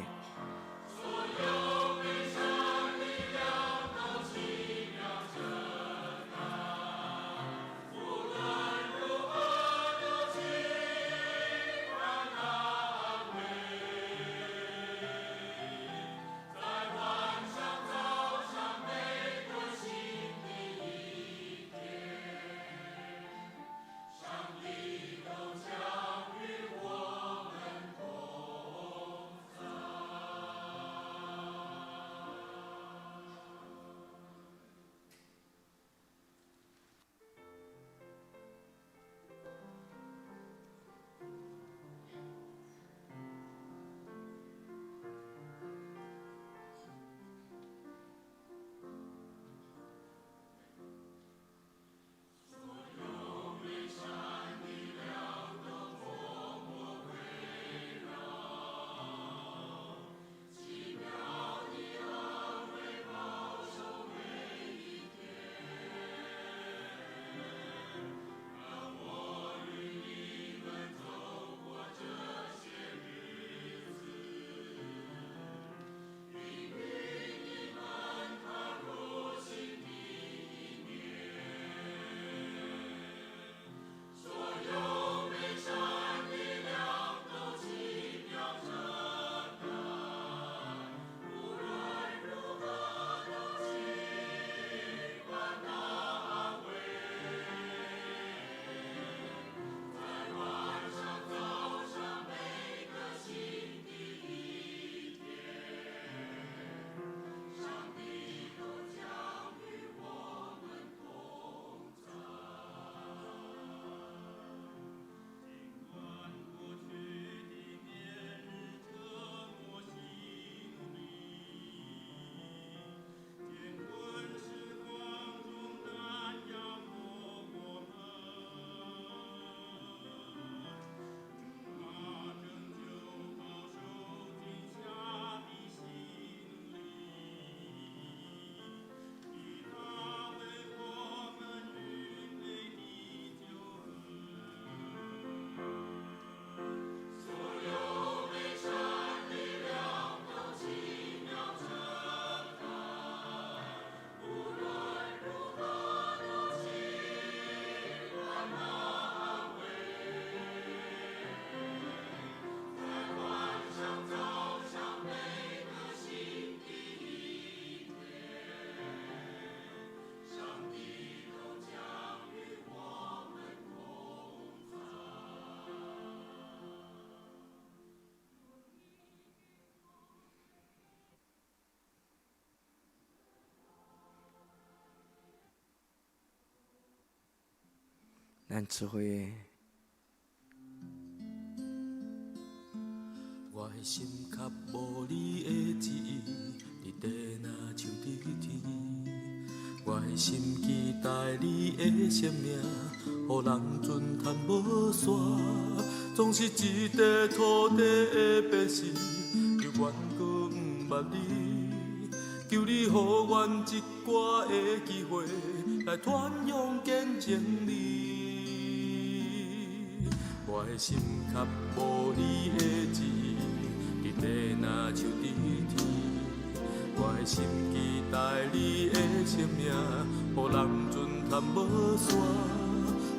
Speaker 1: 咱智慧，
Speaker 2: 我的心较无你的旨意，你地若像伫天。我的心期待你的生命，予人尊叹无煞。总是一块土地的百姓，犹原搁不捌你。求你予阮一寡的机会，来传扬见证你。我的心较无你的志，伫地若像伫天。我的心期待你的生命，予人船探无线。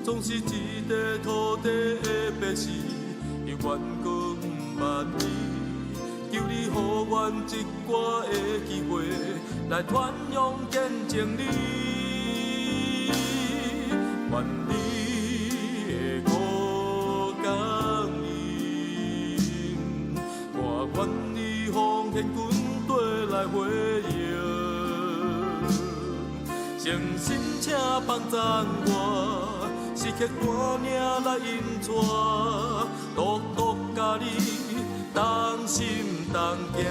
Speaker 2: 总是一块土地的白事，犹原搁不捌你。求你予阮一寡的机会，来传扬见证你。愿你的五江林，我愿你奉献军队来回应。诚心请帮赞我，是客我领来引带，独独甲你同心同行。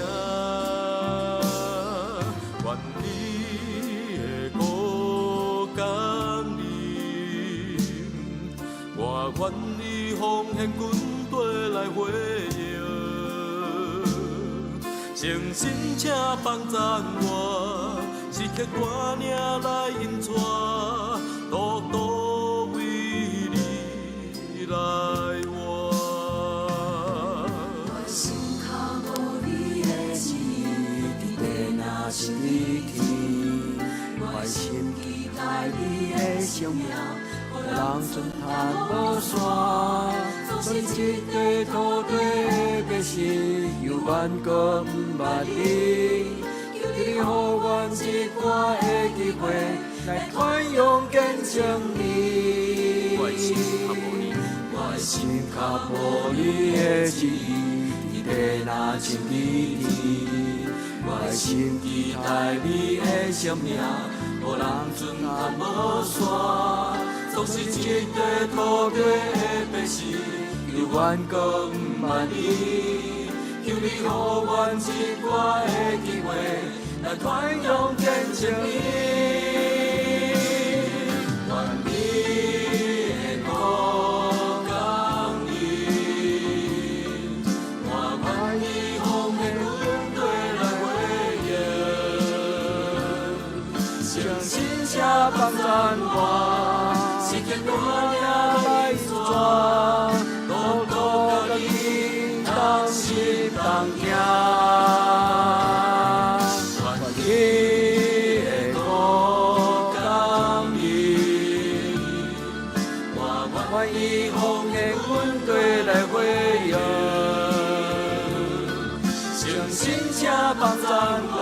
Speaker 2: 愿你的五江林，我愿你奉献军队来回应。诚心请帮赞我，是客我领来引带，独独为你来活。
Speaker 12: 我心较无你的志，伫地若是伫天。我心期待你的生命，予人船探无线。总是一块土地的白事，犹原搁不捌你。求你予阮一寡的机会，来传扬见证你。我的心较无你，我的心较无你的志，伫地若像伫天。我的心期待你的生命，予人船探无线。总是一块土地的白事，犹原搁不捌你。求你予阮一寡的机会，来传扬见证你。愿你的五江林，我愿意奉献军队来回应。诚心请帮赞我，是客我领来带，独独甲你同心同行。愿你的五江林，我愿意奉献军队来回应。诚心请帮赞我，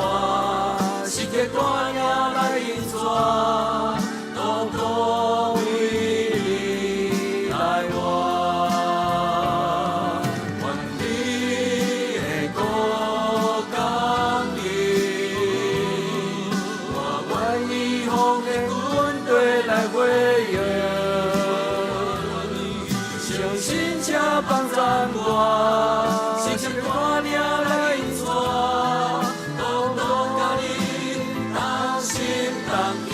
Speaker 12: 是客我领来引带，独独为你来活。来回应，诚心请帮赞我，是客我领来引带，独独甲你同心同行。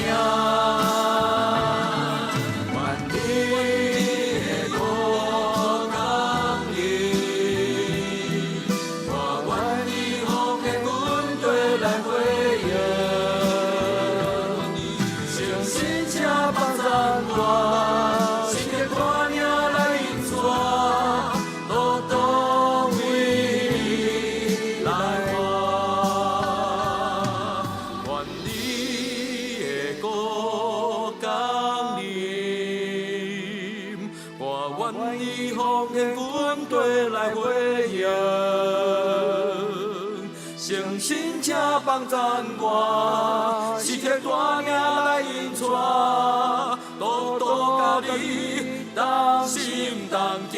Speaker 12: 愿你的五江林，我愿意奉献军队来回应。帮赞我，是客我领来引带，独独为你来活。愿你的五江林，我愿意奉献军队来回应。诚心请帮赞我，是客我领来引带，独独甲你同心同行。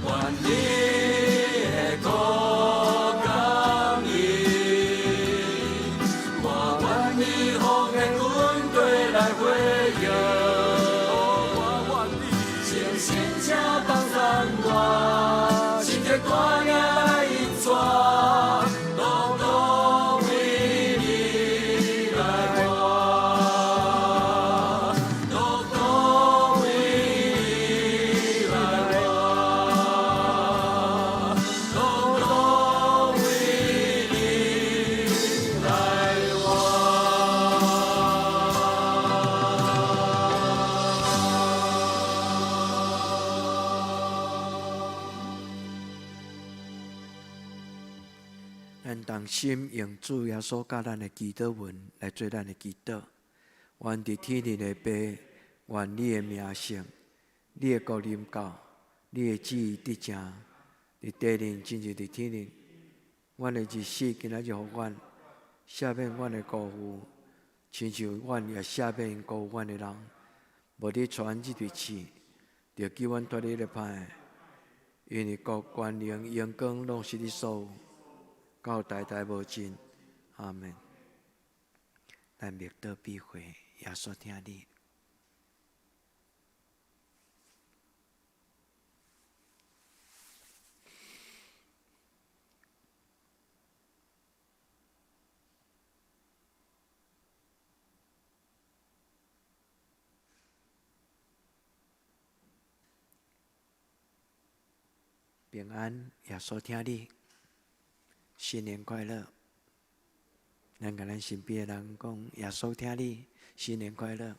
Speaker 12: 愿你的五江林，我愿意奉献军队来回应。诚心请帮赞我，是客我领来引带，独独
Speaker 1: 咱同心用主耶稣教咱的祈祷文来做咱的祈祷。愿伫天里的爸，愿你的名圣，你的国临到，你的旨意得成，伫地里亲像伫天里。阮的日死今仔日互阮，赦免阮的辜负，亲像阮也赦免辜负阮的人。无你传即对刺，就叫阮脱离了歹。因为国、权、能、荣光，拢是你所有，到代代无尽。阿门。咱默祷闭会，耶稣听你。平安，耶稣听你，新年快乐！咱甲咱身边的人讲，耶稣听你，新年快乐！